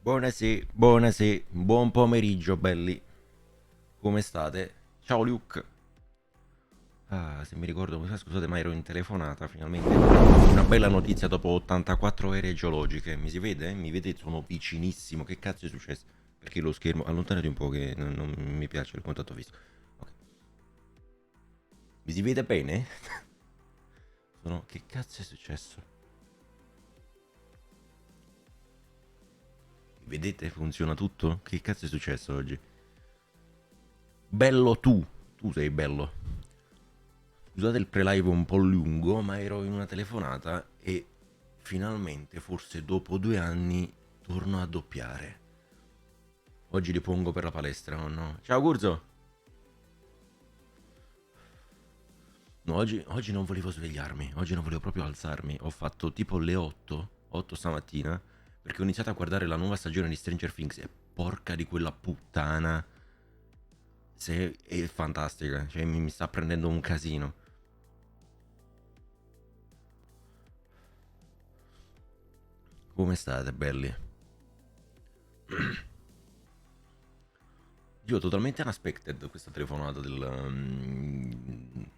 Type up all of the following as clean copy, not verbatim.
Buonasera, buonasera, buon pomeriggio belli, come state? Ciao Luke. Ah, se mi ricordo, scusate ma ero in telefonata finalmente. Una bella notizia dopo 84 ere geologiche, mi si vede? Mi vedete? Sono vicinissimo, che cazzo è successo? Perché lo schermo, allontanati un po' che non mi piace il contatto fisso. Ok, mi si vede bene? Che cazzo è successo? Vedete? Funziona tutto? Che cazzo è successo oggi? Bello tu sei bello. Scusate il pre-live un po' lungo, ma ero in una telefonata e finalmente, forse dopo 2 anni, torno a doppiare. Oggi li pongo per la palestra, o no? Ciao Gurzo! No, oggi non volevo svegliarmi, oggi non volevo proprio alzarmi. Ho fatto tipo le 8 stamattina, perché ho iniziato a guardare la nuova stagione di Stranger Things e porca di quella puttana, se è fantastica, cioè mi sta prendendo un casino. Come state, belli? Io totalmente unexpected questa telefonata non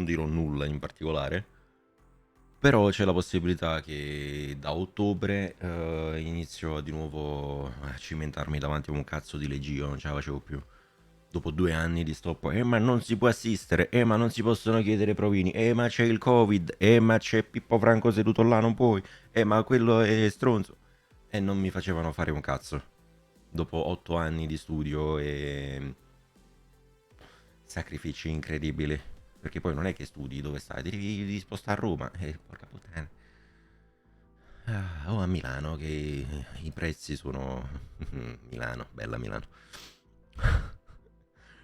dirò nulla in particolare, però c'è la possibilità che da ottobre inizio di nuovo a cimentarmi davanti a un cazzo di legio, non ce la facevo più. Dopo 2 anni di stop, ma non si può assistere, ma non si possono chiedere provini, ma c'è il covid, ma c'è Pippo Franco seduto là, non puoi, ma quello è stronzo. E non mi facevano fare un cazzo. Dopo 8 anni di studio e sacrifici incredibili. Perché poi non è che studi dove stai, devi spostare a Roma. Porca puttana. O a Milano, che i prezzi sono... Milano, bella Milano.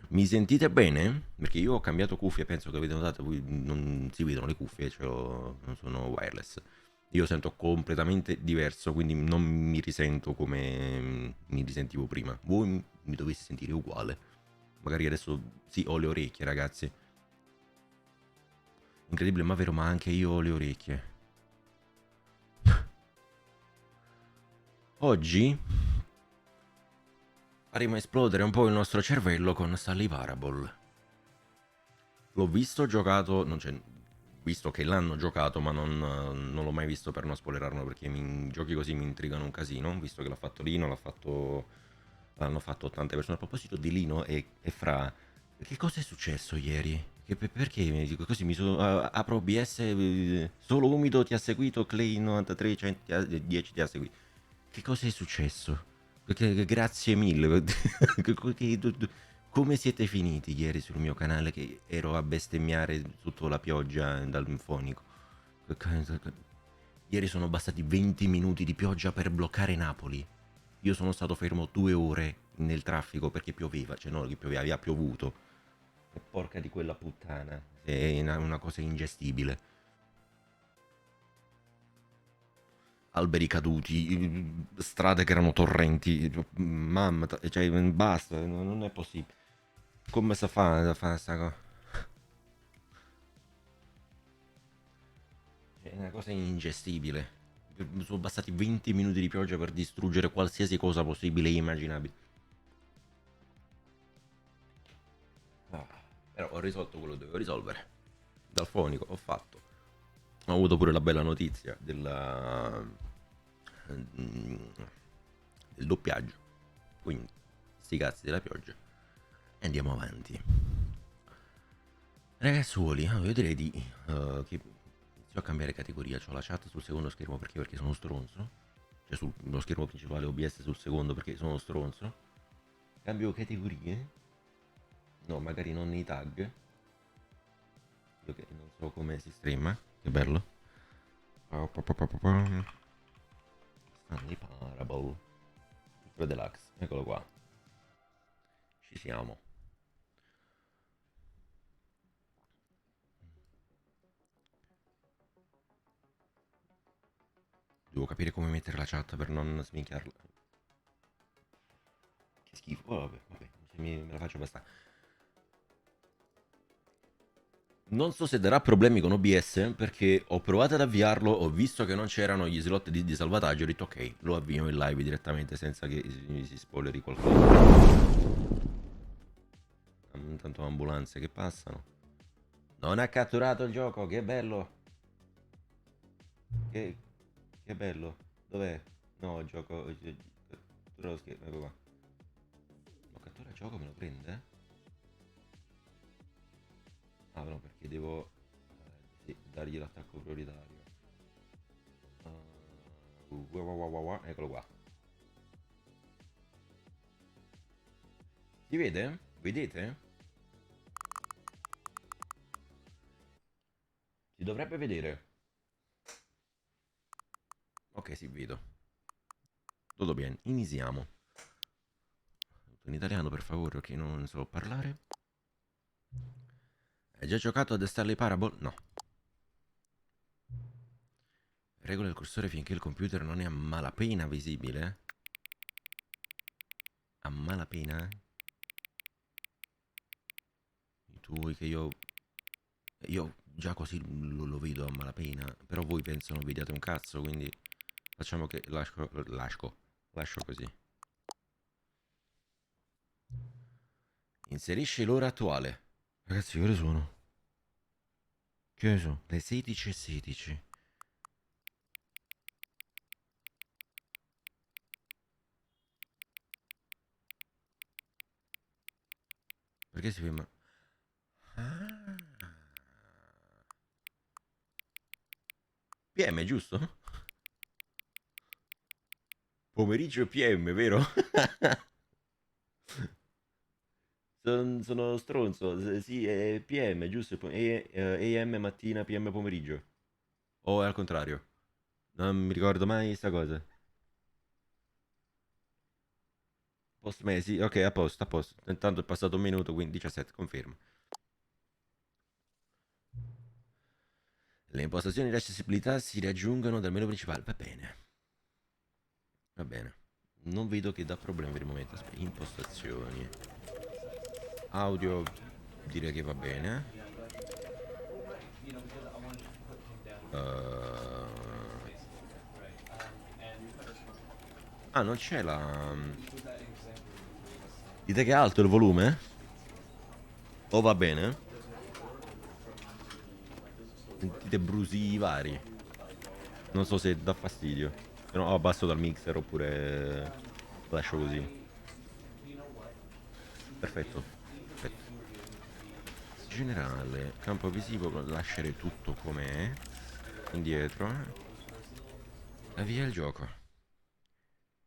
Mi sentite bene? Perché io ho cambiato cuffie, penso che avete notato, voi non si vedono le cuffie, non sono wireless. Io sento completamente diverso, quindi non mi risento come mi risentivo prima. Voi mi dovete sentire uguale. Magari adesso sì, ho le orecchie, ragazzi. Incredibile, ma vero, ma anche io ho le orecchie. Oggi faremo esplodere un po' il nostro cervello con Stanley Parable. L'ho visto giocato, non c'è, visto che l'hanno giocato, ma non l'ho mai visto per non spoilerarlo perché giochi così mi intrigano un casino. Visto che l'ha fatto Lino, l'hanno fatto tante persone. A proposito di Lino e Fra, che cosa è successo ieri? Perché così mi sono. Apro OBS, solo umido ti ha seguito, Clay 93, 10 ti ha seguito. Che cosa è successo? Grazie mille. Come siete finiti ieri sul mio canale che ero a bestemmiare sotto la pioggia dal fonico? Ieri sono bastati 20 minuti di pioggia per bloccare Napoli. Io sono stato fermo 2 ore nel traffico perché pioveva, cioè no che pioveva, aveva piovuto. E porca di quella puttana, è una cosa ingestibile. Alberi caduti, strade che erano torrenti, mamma, cioè basta, non è possibile. Come si fa a fare questa cosa? È una cosa ingestibile. Sono bastati 20 minuti di pioggia per distruggere qualsiasi cosa possibile e immaginabile. Ah, però ho risolto quello che dovevo risolvere. Dal fonico ho fatto. Ho avuto pure la bella notizia del doppiaggio. Quindi, sti cazzi della pioggia. E andiamo avanti. Ragazzuoli, io direi che inizio a cambiare categoria. C'ho la chat sul secondo schermo perché sono stronzo. Cioè sullo schermo principale OBS sul secondo perché sono stronzo. Cambio categorie. No, magari non nei tag. Io che non so come si streama. Che bello. Stanley Parable. Super Deluxe. Eccolo qua. Ci siamo. Devo capire come mettere la chat per non sminchiarla. Che schifo. Oh, vabbè, vabbè. Me la faccio bastare. Non so se darà problemi con OBS perché ho provato ad avviarlo, ho visto che non c'erano gli slot di salvataggio, ho detto ok, lo avvio in live direttamente senza che si spoileri qualcosa. Intanto ambulanze che passano. Non ha catturato il gioco, che bello! Che, che bello! Dov'è? No, il gioco... Cattura lo schermo, ecco qua. No, cattura il gioco, me lo prende? Ah no, perché devo sì, dargli l'attacco prioritario. Eccolo qua. Si vede? Vedete? Si dovrebbe vedere. Ok, sì, vedo. Tutto bene, iniziamo. Tutto in italiano, per favore, perché non so parlare. Hai già giocato a Stanley Parable? No. Regola il cursore finché il computer non è a malapena visibile. A malapena? Tu vuoi che io... Io già così lo vedo a malapena. Però voi penso non vediate un cazzo, quindi... Facciamo che lascio così. Inserisci l'ora attuale. Ragazzi, che ore sono? Che ore sono? Le 16:16. Perché si ferma? Ah. PM, giusto? Pomeriggio PM, vero? Sono stronzo. Sì, è PM, giusto? AM mattina, PM pomeriggio. O è al contrario? Non mi ricordo mai sta cosa. Post mesi, ok, a posto, a posto. Intanto è passato un minuto, quindi 17, confermo. Le impostazioni di accessibilità si raggiungono dal menu principale. Va bene, va bene. Non vedo che dà problemi per il momento. Aspetta, impostazioni. Audio, direi che va bene. Ah, non c'è la... Dite che è alto il volume? O va bene? Sentite brusii vari. Non so se dà fastidio. Se no abbasso dal mixer oppure lascio così. Perfetto. Perfetto. Generale, campo visivo, lascerei tutto com'è. Indietro. Avvia il gioco.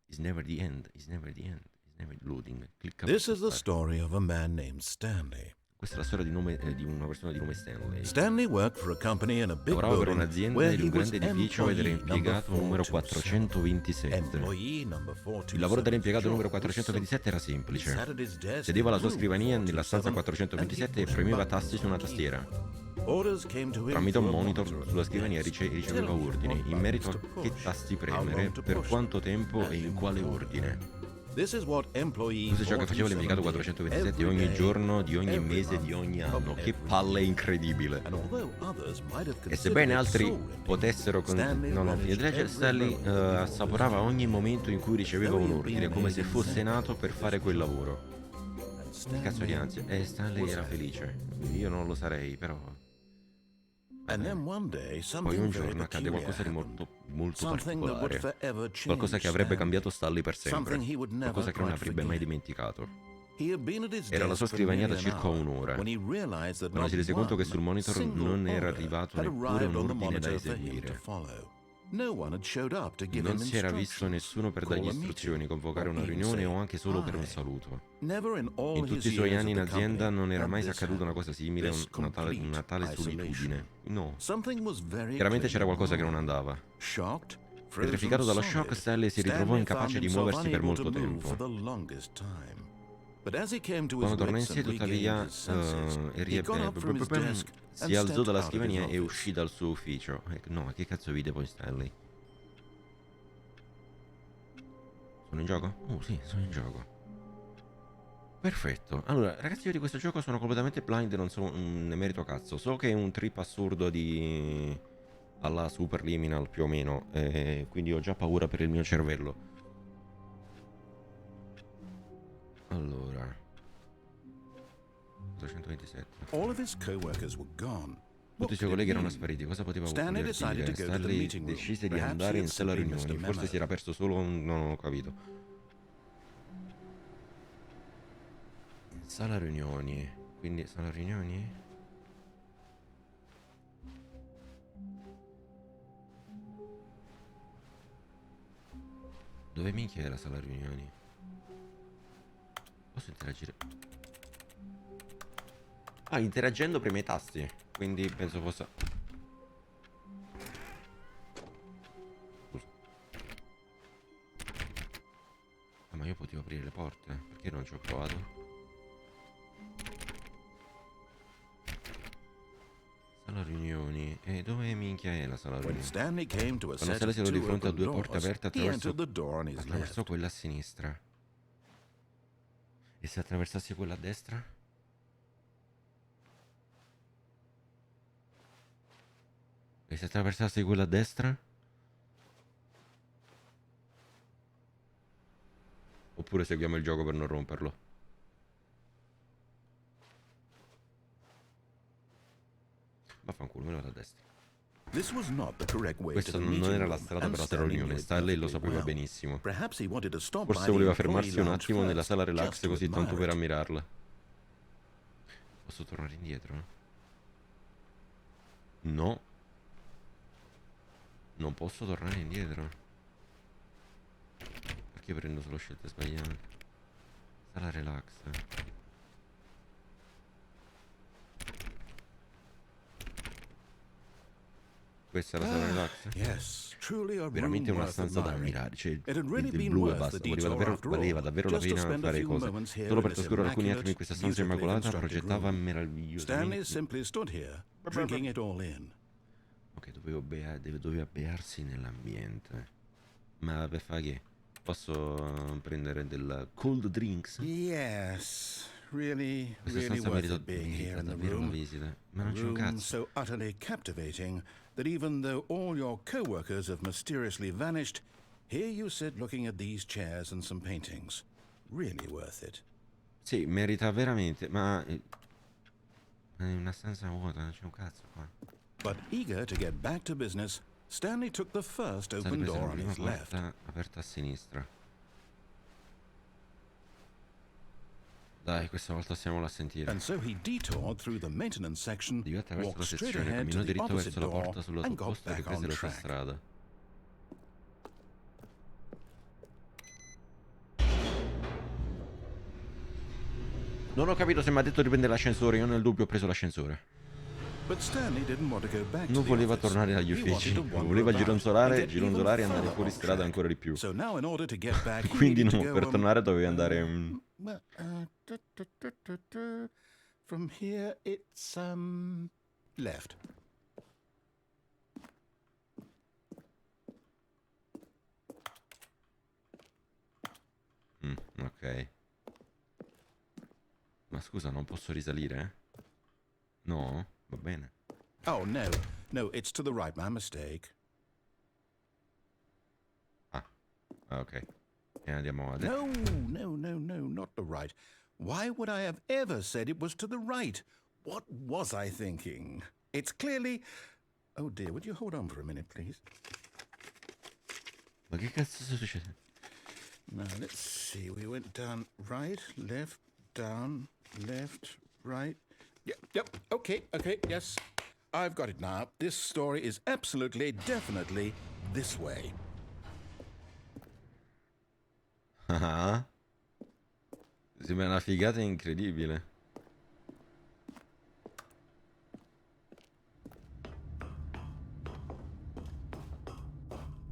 Is never the end, is never the end, is never loading. Clicca per This is the spostare. story of a man named Stanley. Questa è la storia di una persona di nome Stanley. Stanley worked for a company in a big Lavorava per building un'azienda where in he un was grande edificio ed era employee number impiegato numero 427. 427. Employee number Il lavoro 427's dell'impiegato job numero was 427 era simple. He semplice. sat at his desk Sedeva alla in sua room scrivania nella stanza 427 and he 427 e pushed premeva buttons tasti su on una a tastiera. keyboard. Orders came to him Tramite un through a monitor monitor sulla at the scrivania desk, riceveva telling him ordini what in merito buttons a to che push, tasti how long premere, to per push quanto them, tempo e and in in quale what order. ordine. This is what employee Questo è ciò che faceva l'impiegato 427 did 427 every ogni day, giorno, di ogni every mese, di month, ogni of anno. Che every palle year. incredibile. And although others might have E considered sebbene it altri soul-rending, potessero... Stanley No, no, relished every Stanley moment that the orders assaporava came. ogni momento in cui As riceveva though he un had been ordine, come made se fosse nato exactly per for this fare quel job. lavoro. And Che cazzo di Stanley ansia. Stanley was era happy. felice. Io non lo sarei, però... Va And then bene. one day Poi something un very giorno accade peculiar qualcosa di happened. molto Something that would particolare. forever Qualcosa change che avrebbe Stanley. cambiato Stanley per sempre. Something he would never Qualcosa che non quite avrebbe mai forget. dimenticato. He had been at his Era alla desk sua for scrivania nearly da an circa hour un'ora, when he realized that quando not si rese conto che one sul monitor single non era order arrivato had neppure arrived un on the ordine da monitor for him to eseguire. follow. No one had showed up to give Non him si era visto instructions, nessuno per dargli call a istruzioni, meeting, convocare or una even riunione o say anche solo per un hi. saluto. Never in all In tutti his i suoi years anni at in the azienda company non era had mai this accaduta una happened, cosa simile, this una complete tale isolation. solitudine. No. Something was very Chiaramente c'era clearly qualcosa che non wrong. andava. Shocked, frozen Petrificato dallo shock, solid, Stanley si ritrovò Stanley found incapace di himself muoversi per unable to molto move for tempo. the longest time. But as he came to his Quando tornò in wits sé, and regained tuttavia, his senses, he got up from his desk si and alzò stepped dalla out of his scrivania e office. uscì dal suo ufficio. No, che cazzo vide poi Stanley? Sono in gioco? Oh sì, sono in gioco. Perfetto. Allora, ragazzi, io di questo gioco sono completamente blind e non so, ne merito cazzo. So che è un trip assurdo di... alla Superliminal più o meno, quindi ho già paura per il mio cervello. Allora... 227. All of his co-workers were gone. Tutti i suoi colleghi erano spariti. Cosa poteva Stanley voler decided to dire? go to the Stanley meeting room. decise di Perhaps andare he in had sala simply missed a riunioni. Forse si memo. era perso solo un... non ho capito. In sala riunioni. Quindi sala riunioni? Dove minchia è la sala riunioni? Posso interagire? Ah, interagendo preme i tasti. Quindi penso possa... Scusa. Ah, ma io potevo aprire le porte? Perché non ci ho provato? Sala riunioni. E dove minchia è la sala When riunioni? Stanley came to a Quando set Stanley of si trovò di two fronte a open due porte doors, aperte he entered the door on his attraversò left. quella a sinistra. E se attraversassi quella a destra? E se attraversassi quella a destra? Oppure seguiamo il gioco per non romperlo? Vaffanculo, me ne vado a destra. This was not the correct way to Questa the non meeting era la room, strada and per la Stanley knew riunione. it Stanley lo perfectly sapeva well. benissimo. Perhaps he wanted to stop by Forse the voleva employee fermarsi un lounge attimo nella first, sala relax just to così tanto per admire it. ammirarla. Posso tornare indietro? No. Non posso tornare indietro. Perché prendo solo scelte sbagliate? Sala relax. Questa è la sala relax? Yes, truly a room Veramente una worth stanza da admiring. ammirare. Cioè, It had really il been blu e worth basta. the Valeva detour davvero, after all, valeva la just to pena spend a fare few cose. moments here Solo in per this trascorrere alcuni attimi in immaculate, questa stanza beautifully immacolata constructed progettava room. meravigliosamente. Stanley simply stood here, drinking it all in. Ok, doveva bearsi nell'ambiente. Ma per fare che? Posso prendere del cold drinks? Yes, really, Questa really stanza worth merita, it being here merita in the davvero una room. visita. Ma non A c'è un room cazzo. so utterly captivating that even though all your co-workers have mysteriously vanished, here you sit looking at these chairs and some paintings. Really worth it. Sì, merita veramente, ma... è una stanza vuota, non c'è un cazzo qua. But eager to get back to business, Stanley took the first State open presa door la on prima his left. porta aperta a sinistra. Dai, questa volta stiamola a sentire. And so he detoured through the maintenance section, Io attraverso walked la straight sezione, ahead to camminò the diritto opposite verso la door, porta sul lato and got opposto e back riprese on la sua track. strada. Non ho capito se mi ha detto di prendere l'ascensore, io nel dubbio ho preso l'ascensore. But Stanley didn't want to go back to Non the voleva office. tornare agli He wanted uffici, to wander voleva about gironzolare, and get even gironzolare e andare further fuori off strada track. ancora di più. So now in order to get back, he Quindi needed no, to per go, tornare dovevi andare... from here it's left. ok. Ma scusa, non posso risalire? No? Va bene. Oh no, no, it's to the right. My mistake. Ah, ok. E andiamo a destra. No, not the right. Why would I have ever said it was to the right? What was I thinking? It's clearly... Oh dear, would you hold on for a minute, please? Ma che cazzo sta succedendo? Now, let's see. We went down right, left, down, left, right. Yep, okay, yes. I've got it now. This story is absolutely, definitely this way. Ah, sembra una figata incredibile.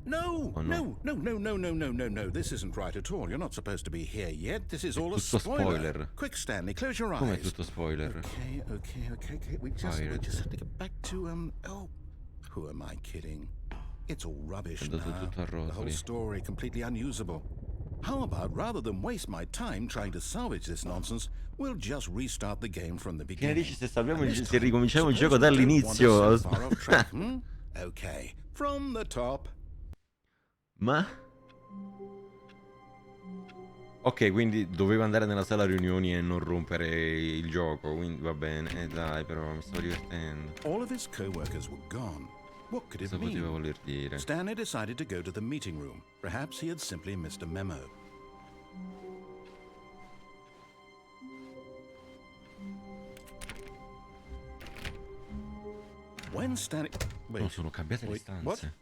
No, Oh, no. no. This isn't right at all. You're not supposed to be here yet. This is all a tutto spoiler. spoiler. Quick, Stanley, close your eyes. Come è tutto spoiler? Okay. We just have to get back to oh, who am I kidding? It's all rubbish È andato now. tutto a The whole rotoli. story completely unusable. How about, rather than waste my time trying to salvage this nonsense, we'll just restart the game from the Che ne beginning. dici se salviamo And this se time, ricominciamo il suppose gioco we don't wander so dall'inizio? far off track, Okay, from the top. Ma? Ok, quindi dovevo andare nella sala riunioni e non rompere il gioco, quindi va bene, dai, però mi sto divertendo. All of his co-workers were gone. What could it Cosa poteva mean? voler dire? Stanley decided to go to the meeting room. Perhaps he had simply missed a memo. When Stanley... Non sono cambiate le what? stanze.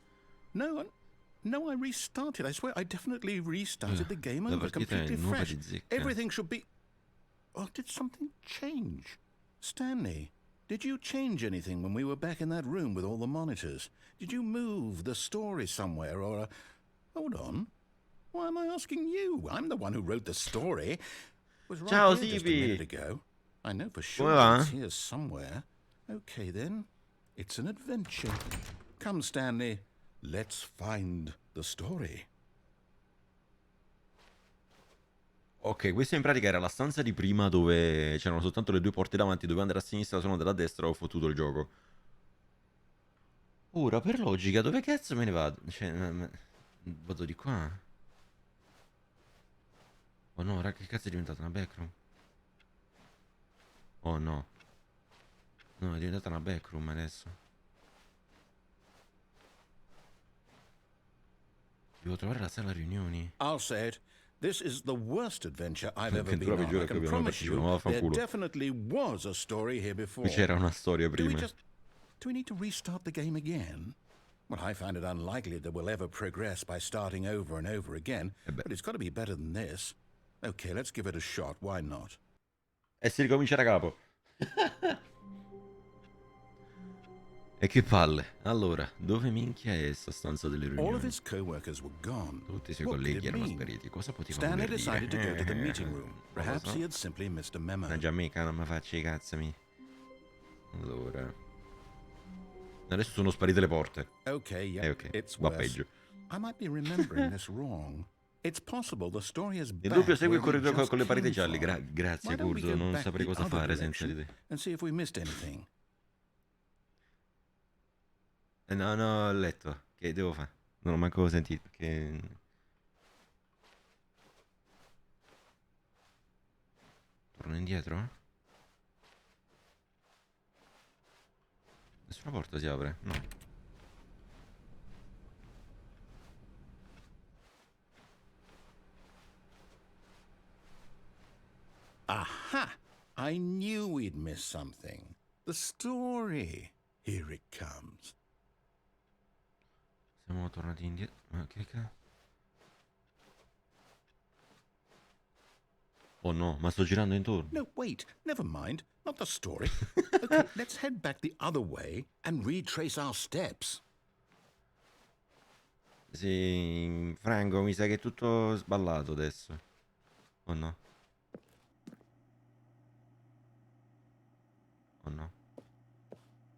No, I restarted. I swear, I definitely restarted the game La over, partita è completely nuova fresh. di zecca. Everything should be... Oh, did something change? Stanley, did you change anything when we were back in that room with all the monitors? Did you move the story somewhere or... Hold on. Why am I asking you? I'm the one who wrote the story. It was right Ciao, here just a Sibi. minute ago. I know for sure Come va? it's here somewhere. Okay, then. It's an adventure. Come, Stanley. Let's find the story. Ok, questa in pratica era la stanza di prima dove c'erano soltanto le due porte davanti, dovevo andare a sinistra, sono andato a destra, ho fottuto il gioco. Ora, per logica, dove cazzo me ne vado? Cioè, vado di qua? Oh no, raga, che cazzo è diventata una backroom? Oh no. No, è diventata una backroom adesso. Devo trovare la sala riunioni. I'll say it. This is the worst adventure I've ever been Avventura on. peggiore I che can abbiamo promise you, partecipato, ma there vaffanculo. definitely was a story here before. Qui c'era una storia Do we prima. need to restart the game again? Well, I find it unlikely that we'll ever progress by starting over and over again, but it's got to be better than this. Okay, let's give it a shot. Why not? E si ricomincia da capo. E che palle. Allora, dove minchia è sta stanza delle All of riunioni? his co-workers were gone. Tutti i suoi What could colleghi it erano mean? spariti. Cosa poteva Stanley voler decided to go to the meeting dire? room. Non lo Perhaps so. he had simply missed a memo. Una giamaica, non mi faccia i cazzami. Allora. Adesso sono sparite le porte. Okay, yeah, Ok, it's va worse. peggio. I might be remembering this wrong. It's possible the story is Nel back dubbio segui il where we corridoio just con le pareti came gialle. from. Grazie, Why don't we Curzo. go Non back saprei the cosa other fare senza di direction te. and see if we missed anything? No, no, ho letto. Che devo fare? Non ho manco sentito. Che... Torno indietro? Nessuna porta si apre? No. Aha! I knew we'd miss something. The story. Here it comes. Siamo tornati indietro. Ma che cazzo? Oh no, ma sto girando intorno. No, wait. Never mind. Not the story. Okay, let's head back the other way and retrace our steps. Sì, Franco, mi sa che è tutto sballato adesso. Oh no. Oh no.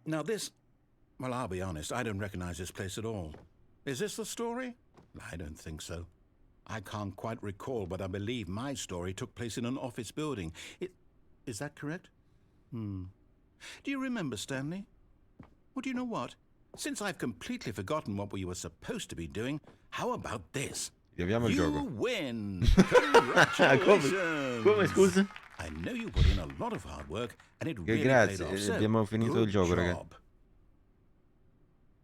Now this... Well, I'll be honest. I don't recognize this place at all. Is this the story? I don't think so. I can't quite recall, but I believe my story took place in an office building. Is that correct? Do you remember, Stanley? Well, do you know what? Since I've completely forgotten what we were supposed to be doing, how about this? Riaviamo il You gioco. win! Congratulations! Come, scusa? I know you put in a lot of hard work, and it Che really grazie, paid off. So, abbiamo finito good il gioco, raga. job.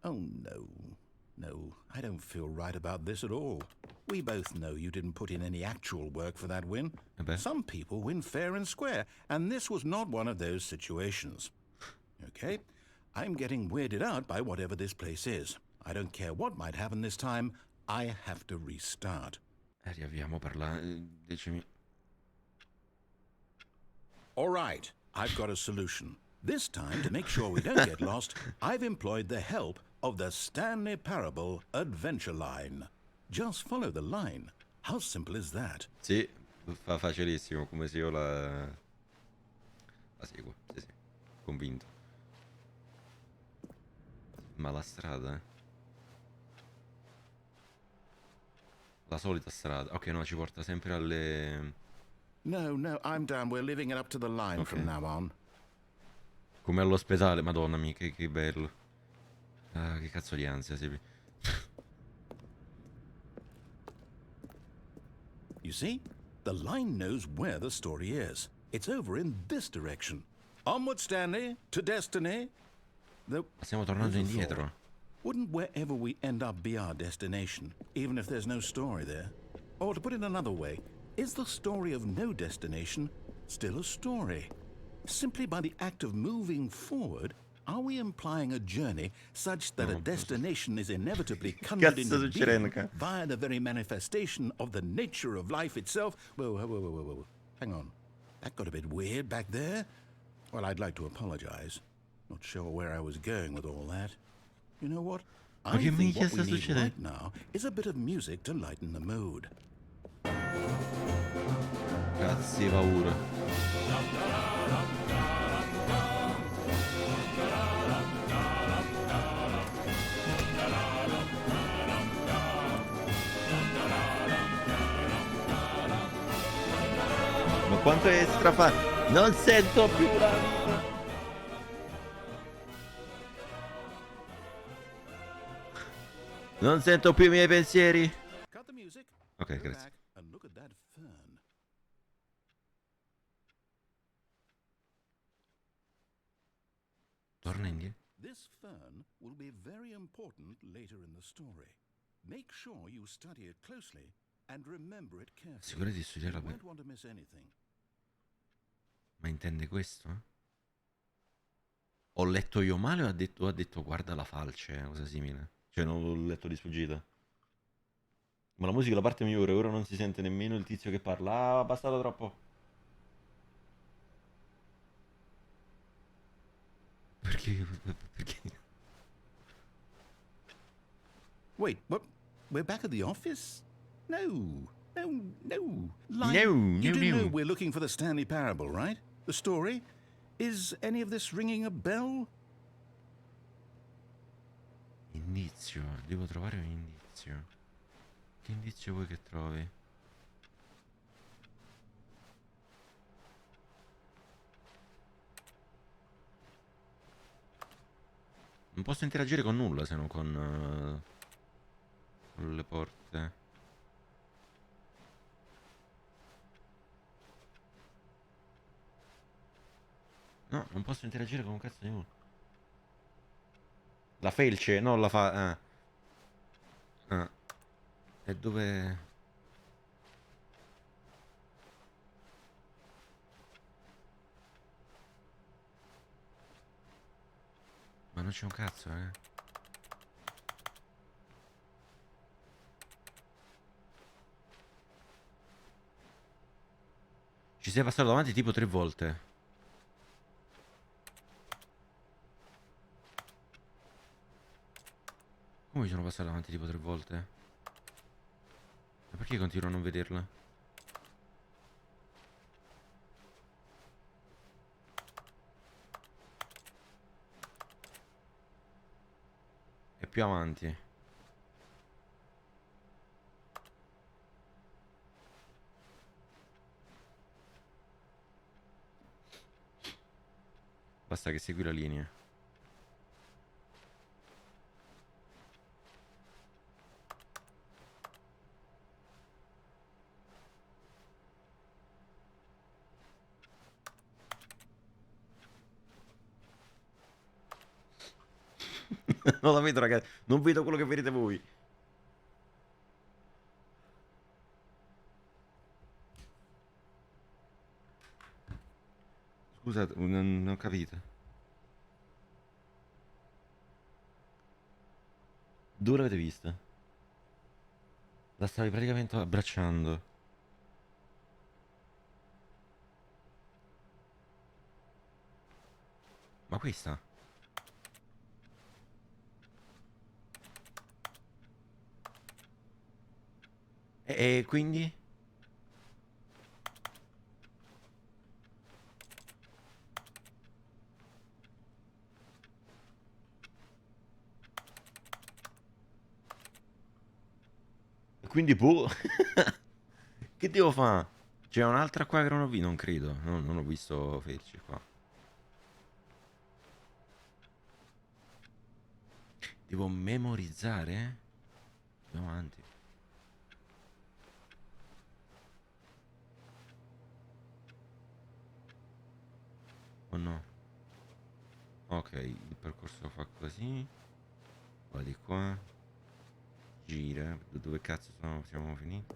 Oh, no. No, I don't feel right about this at all. We both know you didn't put in any actual work for that win. Some people win fair and square, and this was not one of those situations. Okay? I'm getting weirded out by whatever this place is. I don't care what might happen this time. I have to restart. Riavviamo per la... Decimi... All right, I've got a solution. This time, to make sure we don't get lost, I've employed the help of the Stanley Parable Adventure Line. Just follow the line. How simple is that? Sì, fa facilissimo, come se io la seguo, sì, convinto. Ma la strada... La solita strada. Ok, no, ci porta sempre alle... No, no, I'm down. We're leaving it up to the line Ok. from now on. Come all'ospedale, madonna mia, che bello. Ah, che cazzo di ansia, sì. You see? The line knows where the story is. It's over in this direction. Onward, Stanley, to destiny. Though, Stiamo here's tornando a thought. indietro. Wouldn't wherever we end up be our destination, even if there's no story there? Or to put it another way, is the story of no destination still a story? Simply by the act of moving forward, are we implying a journey such that a No, destination is inevitably conjured cazzo sta into succedendo being qua? via the very manifestation of the nature of life itself? Whoa, whoa, whoa, whoa, whoa, whoa. Hang on. That got a bit weird back there. Well, I'd like to apologize. Not sure where I was going with all that. You know what? Ma I che think minchia what we sta need succedendo? right now is a bit of music to lighten the mood. Cazzi paura. Ma quanto è strafa... Non sento più la vita. Non sento più i miei pensieri. Cut the music. Ok, Go grazie. back and look at that fern. Torna indietro. This fern will be very important later in the story. Make sure you study it closely and remember it carefully. Sicuro di studiarla You per... won't want to miss anything. Ma intende questo? Ho letto io male o ha detto guarda la falce, una cosa simile? Cioè non l'ho letto di sfuggita. Ma la musica è la parte migliore, ora non si sente nemmeno il tizio che parla. Ah, bastato troppo. Perché? Perché? Wait, what? We're back at the office? No, no, no. No, You no, do know no. we're looking for the Stanley Parable, right? The story? Is any of this ringing a bell? Indizio, devo trovare un indizio. Che indizio vuoi che trovi? Non posso interagire con nulla se non con le porte. No, non posso interagire con un cazzo di nulla. La felce, no, la fa... Ah. Ah. E dove... Ma non c'è un cazzo, eh. Ci sei passato davanti tipo 3 volte. Come mi sono passato davanti tipo 3 volte? Ma perché continuo a non vederla? È più avanti. Basta che segui la linea. Non la vedo, ragazzi. Non vedo quello che vedete voi. Scusate, non ho capito. Dove l'avete vista? La stavi praticamente abbracciando. Ma questa? E quindi? Quindi, boh. Che devo fare? C'è un'altra qua che non ho visto, non credo. Non ho visto Felici qua. Devo memorizzare? Andiamo avanti. Oh no. Ok, il percorso fa così. Va di qua. Gira. Dove cazzo siamo finiti?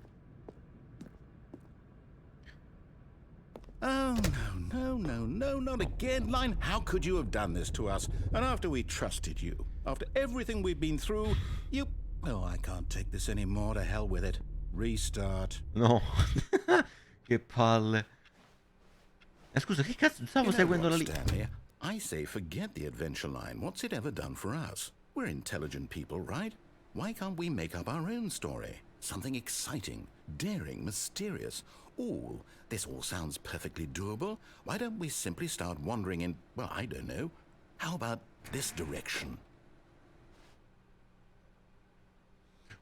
Oh, no, not again, Line. How could you have done this to us? And after we trusted you, after everything we've been through, you... Oh, I can't take this anymore. To hell with it. Restart. No. Che palle. Scusa, che cazzo? Stavo seguendo la linea. Stanley, I say forget the adventure line. What's it ever done for us? We're intelligent people, right? Why can't we make up our own story? Something exciting, daring, mysterious. Ooh, this all sounds perfectly doable. Why don't we simply start wandering in, well, I don't know. How about this direction?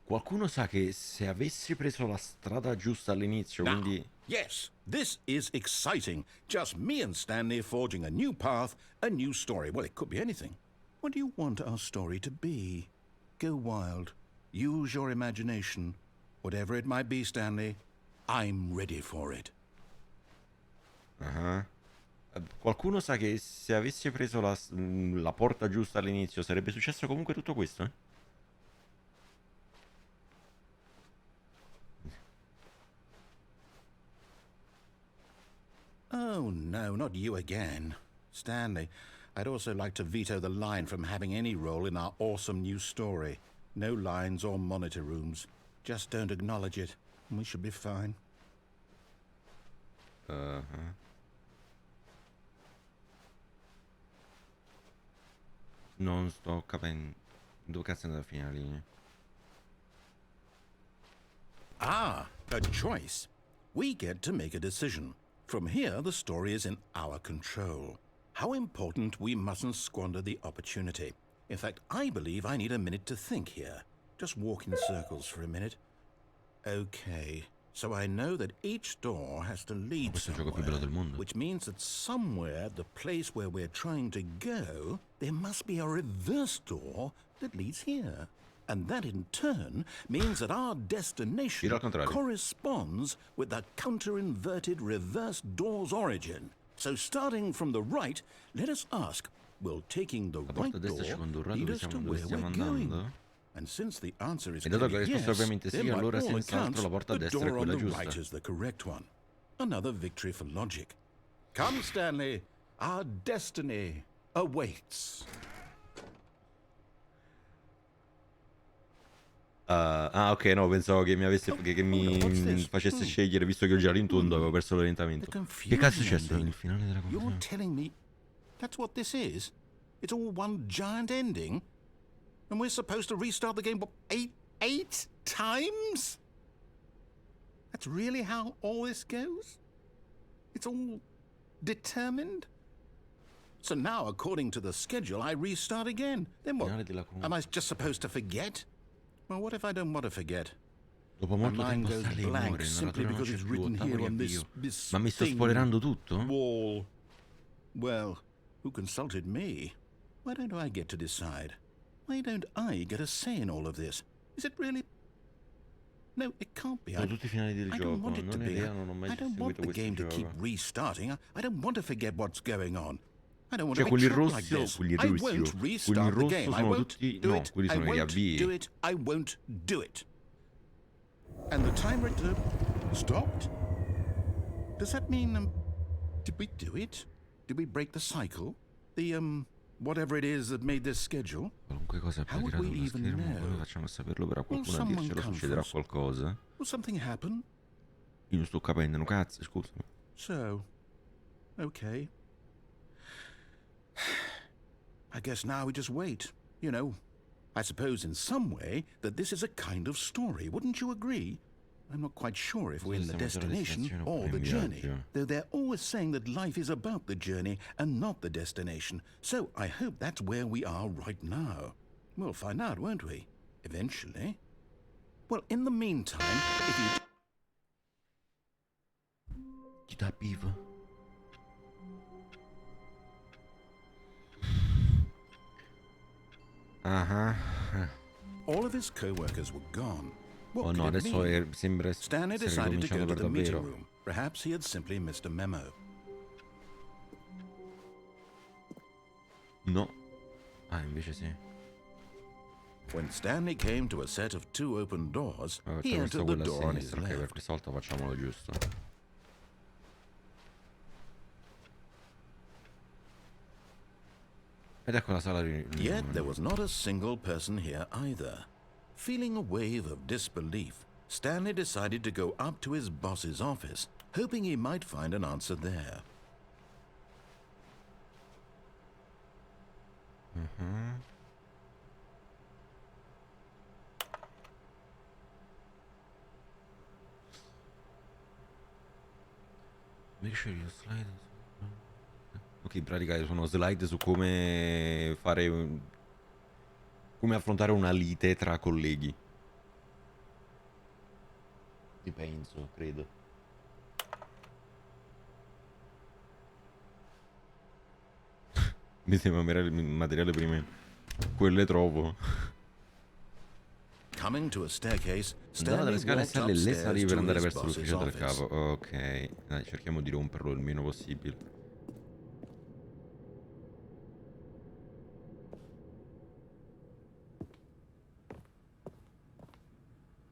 Qualcuno sa che se avessi preso la strada giusta all'inizio, Now, quindi... yes, this is exciting. Just me and Stanley forging a new path, a new story. Well, it could be anything. What do you want our story to be? Go wild. Use your imagination. Whatever it might be, Stanley, I'm ready for it. Qualcuno sa che se avessi preso la porta giusta all'inizio sarebbe successo comunque tutto questo, eh? Oh, no, not you again. Stanley, I'd also like to veto the line from having any role in our awesome new story. No lines or monitor rooms. Just don't acknowledge it, and we should be fine. Non sto capendo. Dove cazzo è andata a finire la linea? Ah, a choice. We get to make a decision. From here, the story is in our control. How important we mustn't squander the opportunity. In fact, I believe I need a minute to think here. Just walk in circles for a minute. Okay, so I know that each door has to lead Questo è il gioco più bello del somewhere, mondo. which means that somewhere, the place where we're trying to go, there must be a reverse door that leads here. And that in turn means that our destination corresponds with the counter-inverted reverse door's origin. So starting from the right, let us ask, will taking the right door lead us to where we're going? And since the answer is clearly yes, then by all accounts, the door on the right is the correct one. Another victory for logic. Come, Stanley, our destiny awaits. Ok, no, pensavo che mi avesse che mi facesse scegliere, visto che ho già vinto un avevo perso l'orientamento. Che cazzo è successo? Il finale della confusione. You're telling me that's what this is? It's all one giant ending? And we're supposed to restart the game, what, eight times? That's really how all this goes? It's all determined? So now, according to the schedule, I restart again. Then what? Am I just supposed to forget? Well, what if I don't want to forget? Dopo molto tempo Stanley muore, il narratore non c'è più, ottavo riavvio. Ma mi sto spoilerando tutto? Wall. Well, who consulted me? Why don't I get to decide? Why don't I get a say in all of this? Is it really... No, it can't be. Sono tutti i finali del gioco, non ho idea, non ho mai I don't want seguito the questo game to gioco. keep restarting. I don't want to forget what's going on. I don't want Cioè to be quelli trapped rossi, like this. quelli I won't restart the game. I won't tutti, do no, it. quelli I sono gli won't avvii. do it. I won't do it. And the timer stopped? Does that mean, did we do it? Did we break the cycle? The, whatever it is that made this schedule? Qualunque cosa abbia tirato dallo schermo, poi facciamo saperlo per a qualcuno a dircelo, succederà qualcosa. Will something happen? Io non sto capendo, no cazzo, scusami. So, okay. I guess now we just wait, you know. I suppose in some way that this is a kind of story, wouldn't you agree? I'm not quite sure if we're in the destination or the journey, though they're always saying that life is about the journey and not the destination, so I hope that's where we are right now. We'll find out, won't we? Eventually. Well, in the meantime, if you... Chi dà beef? Ah, All of his co-workers were gone. What oh no, could it adesso mean? sembra Stanley essere decided to ricominciato go per to the meeting davvero. room. Perhaps he had simply missed a memo. No. Ah, invece sì. When Stanley came to a set of 2 open doors, C'è he questo entered the quello a door on his sinistra. Ok, per left. questa volta facciamolo giusto. Ed ecco la sala Yet there was not a single person here either. Feeling a wave of disbelief, Stanley decided to go up to his boss's office, hoping he might find an answer there. Make sure you slide. Ok, in pratica sono slide su come fare come affrontare una lite tra colleghi. Penso, credo. Mi sembra materiale per me. Quelle trovo. Coming to a staircase, Andava dalle Stanley scale e walked sale le upstairs salive per to andare his verso boss's l'ufficio del office. capo. Ok, dai, cerchiamo di romperlo il meno possibile.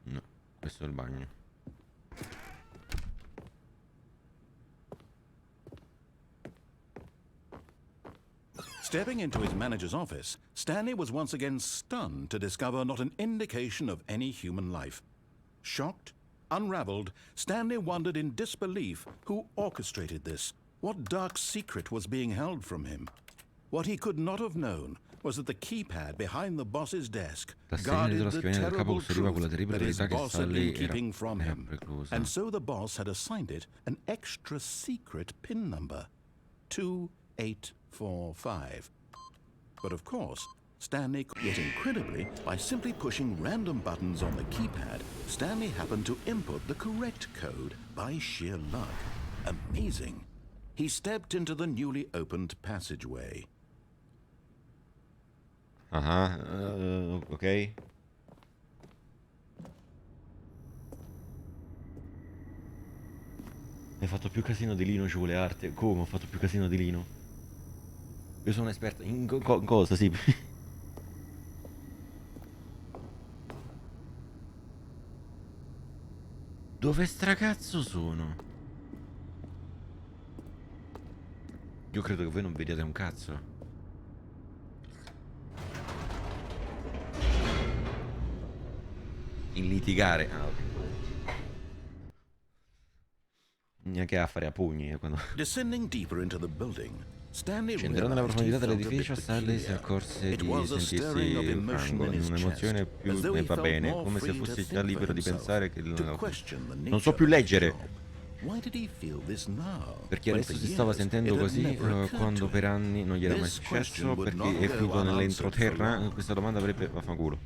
No, questo è il bagno. Stepping into his manager's office, Stanley was once again stunned to discover not an indication of any human life. Shocked, unraveled, Stanley wondered in disbelief who orchestrated this. What dark secret was being held from him? What he could not have known was that the keypad behind the boss's desk guarded the terrible truth that his boss had been keeping from him. And so the boss had assigned it an extra secret PIN number, 2845. But of course, Stanley, yet incredibly, by simply pushing random buttons on the keypad, Stanley happened to input the correct code by sheer luck. Amazing. He stepped into the newly opened passageway. Ok. Hai fatto più casino di Lino, ci vuole arte. Come ho fatto più casino di Lino? Io sono esperto in cosa, sì. Dove stracazzo sono? Io credo che voi non vediate un cazzo. In litigare. Ah, ok. Neanche a fare a pugni quando... Descending deeper into the building, Stanley Scendendo nella realized he profondità felt a bit dell'edificio, Stanley si peculiar. accorse It di was a stirring of sentirsi emotion frango, in his un'emozione chest, più as though he va felt bene, more come se free to fossi già think for libero di himself, pensare che to question the non so nature più of his leggere. job. Why did he feel this now? Perché when adesso for si stava years sentendo it had così never occurred quando to per him? anni non gli era mai This question successo, would perché not è go finito unanswered for nell'entroterra. long. Questa domanda avrebbe... Vaffanculo.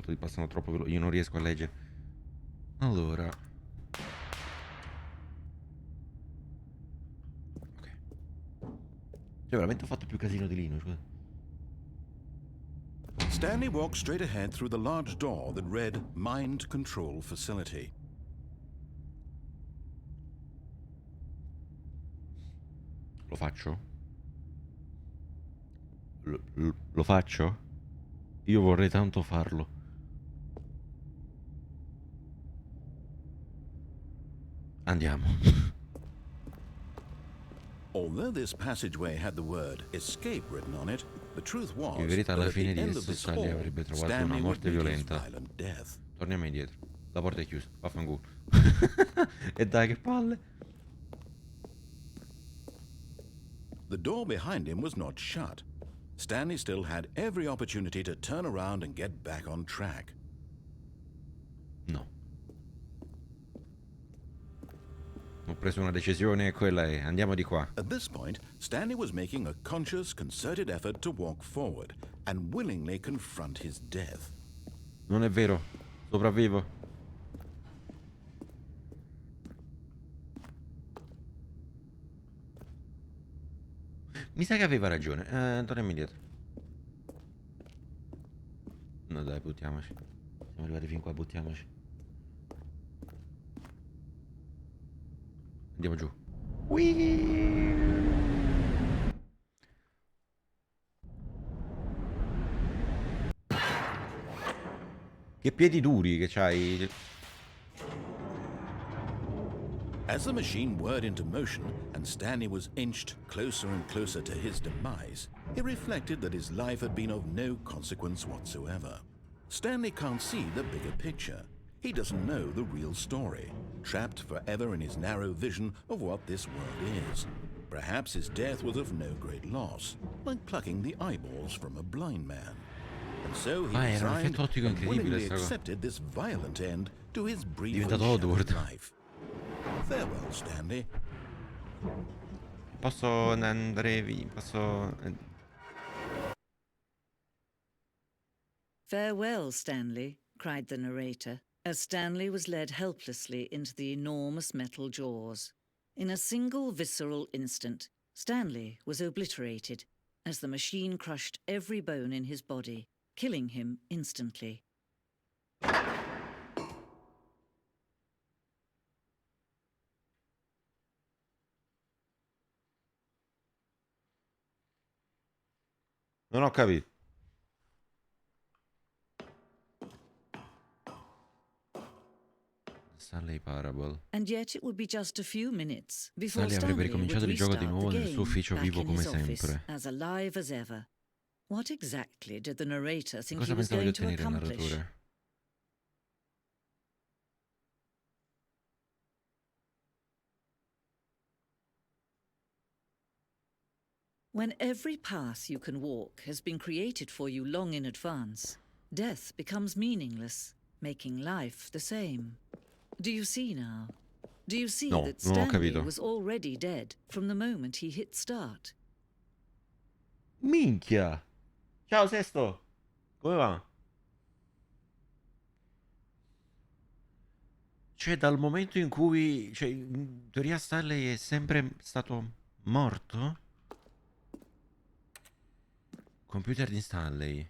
Tutti passano troppo veloci, io non riesco a leggere. Allora... Ok. Cioè veramente ho fatto più casino di Lino, scusa. Stanley walked straight ahead through the large door that read Mind Control Facility. Lo faccio? Lo faccio? Io vorrei tanto farlo. Andiamo. Although this passageway had the word escape written on it, the truth was In verità that alla at the fine di end of esso this Stanley hall, avrebbe trovato una Stanley would morte meet his violenta. violent death. Torniamo indietro. La porta è chiusa. Vaffanculo. E dai, che palle. The door behind him was not shut. Stanley still had every opportunity to turn around and get back on track. No. Ho preso una decisione e quella è andiamo di qua. At this point, Stanley was making a conscious, concerted effort to walk forward and willingly confront his death. Non è vero. Sopravvivo. Mi sa che aveva ragione. Torniamo indietro. No dai, buttiamoci. Siamo arrivati fin qua, buttiamoci. Andiamo giù. Whee! Che piedi duri che c'hai. As the machine whirred into motion and Stanley was inched closer and closer to his demise, he reflected that his life had been of no consequence whatsoever. Stanley can't see the bigger picture. He doesn't know the real story, trapped forever in his narrow vision of what this world is. Perhaps his death was of no great loss, like plucking the eyeballs from a blind man. And so he Ah, era un resigned effetto ottico and incredibile willingly sta cosa. accepted this violent end to his È brief and diventato shallow Odward. life. Farewell, Stanley. Posso andare via? Posso... "Farewell, Stanley," cried the narrator, as Stanley was led helplessly into the enormous metal jaws. In a single visceral instant, Stanley was obliterated as the machine crushed every bone in his body, killing him instantly. Non ho capito. Stanley Parable. And yet it would be just a few minutes before Stanley avrebbe Stanley would ricominciato il gioco di restart the nuovo nel suo game, ufficio back vivo in come his office, sempre. as alive as ever. What exactly did the narrator think he Cosa was pensava di going to ottenere il accomplish? narratore? When every path you can walk has been created for you long in advance, death becomes meaningless, making life the same. Do you see now? Do you see No, that non ho Stanley capito. was already dead from the moment he hit start? Minchia! Ciao Sesto! Come va? Cioè, dal momento in cui... Cioè, in teoria Stanley è sempre stato morto? Computer di Stanley.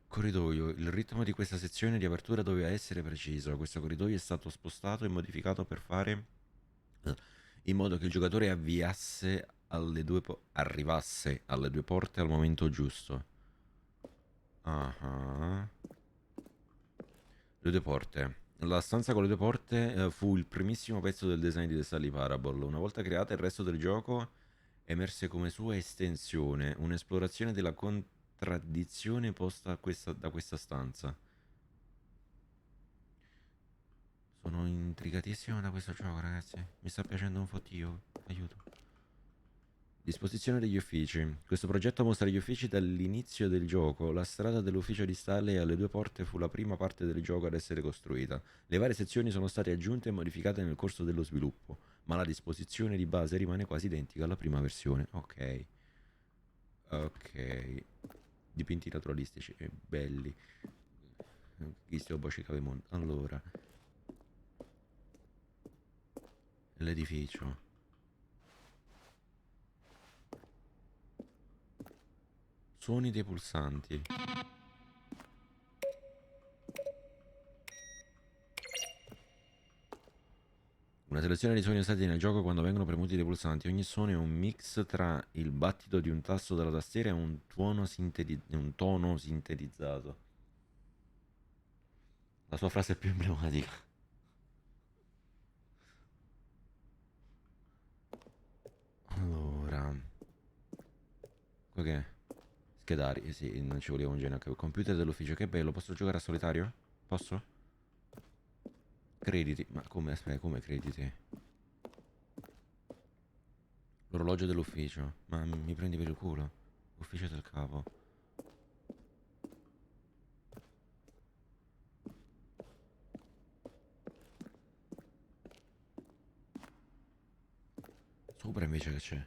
Corridoio. Il ritmo di questa sezione di apertura doveva essere preciso. Questo corridoio è stato spostato e modificato per fare in modo che il giocatore avviasse arrivasse alle due porte al momento giusto. Ah. Le due porte. La stanza con le due porte fu il primissimo pezzo del design di The Stanley Parable. Una volta creata, il resto del gioco emerse come sua estensione, un'esplorazione della contraddizione posta da questa stanza. Sono intrigatissimo da questo gioco, ragazzi. Mi sta piacendo un fottio. Aiuto. Disposizione degli uffici. Questo progetto mostra gli uffici dall'inizio del gioco. La strada dell'ufficio di Stanley alle due porte fu la prima parte del gioco ad essere costruita. Le varie sezioni sono state aggiunte e modificate nel corso dello sviluppo, ma la disposizione di base rimane quasi identica alla prima versione. Ok. Ok. Dipinti naturalistici e belli. Allora. L'edificio. Suoni dei pulsanti. Una selezione di suoni usati nel gioco quando vengono premuti dei pulsanti. Ogni suono è un mix tra il battito di un tasto della tastiera e un tono sintetizzato. La sua frase più emblematica. Allora. Che? Schedari, sì, non ci voleva un genio. Computer dell'ufficio, che bello. Posso giocare a solitario? Posso? Crediti. Ma come? Aspetta, come crediti? L'orologio dell'ufficio. Ma mi prendi per il culo? Ufficio del capo. Sopra invece che c'è?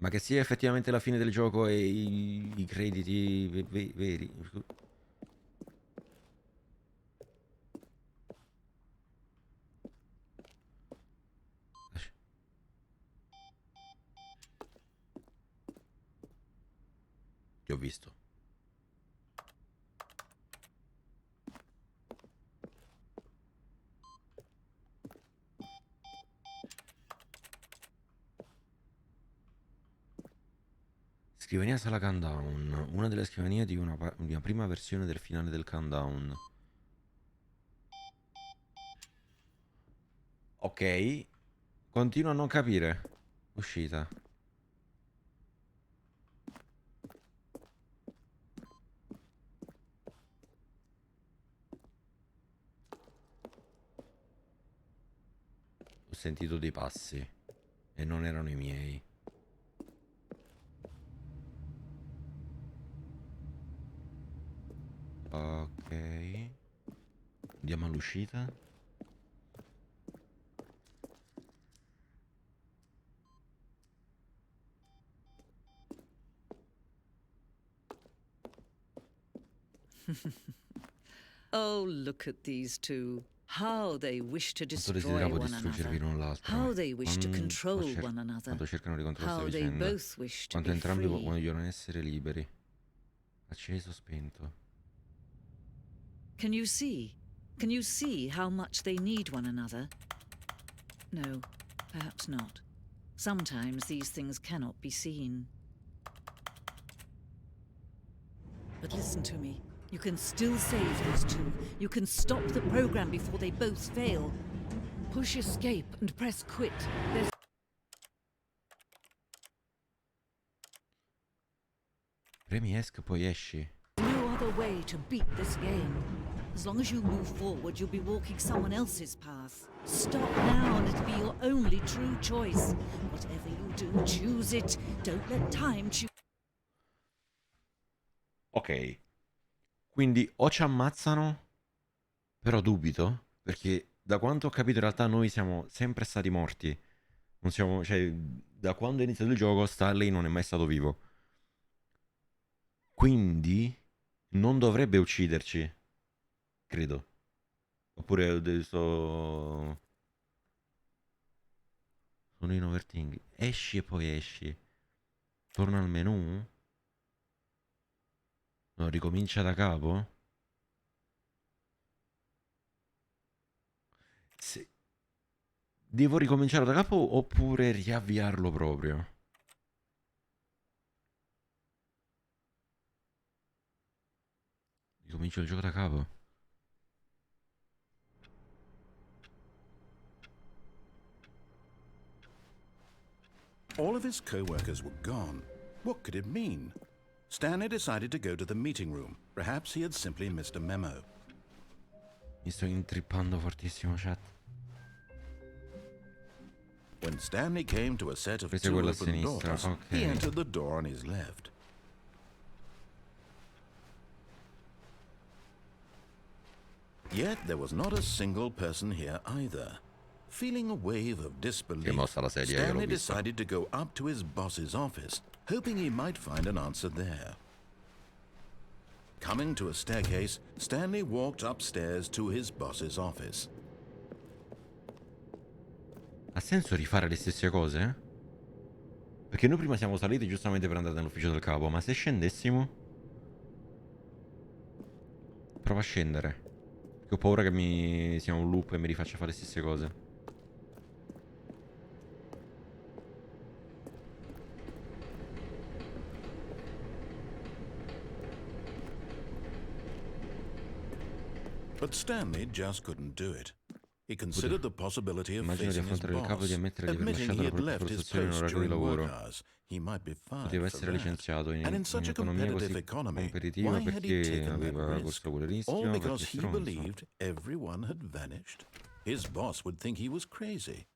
Ma che sia effettivamente la fine del gioco e i crediti veri. Ti ho visto. Scrivania sala countdown. Una delle scrivanie di una prima versione del finale del countdown. Ok. Continuo a non capire. Uscita. Ho sentito dei passi. E non erano i miei. Ok. Andiamo all'uscita. Oh, look at these two. How they wish to Quanto destroy desideravo one distruggervi another. l'un l'altro. How they wish to control one another. Quanto cercano di controllare How questa they vicenda. both wish to Quanto be entrambi free. vogliono essere liberi. Acceso, spento. Can you see? Can you see how much they need one another? No, perhaps not. Sometimes these things cannot be seen. But listen to me. You can still save these two. You can stop the program before they both fail. Push escape and press quit. There's Premi ESC, poi esci. no other way to beat this game. As long as you move forward, you'll be walking someone else's path. Stop now and it'll be your only true choice. Whatever you do, choose it. Don't let time choose. Ok. Quindi o ci ammazzano, però dubito, perché da quanto ho capito in realtà noi siamo sempre stati morti. Non siamo, cioè, da quando è iniziato il gioco Stanley non è mai stato vivo. Quindi non dovrebbe ucciderci, credo. Oppure sono in overthinking. Esci e poi esci. Torna al menu. No, ricomincia da capo. Se... Devo ricominciare da capo oppure riavviarlo proprio? Ricomincio il gioco da capo. All of his co-workers were gone. What could it mean? Stanley decided to go to the meeting room. Perhaps he had simply missed a memo. Mi sto intrippando fortissimo, chat. When Stanley came to a set of Questa è two quella a open sinistra, doors, ok. he entered the door on his left. Yet there was not a single person here either. Feeling a wave of disbelief, mossa la sedia, io l'ho Stanley vista. decided to go up to his boss's office, hoping he might find an answer there. Coming to a staircase, Stanley walked upstairs to his boss's office. Ha senso rifare le stesse cose? Perché noi prima siamo saliti giustamente per andare nell'ufficio del capo, ma se scendessimo? Prova a scendere. Perché ho paura che mi sia un loop e mi rifaccia fare le stesse cose. But Stanley just couldn't do it. He considered the possibility of Immagino di facing his affrontare il capo e di boss, ammettere di aver admitting lasciato he la had propria left his postazione in post orario di during work lavoro. hours. He might be fired Poteva for essere that. licenziato in And in such a un'economia competitive così economy, competitiva why had he perché taken that aveva risk? corso quel All rischio, perché because he stronzo. believed everyone had vanished? His boss would think he was crazy.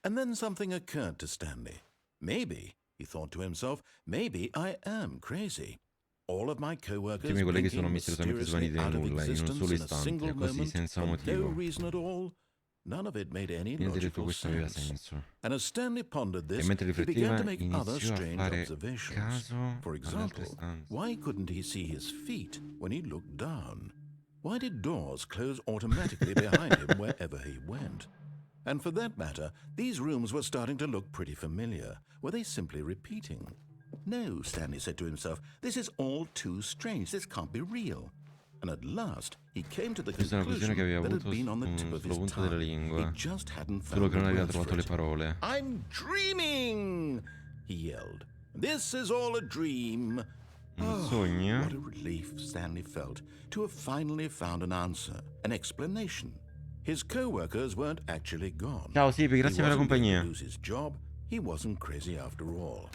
And then something occurred to Stanley. Maybe, he thought to himself, maybe I am crazy. All of my co-workers Tutti i miei colleghi sono blinking misteriosamente mysteriously svaniti nel out of nulla, in un existence solo in a istante, single così moment senza for no motivo. reason at all. None of it made any Niente di tutto logical questo aveva sense. senso. And as Stanley pondered E this, mentre he began rifletteva to make other iniziò a strange fare observations. caso For alle altre example, stanze. why couldn't he see his feet when he looked down? Why did doors close automatically behind him wherever he went? And for that matter, these rooms were starting to look pretty familiar. Were they simply repeating? No, Stanley said to himself, this is all too strange. This can't be real. And at last, he came to the Questa è una visione conclusion che aveva that had avuto been on the tip of sullo his punto della tongue. He lingua, just hadn't solo found che non the aveva words for trovato le it. parole. I'm dreaming! He yelled. This is all a dream. Un sogno? What a relief Stanley felt to have finally found an answer, an explanation. His co-workers weren't actually gone. Ciao Sipi, grazie per la He wasn't going compagnia. to lose his job. He wasn't crazy after all.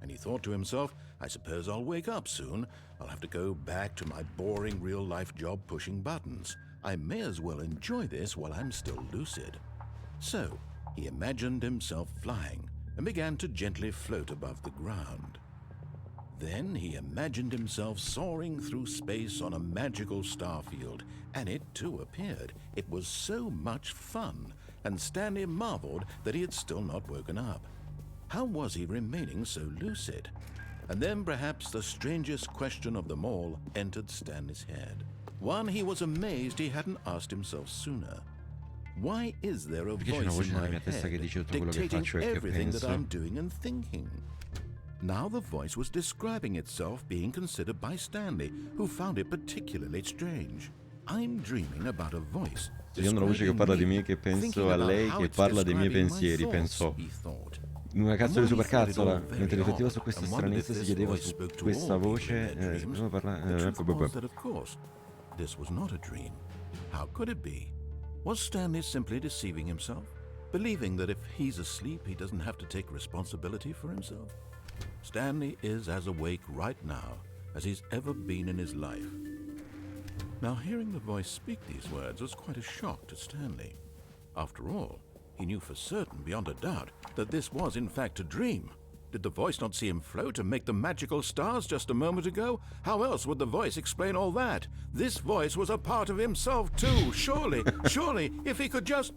And he thought to himself, I suppose I'll wake up soon. I'll have to go back to my boring real-life job pushing buttons. I may as well enjoy this while I'm still lucid. So, he imagined himself flying and began to gently float above the ground. Then he imagined himself soaring through space on a magical starfield, and it too appeared. It was so much fun, and Stanley marveled that he had still not woken up. How was he remaining so lucid? And then perhaps the strangest question of them all entered Stanley's head. One he was amazed he hadn't asked himself sooner. Why is there a Perché c'è una voice voce in nella my mia testa che head dice tutto quello che dictating faccio e che everything that penso? I'm doing and thinking? Now the voice was describing itself being considered by Stanley, who found it particularly strange. I'm dreaming about a voice. Sentendo la voce che parla di me e che penso a lei che parla dei miei pensieri, pensò. In una cazzo di supercazzola, mentre rifletteva su questa stranezza si chiedeva su questa voce come This was not a dream. How could it be? Was Stanley simply deceiving himself? Believing that if he's asleep, he doesn't have to take responsibility for himself? Stanley is as awake right now as he's ever been in his life. Now, hearing the voice speak these words was quite a shock to Stanley. After all, he knew for certain, beyond a doubt, that this was in fact a dream. Did the voice not see him float and make the magical stars just a moment ago? How else would the voice explain all that? This voice was a part of himself too, surely, if he could just...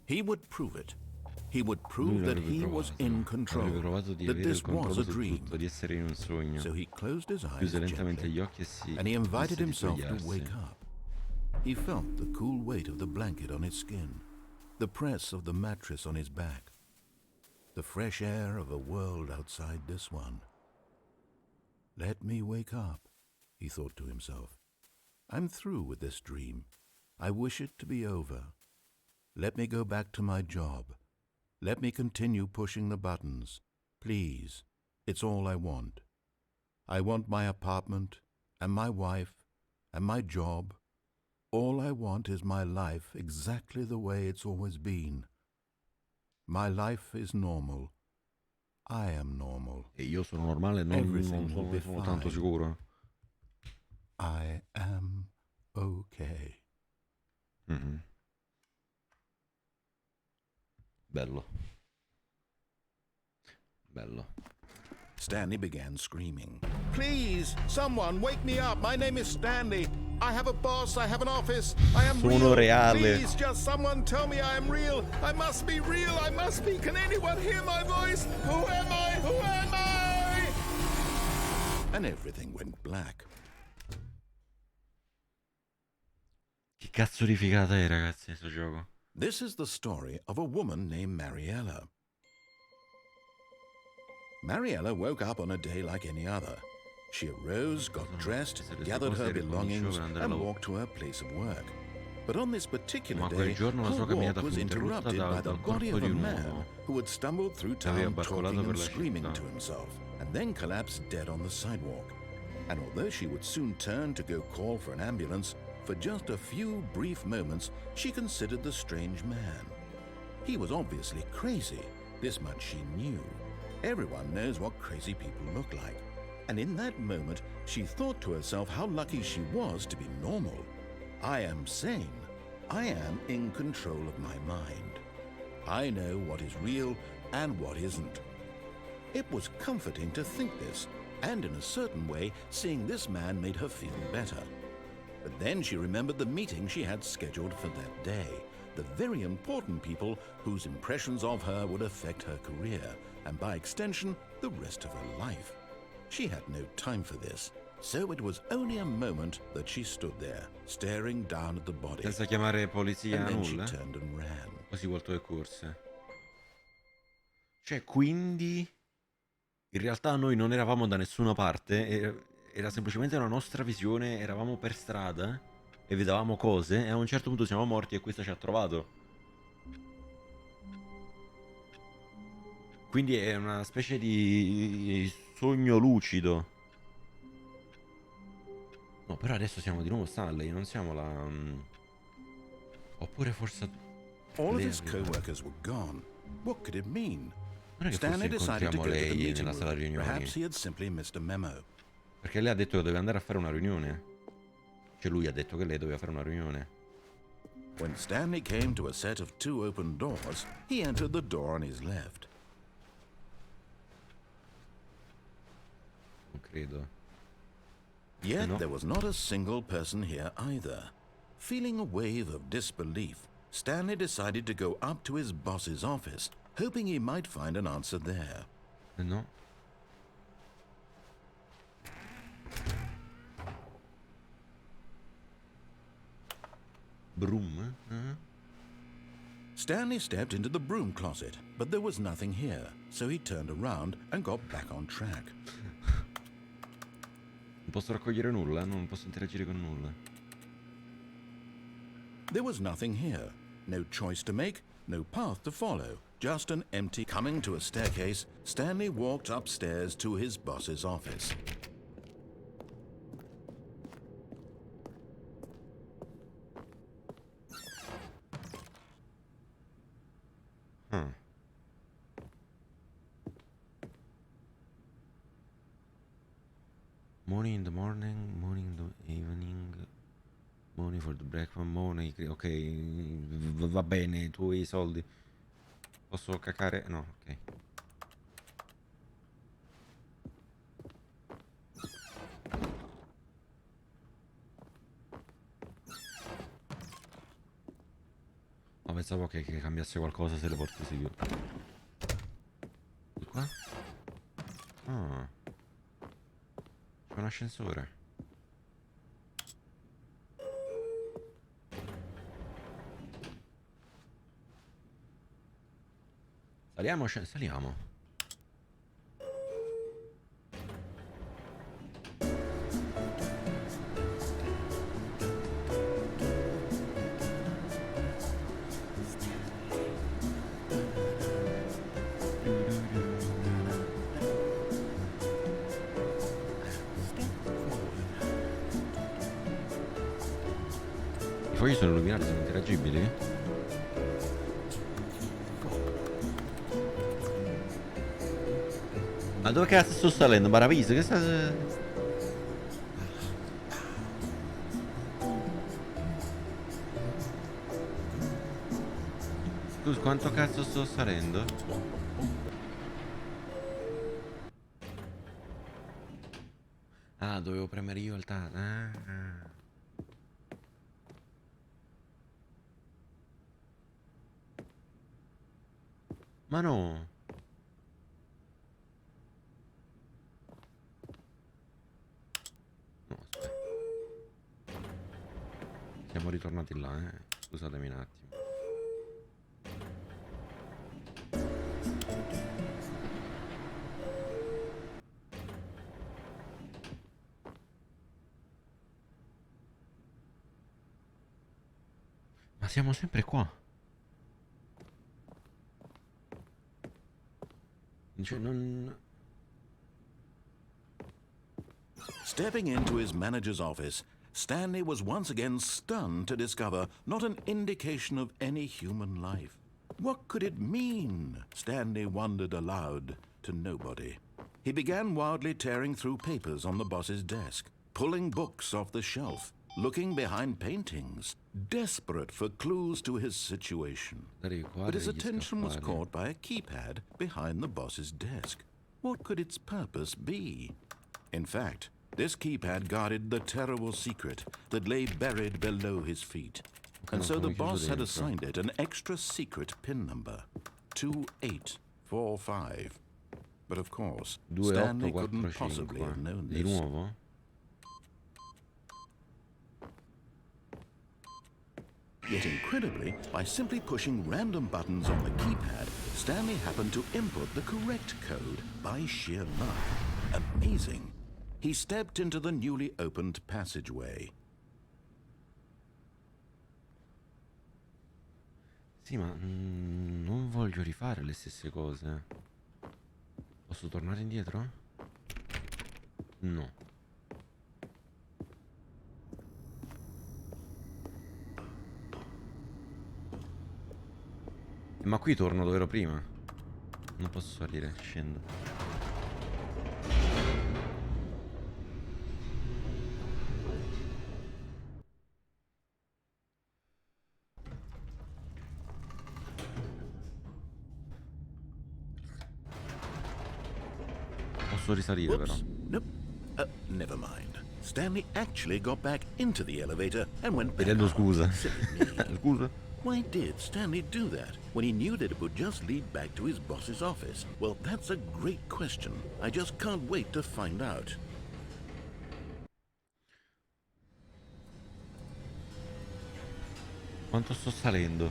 He would prove it. He would prove that he was in control, that this was a dream. di essere in un sogno. So he closed his eyes Chiuse lentamente gently, gli occhi e si and he invited di himself to spogliarsi. wake up. He felt the cool weight of the blanket on his skin, the press of the mattress on his back, the fresh air of a world outside this one. Let me wake up, he thought to himself. I'm through with this dream. I wish it to be over. Let me go back to my job. Let me continue pushing the buttons. Please, it's all I want. I want my apartment, and my wife, and my job. All I want is my life exactly the way it's always been. My life is normal. I am normal. E io sono normale, non sono tanto sicuro. I am okay. Mm-hmm. Bello. Stanley began screaming. Please, someone, wake me up. My name is Stanley. I have a boss. I have an office. I am Sono real. reale. Please, just someone tell me I am real. I must be real. I must be. Can anyone hear my voice? Who am I? Who am I? And everything went black. Che cazzo di figata è, ragazzi, questo gioco? This is the story of a woman named Mariella. Mariella woke up on a day like any other. She arose, got dressed, gathered her belongings, and walked to her place of work. But on this particular day, her walk was interrupted by the body of a man who had stumbled through town talking and screaming to himself, and then collapsed dead on the sidewalk. And although she would soon turn to go call for an ambulance, for just a few brief moments she considered the strange man. He was obviously crazy, this much she knew. Everyone knows what crazy people look like. And in that moment, she thought to herself how lucky she was to be normal. I am sane. I am in control of my mind. I know what is real and what isn't. It was comforting to think this, and in a certain way, seeing this man made her feel better. But then she remembered the meeting she had scheduled for that day, the very important people whose impressions of her would affect her career, and by extension, the rest of her life. She had no time for this, so it was only a moment that she stood there, staring down at the body. Senza chiamare polizia, And then she nulla. turned and ran. Così volto le corse. Cioè, quindi in realtà noi non eravamo da nessuna parte, era semplicemente una nostra visione, eravamo per strada e vedevamo cose e a un certo punto siamo morti e questa ci ha trovato. Quindi è una specie di sogno lucido. No, però adesso siamo di nuovo Stanley, non siamo la... Oppure forse... All of lei his aveva- co-workers were gone. What could it mean? Non è che Stanley forse decided to incontriamo go to the lei meeting nella sala room. riunioni. Perhaps he had simply missed a memo. Perché lei ha detto che doveva andare a fare una riunione. Cioè lui ha detto che lei doveva fare una riunione. When Stanley came to a set of 2 open doors, he entered the door on his left. Non credo. Yet No. there was not a single person here either. Feeling a wave of disbelief, Stanley decided to go up to his boss's office, hoping he might find an answer there. No. Broom? Stanley stepped into the broom closet, but there was nothing here, so he turned around and got back on track. Non posso raccogliere nulla, non posso interagire con nulla. There was nothing here. No choice to make, no path to follow. Just an empty... Coming to a staircase, Stanley walked upstairs to his boss's office. Money in the morning, money in the evening, money for the breakfast, money... Ok, va bene, tu hai i soldi. Posso cacare? No, ok. No, pensavo che cambiasse qualcosa se le porti più. Di qua? Ah. C'è un ascensore. Saliamo, saliamo. I fogli sono illuminati, sono interagibili? Ma dove cazzo sto salendo? Paradiso? Che sta... Scusa, quanto cazzo sto salendo? Ah, dovevo premere io il tasto. Ma no. No, aspetta. Siamo ritornati là, Scusatemi un attimo. Ma siamo sempre qua. Cioè, non... Stepping into his manager's office, Stanley was once again stunned to discover not an indication of any human life. What could it mean? Stanley wondered aloud to nobody. He began wildly tearing through papers on the boss's desk, pulling books off the shelf, looking behind paintings, desperate for clues to his situation. But his attention was caught by a keypad behind the boss's desk. What could its purpose be? In fact, this keypad guarded the terrible secret that lay buried below his feet. and so sono the chiuso boss had dentro. assigned it an extra secret pin number, 2845. But of course, Stanley couldn't possibly have 2845. known Di this. nuovo? Yet incredibly, by simply pushing random buttons on the keypad, Stanley happened to input the correct code by sheer luck. Amazing. He stepped into the newly opened passageway. Sì, ma non voglio rifare le stesse cose. Posso tornare indietro? No. Ma qui torno dove ero prima. Non posso salire, scendo. Posso risalire però. Whoops. Nope. Never mind. Stanley actually got back into the elevator and went back Chiedendo out. scusa. Silly me. Scusa? Why did Stanley do that when he knew that it would just lead back to his boss's office? Well, that's a great question. I just can't wait to find out. Quanto sto salendo?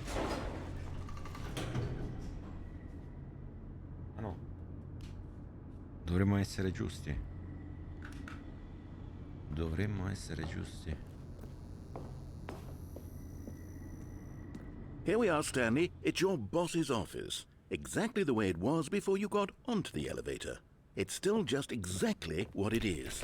Ah no. Dovremmo essere giusti. Dovremmo essere giusti. Here we are, Stanley. It's your boss's office. Exactly the way it was before you got onto the elevator. It's still just exactly what it is.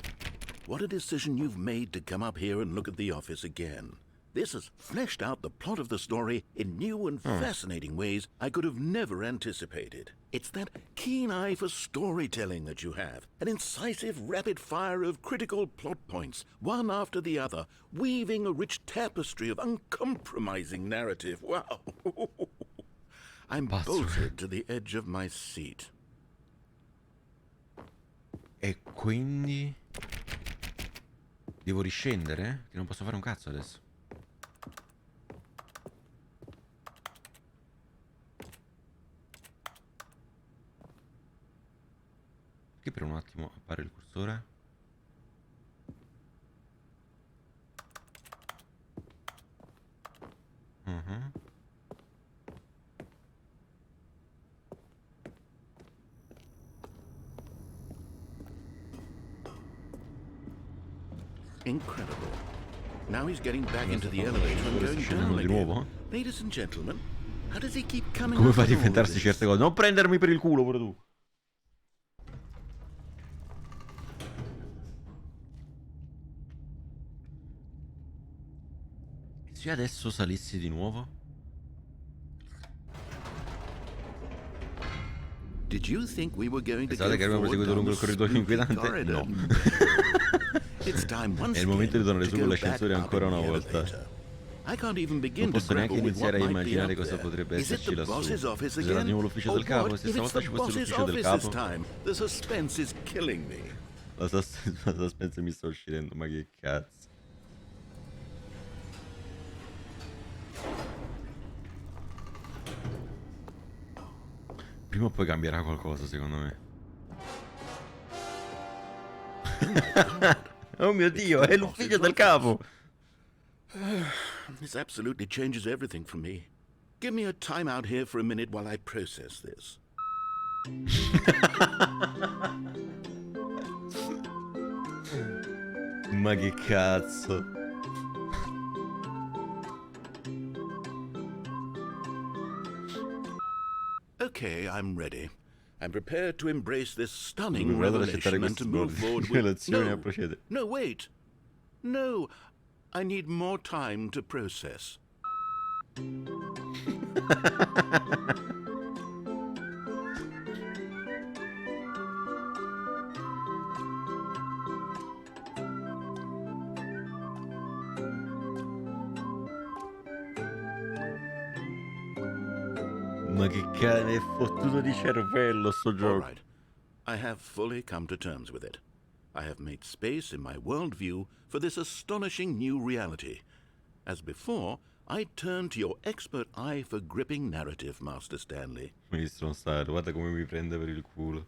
What a decision you've made to come up here and look at the office again. This has fleshed out the plot of the story in new and fascinating ways I could have never anticipated. It's that keen eye for storytelling that you have, an incisive rapid fire of critical plot points, one after the other, weaving a rich tapestry of uncompromising narrative. Wow! I'm bolted to the edge of my seat. E quindi devo riscendere? Che non posso fare un cazzo adesso. Che per un attimo appare il cursore? Incredible. Now he's getting back into the elevator and going Scendendo down di again. nuovo? Ladies and gentlemen, how does he keep coming Come up fa a with all inventarsi this? certe cose? Non prendermi per il culo pure tu. E se io adesso salissi di nuovo? Did you think we were going to Pensate go che avremmo forward proseguito down lungo the il corridoio spooky inquietante? corridor? No. It's time once È il momento di again tornare to su con go l'ascensore back ancora up in una the volta. elevator. I can't even Non begin to posso neanche grapple with what iniziare a might be immaginare up cosa there. potrebbe Is it esserci the lassù. boss's office Sarà di again? nuovo l'ufficio Oh, del capo? what Se if it's stavolta the ci fosse boss's l'ufficio del office this capo? time? The suspense is killing me. La suspense mi sta uscendo, ma che cazzo. Prima o poi cambierà qualcosa, secondo me. Oh mio Dio, è l'ufficio del capo! This absolutely changes everything for me. Give me a time out here for a minute while I process this. Ma che cazzo. Okay, I'm ready. I'm prepared to embrace this stunning Vado ad accettare revelation and to queste move forward with... rivelazioni e procedere. No, wait. No, I need more time to process. Ma che cane è fottuto di cervello sto All gioco. right. I have fully come to terms with it. I have made space in my worldview for this astonishing new reality. As before, I turn to your expert eye for gripping narrative, Master Stanley. Mi stronzato, guarda come mi prende per il culo.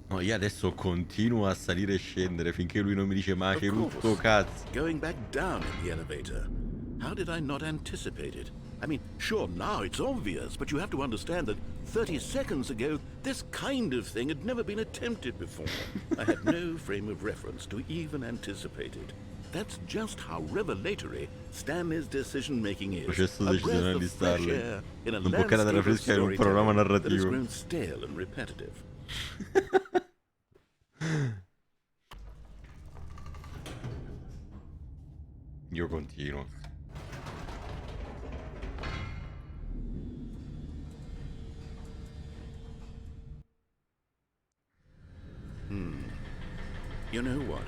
No, io adesso continuo a salire e scendere finché lui non mi dice ma che rutto cazzo. Going back down in the elevator. How did I not anticipate it? I mean, sure, now it's obvious, but you have to understand that 30 seconds ago, this kind of thing had never been attempted before. I had no frame of reference to even anticipate it. That's just how revelatory Stanley's decision-making is. Processo A breath decisionale of di fresh Stanley. air in a Un boccata d'aria landscape of fresca in un programma storytelling that has narrativo. grown stale and repetitive. Io continuo. You know what?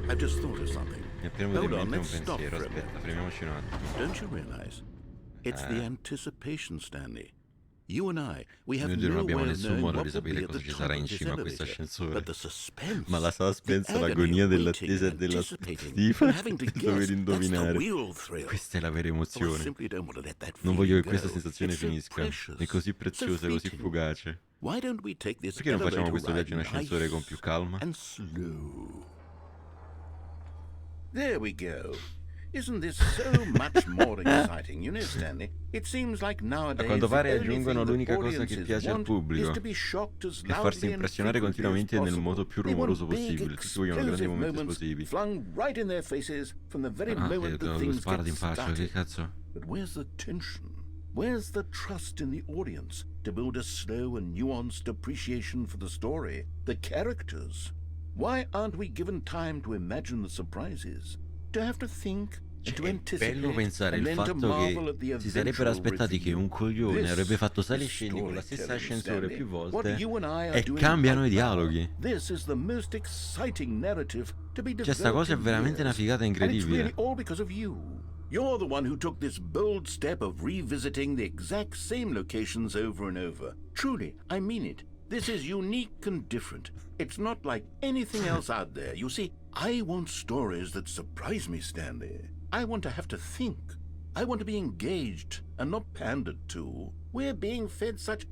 I've just thought of something. Mi è appena venuto in Hold on, mente un let's stop pensiero. for a Aspetta, minute. fermiamoci un attimo. Don't you realize? It's the anticipation, Stanley. You and I, we have Noi due non no abbiamo way of nessun knowing modo what di will be sapere at cosa the ci top sarà of in this cima a questo elevator. ascensore. But the suspense, Ma la suspense, the agony l'agonia of dell'attesa e waiting, della anticipating, aspettativa and having to di guess, dover that's the indovinare. real thrill. Questa è la vera I emozione. simply don't want to let that Non feeling voglio che go. questa sensazione It's so finisca. precious, È così so preziosa, così fleeting. fugace. Why don't we take this Perché non facciamo elevator questo viaggio in ride ascensore con più nice calma? and slow? There we go. Isn't this so much more exciting? You know, Stanley, it seems like nowadays A quanto pare the only aggiungono thing l'unica that cosa che audiences piace al want pubblico is to be shocked as e farsi loudly and impressionare frequently as continuamente nel possible. modo più They want rumoroso big, possibile. Tutti vogliono grandi explosive momenti moments esplosivi. flung right in their faces from the very Ah, moment che that lo things spara get in faccia, che started. cazzo? But where's the tension? Where's the trust in the audience to build a slow and nuanced appreciation for the story, the characters? Why aren't we given time to imagine the surprises, to have to think and to È anticipate bello pensare and il then to fatto marvel at the che si sarebbero eventual aspettati che un reveal? coglione This avrebbe fatto sali e is scendi con la stessa storytelling, ascensore Stanley. più What volte you and I are e doing cambiano i right now. dialoghi. This is the most exciting narrative to be Cioè, sta cosa è developed in veramente una years. figata And it's incredibile. really all because of you. You're the one who took this bold step of revisiting the exact same locations over and over. Truly, I mean it. This is unique and different. It's not like anything else out there. You see, I want stories that surprise me, Stanley. I want to have to think. I want to be engaged and not pandered to. We're being fed such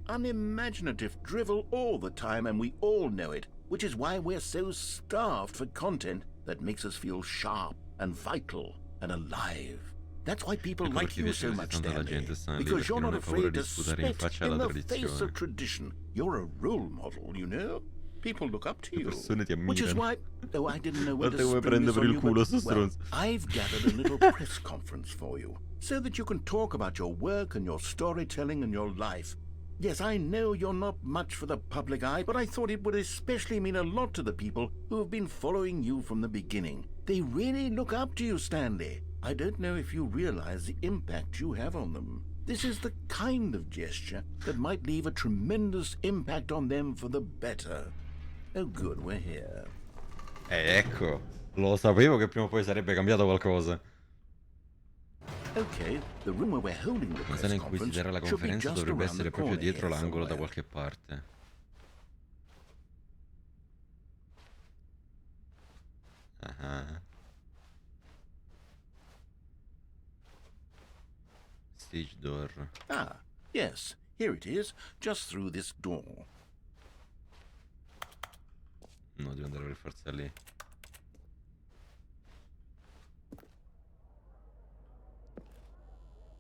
unimaginative drivel all the time, and we all know it, which is why we're so starved for content that makes us feel sharp and vital and alive. That's why people Ecco like perché you piace so così much, tanto alla Stanley. gente, Stanley, Because perché you're non not hai paura afraid di to sputare in spit faccia in alla the face tradizione. of tradition. You're a role model, you know? People look up to Le you. persone ti Which is ammirano. why, though I didn't know when to Guarda come spring prende this per on il you, culo but, sto well, stronzo. I've gathered a little press conference for you, so that you can talk about your work and your storytelling and your life. Yes, I know you're not much for the public eye, but I thought it would especially mean a lot to the people who have been following you from the beginning. They really look up to you, Stanley. I don't know if you realize the impact you have on them. This is the kind of gesture that might leave a tremendous impact on them for the better. Oh good, we're here. Ecco, lo sapevo che prima o poi sarebbe cambiato qualcosa. Okay, the room where we're holding the La press sala in cui si conference terrà la should be conferenza just dovrebbe around the essere proprio corner dietro here l'angolo da somewhere. qualche parte. Ah. Stage door. Ah, yes, here it is, just through this door. No, devo andare per forza lì.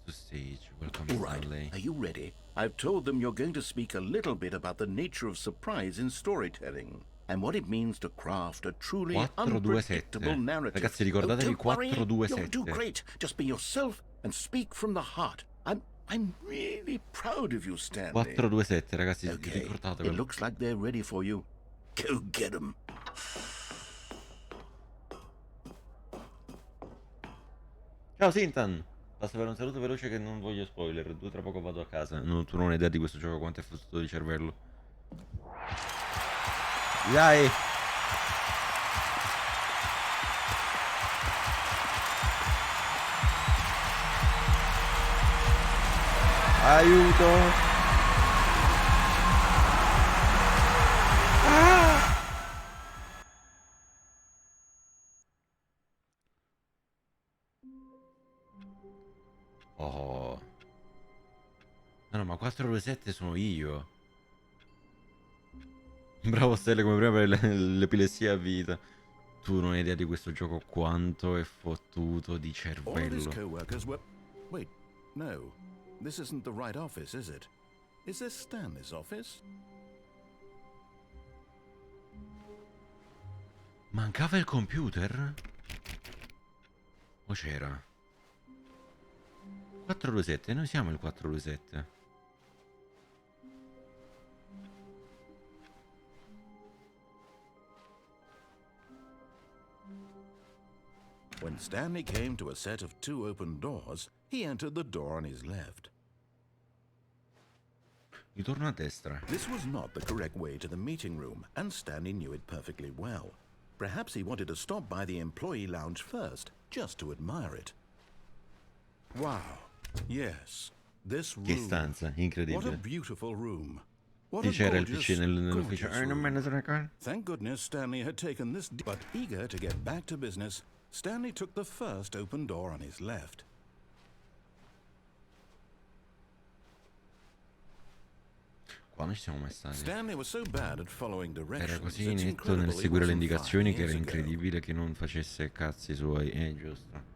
To stage, welcome All right, Stanley. are you ready? I've told them you're going to speak a little bit about the nature of surprise in storytelling and what it means to craft a truly 4-2-7. unpredictable narrative. Ragazzi, ricordatevi don't worry, 4-2-7. you'll do great. Just be yourself and speak from the heart. I'm really proud of you, Stanley. 4-2-7, ragazzi, Okay, it ricordatevelo. looks like they're ready for you. Go get them. Ciao Sintan! Basta per un saluto veloce che non voglio spoiler. Tu tra poco vado a casa. Tu non hai idea di questo gioco quanto è fottuto di cervello. Dai! Aiuto! Oh. No, ma 427 sono io. Bravo Stelle come prima per l'epilessia a vita. Tu non hai idea di questo gioco quanto è fottuto di All of his cervello. co-workers were... Wait, no. This isn't the right office, is it? Is this Stanley's office? Mancava il computer? O c'era? 427, noi siamo il 427. When Stanley came to a set of 2 open doors, he entered the door on his left. Ritorno a destra. This was not the correct way to the meeting room, and Stanley knew it perfectly well. Perhaps he wanted to stop by the employee lounge first, just to admire it. Wow. Yes. This room. Che stanza, What a incredibile. beautiful room. What a Sì, c'era il gorgeous, PC nell'ufficio. gorgeous Non me room. ne sono accorto. Thank goodness Stanley had taken this, but eager to get back to business, Stanley took the first open door on his left. Qua non ci siamo mai stati. Stanley was so bad at following directions. Era così it's netto nel incredible he seguire le wasn't 5 indicazioni che years era ago. incredibile che non facesse cazzi suoi. Giusto.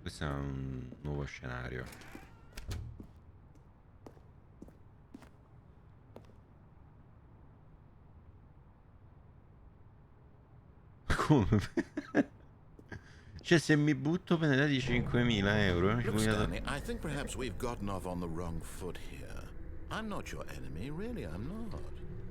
Questo è un nuovo scenario. Come? Cioè se mi butto penalità di 5.000 euro. Look, Stanley, I think perhaps we've gotten off on the wrong foot here. I'm not your enemy, really, I'm not.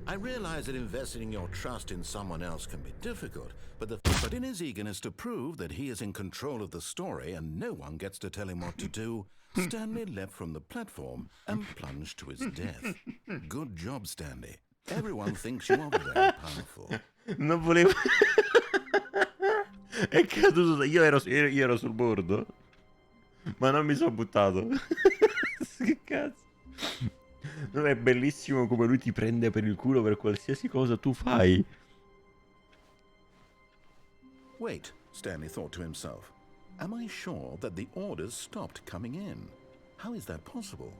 I realize that investing your trust in someone else can be difficult, but in his eagerness to prove that he is in control of the story and no one gets to tell him what to do, Stanley leapt from the platform and plunged to his death. Good job, Stanley. Everyone thinks you are very powerful. Non volevo. È caduto. Io ero sul bordo. Ma non mi sono buttato. Che cazzo. Non è bellissimo come lui ti prende per il culo per qualsiasi cosa tu fai. Wait, Stanley thought to himself. Am I sure that the orders stopped coming in? How is that possible?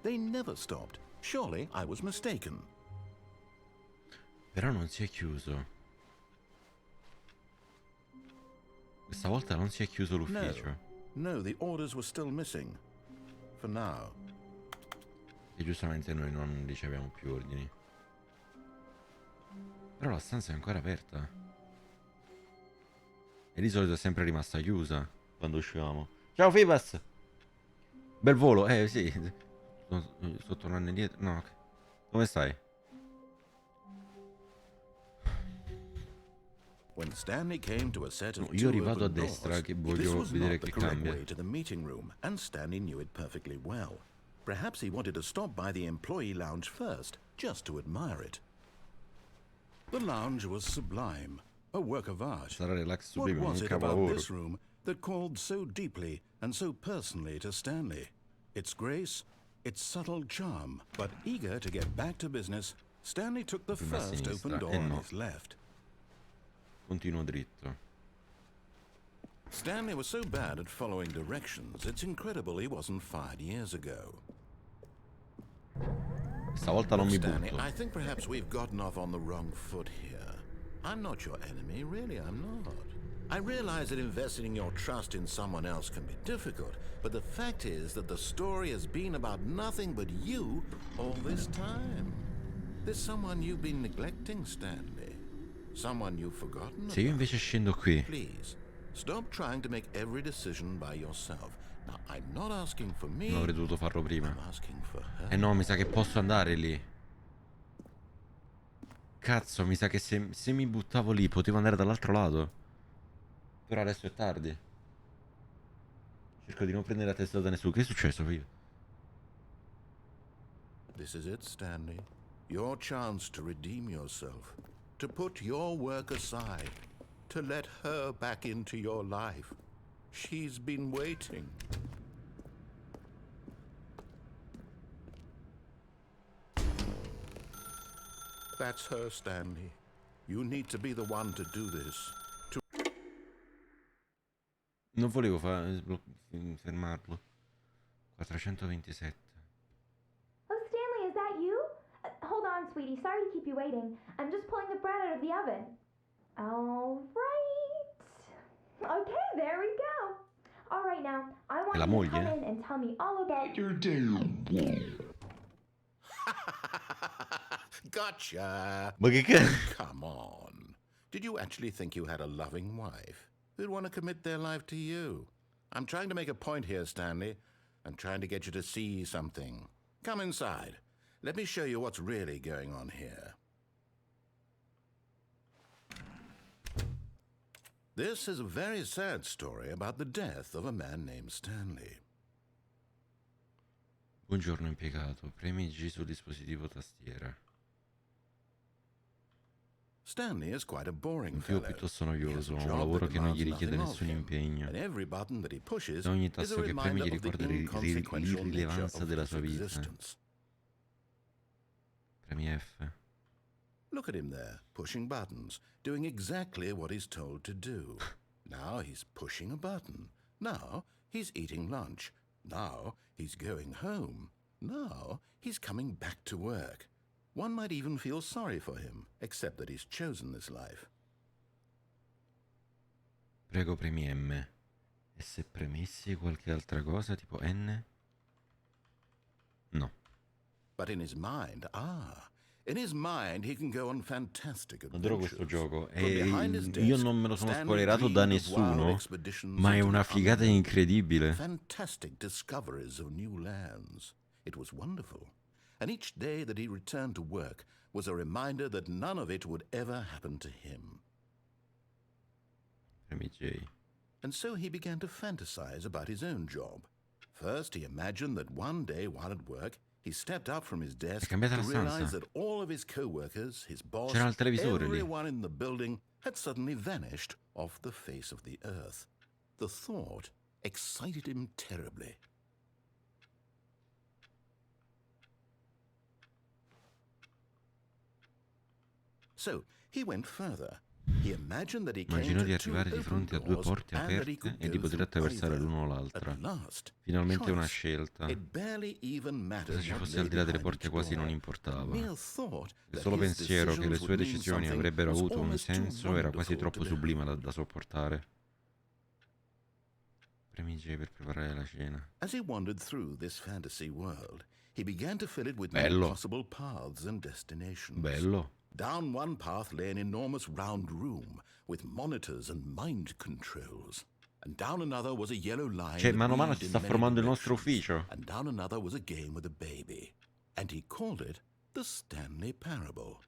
They never stopped. Surely I was mistaken. Però non si è chiuso. Questa volta non si è chiuso l'ufficio. No, the orders were still missing. For now. E giustamente noi non riceviamo più ordini. Però la stanza è ancora aperta. E di solito è sempre rimasta chiusa quando uscivamo. Ciao Fibas! Bel volo, sì. Sto tornando indietro. No, ok. Come stai? When Stanley came to a set of No, io 2 rivado a open destra doors, che this voglio was vedere not the che correct cambia. way to the meeting room, and Stanley knew it perfectly well. Perhaps he wanted to stop by the employee lounge first, just to admire it. The lounge was sublime, a work of art. Sarà relax What sublime, was un it about capolavoro. this room that called so deeply and so personally to Stanley? Its grace, its subtle charm. But eager to get back to business, Stanley took the Prima a first sinistra, open door on no. his left. Continuo dritto. Stanley was so bad at following directions, it's incredible he wasn't 5 years ago. Stavolta non mi Stanley, butto. I think perhaps we've gotten off on the wrong foot here. I'm not your enemy, really, I'm not. I realize that investing your trust in someone else can be difficult, but the fact is that the story has been about nothing but you all this time. There's someone you've been neglecting, Stanley. Someone you've forgotten Se io about. invece scendo qui. Please, stop trying to make every decision by yourself. Now, I'm not asking for me, Non avrei dovuto farlo prima. I'm asking for her. Eh no, mi sa che posso andare lì. Cazzo, mi sa che se mi buttavo lì potevo andare dall'altro lato. Però adesso è tardi. Cerco di non prendere la testa da nessuno. Che è successo, figlio? This is it, Stanley. Your chance to redeem yourself. To put your work aside. To let her back into your life. She's been waiting. That's her, Stanley. You need to be the one to do this. Non volevo fermarlo. 427. Oh, Stanley, is that you? Hold on, sweetie. Sorry to keep you waiting. I'm just pulling the bread out of the oven. All right. Okay, there we go. All right, now, I want È la you to come moglie? in and tell me all about your Gotcha. Ma che cazzo? Come on. Did you actually think you had a loving wife who'd want to commit their life to you? I'm trying to make a point here, Stanley. I'm trying to get you to see something. Come inside. Let me show you what's really going on here. This is a very sad story about the death of a man named Stanley. Buongiorno impiegato, premi G sul dispositivo tastiera. Stanley is quite a boring Un più fellow. piuttosto He has noioso, a un job lavoro that che non gli demands richiede nothing nessun of him, impegno. and every button that he pushes E ogni is a tasto che premi reminder gli of the ricorda inconsequential nature l'irrilevanza of della his sua vita. existence. Premi F. Look at him there, pushing buttons, doing exactly what he's told to do. Now he's pushing a button. Now he's eating lunch. Now he's going home. Now he's coming back to work. One might even feel sorry for him, except that he's chosen this life. Prego premi M. E se premessi qualche altra cosa, tipo N? No. But in his mind, he can go on fantastic Adoro adventures. questo gioco From e behind his io desk, non me lo sono Stanley spoilerato da dreamed of wild nessuno, expeditions ma è into una the figata unknown. incredibile. Fantastic discoveries of new lands. It was wonderful. And each day that he returned to work was a reminder that none of it would ever happen to him. Premi J. And so he began to fantasize about his own job. First, he imagined that one day while at work, he stepped up from his desk to cambiata la realize stanza. that all of his co-workers, his boss, C'era il televisore lì. everyone in the building had suddenly vanished off the face of the earth. The thought excited him terribly. So he went further. He imagined that he came Immaginò to di two arrivare di open fronte a due doors porte and that he aperte could e di go poter through attraversare either. l'uno o l'altra. At last, Finalmente una choice. scelta. It barely even mattered Cosa ci what fosse lay al di là delle behind porte each quasi non door. importava. The mere thought Il that solo his pensiero che le decisions sue would mean decisioni something avrebbero was avuto un almost too senso era quasi wonderful troppo to sublime behold. da sopportare. Premi J per preparare la cena. As he wandered through this fantasy world, he began to fill it with Bello. new possible paths and destinations. Bello. Down one path lay an enormous round room with monitors and mind controls. And down another was a yellow line. Cioè, that mano a mano lead si in sta many formando il nostro directions. ufficio. And down another was a game with a baby. And he called it the Stanley Parable.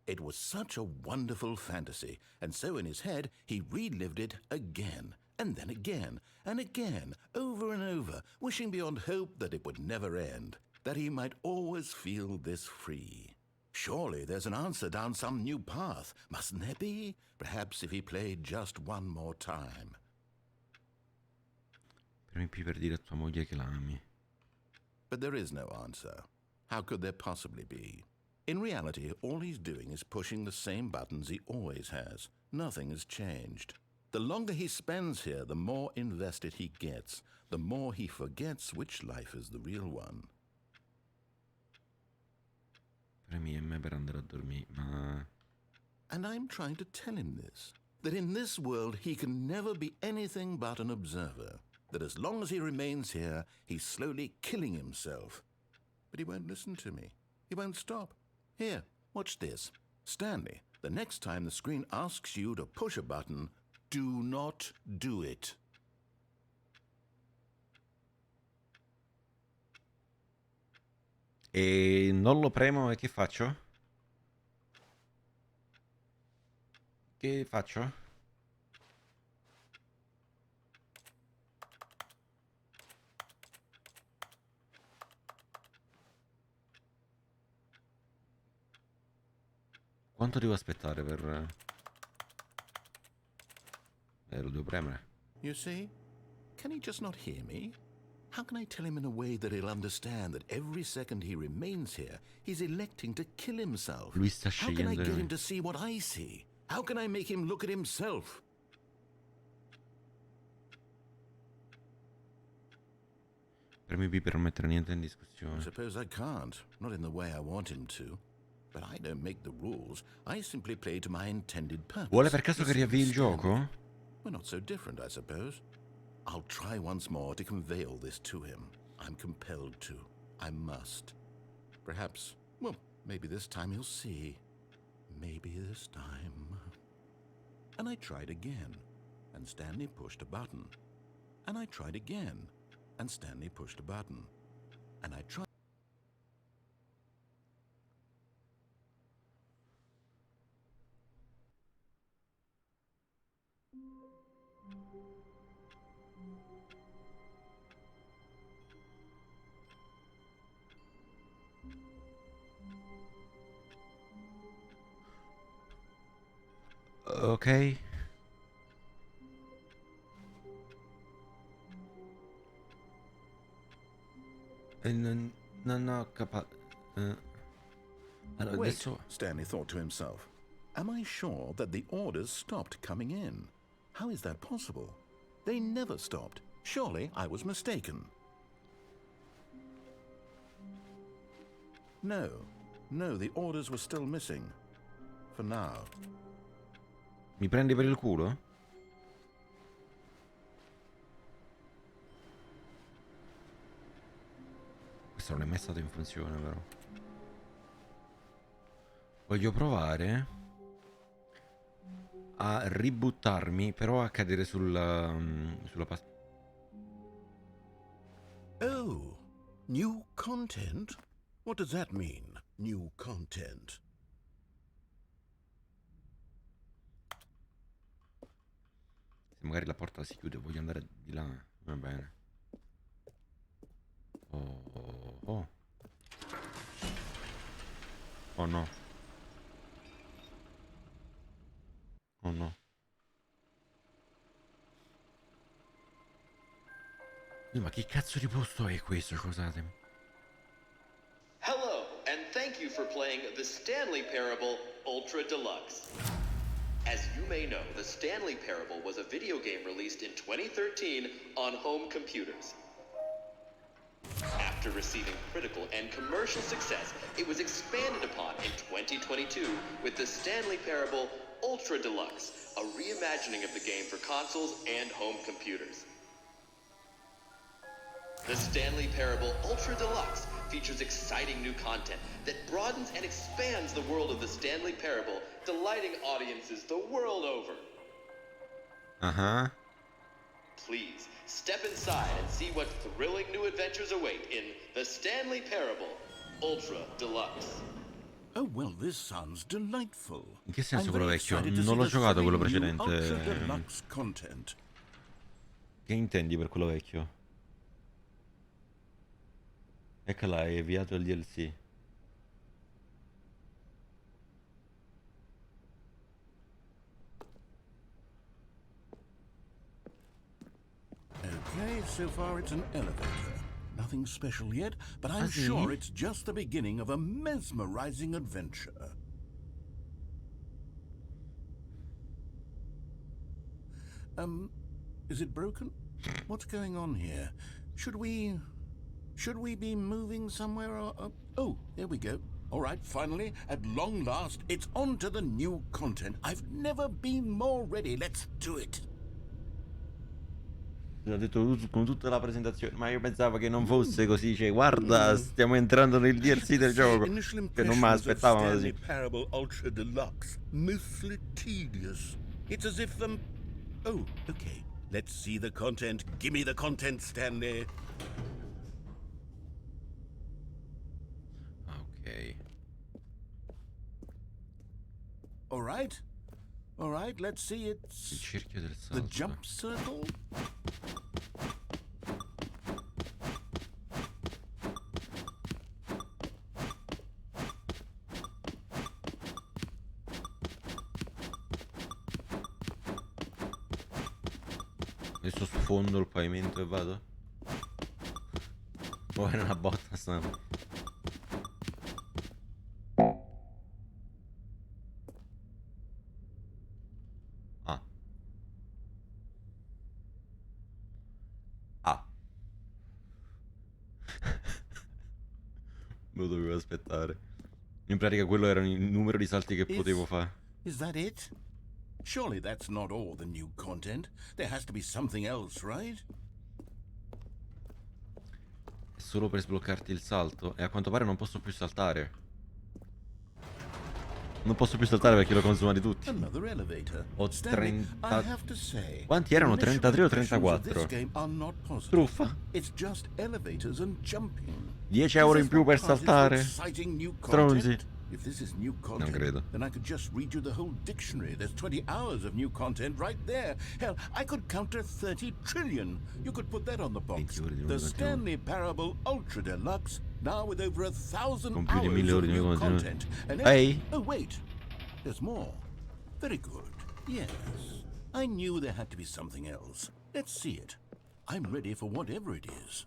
It was such a wonderful fantasy, and so in his head he relived it again, and then again, and again, over and over, wishing beyond hope that it would never end, that he might always feel this free. Surely there's an answer down some new path, mustn't there be? Perhaps if he played just one more time. Premi P per dire a tua moglie che la ami. But there is no answer. How could there possibly be? In reality, all he's doing is pushing the same buttons he always has. Nothing has changed. The longer he spends here, the more invested he gets, the more he forgets which life is the real one. Premi M per andare a dormire, ma... And I'm trying to tell him this, that in this world he can never be anything but an observer, that as long as he remains here, he's slowly killing himself. But he won't listen to me. He won't stop. Here, watch this. Stanley, the next time the screen asks you to push a button, do not do it. E non lo premo e che faccio? Che faccio? Quanto devo aspettare per... lo devo premere. You see? Can he just not hear me? How can I tell him in a way that he'll understand that every second he remains here, he's electing to kill himself? Lui sta How can I scegliendo get me. him to see what I see? How can I make him look at himself? Premi B per non mettere niente in I discussione. suppose I can't. Not in the way I want him to. But I don't make the rules. I simply play to my intended purpose. Vuole per caso che You see, riavvii il Stanley, gioco? we're not so different, I suppose. I'll try once more to convey all this to him. I'm compelled to. I must. Perhaps, well, maybe this time he'll see. Maybe this time. And I tried again, and Stanley pushed a button. And I tried again, and Stanley pushed a button. And I tried. Ok. Non ho allora, Wait, adesso... Stanley thought to himself. Am I sure that the orders stopped coming in? How is that possible? They never stopped. Surely I was mistaken. No, the orders were still missing. For now. Mi prendi per il culo? Questo non è mai stato in funzione, però. Voglio provare a ributtarmi, però a cadere sulla pasta. Oh, new content? What does that mean, new content? Se magari la porta si chiude, voglio andare di là. Va bene. Oh. Oh no. Oh no. Ma che cazzo di posto è questo? Scusatemi. Hello, and thank you for playing the Stanley Parable Ultra Deluxe. As you may know, the Stanley Parable was a video game released in 2013 on home computers. After receiving critical and commercial success, it was expanded upon in 2022 with the Stanley Parable Ultra Deluxe, a reimagining of the game for consoles and home computers. The Stanley Parable Ultra Deluxe features exciting new content that broadens and expands the world of the Stanley Parable, delighting audiences the world over. Uh-huh. Please, step inside and see what thrilling new adventures await in the Stanley Parable Ultra Deluxe. Oh, well, this sounds delightful. In che senso I'm quello very vecchio? excited to Non see l'ho the giocato quello thrilling new precedente. Ultra Deluxe content. Che intendi per quello vecchio? Eccola, hai avviato il DLC. Okay, so far it's an elevator. Nothing special yet, but I'm sì? sure it's just the beginning of a mesmerizing adventure. Is it broken? What's going on here? Should we be moving somewhere or... Oh, there we go. All right, finally, at long last, it's on to the new content. I've never been more ready. Let's do it. L'ho detto con tutta la presentazione, ma io pensavo che non fosse così. Cioè, guarda, stiamo entrando nel DLC del gioco. Che non mi aspettavo così. Parable Ultra Deluxe, mostly tedious. It's as if Oh, okay. Let's see the content. Give me the content, Stanley. Ok. All right, let's see. Il It's cerchio del the salto. jump circle. Adesso sfondo il pavimento e vado. Oh, è una botta sta. Lo dovevo aspettare. In pratica quello era il numero di salti che potevo fare. Is that it? Surely that's not all the new content. There has to be something else, right? È solo per sbloccarti il salto. E a quanto pare non posso più saltare. Non posso più saltare perché l'ho consumati tutti. Another elevator. Ho Stanley, 30... I have to say, Quanti erano? initial 33 o impressions of 34? this game are not positive. Truffa. It's just elevators and jumping. 10 euro in più per saltare. Stronzi. If this is new Non content, credo. then I could just read you the whole dictionary. There's 20 hours of new content right there. Hell, I could counter 30 trillion. You could put that on the box. 20 ore di nuovi The contenuti. Stanley Parable Ultra Deluxe, now with over 1,000 Con più di hours 1000 of ore di new nuovi content. contenuti. And Ehi! oh wait, there's more. Very good. Yes, I knew there had to be something else. Let's see it. I'm ready for whatever it is.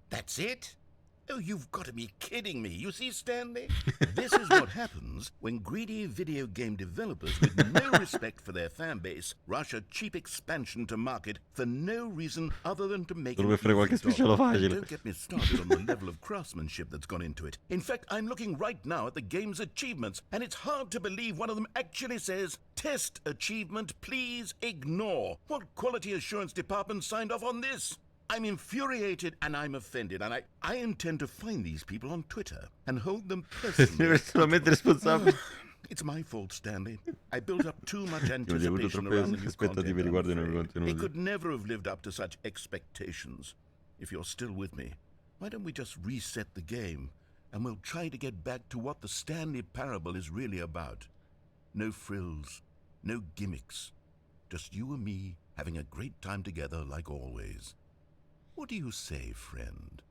That's it? Oh, you've got to be kidding me. You see, Stanley? This is what happens when greedy video game developers with no respect for their fan base rush a cheap expansion to market for no reason other than to make Solo per fare qualche speciale facile. Don't get me started on the level of craftsmanship that's gone into it. In fact, I'm looking right now at the game's achievements, and it's hard to believe one of them actually says, "Test achievement, please ignore." What quality assurance department signed off on this? I'm infuriated and I'm offended, and I intend to find these people on Twitter and hold them personally. Personalmente responsabile. It's my fault, Stanley. I built up too much Ti ho avuto anticipation troppe around the new aspettative content. riguardo i nuovi It contenuti. could never have lived up to such expectations. If you're still with me, why don't we just reset the game and we'll try to get back to what the Stanley Parable is really about. No frills, no gimmicks. Just you and me having a great time together like always. What do you say, friend?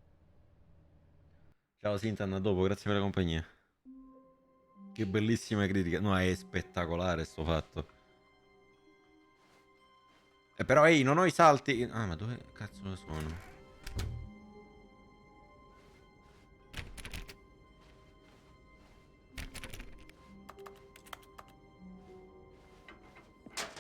Ciao Sintan, a dopo, grazie per la compagnia. Che bellissima critica. No, è spettacolare sto fatto. Però ehi, non ho i salti. Ah, ma dove cazzo sono?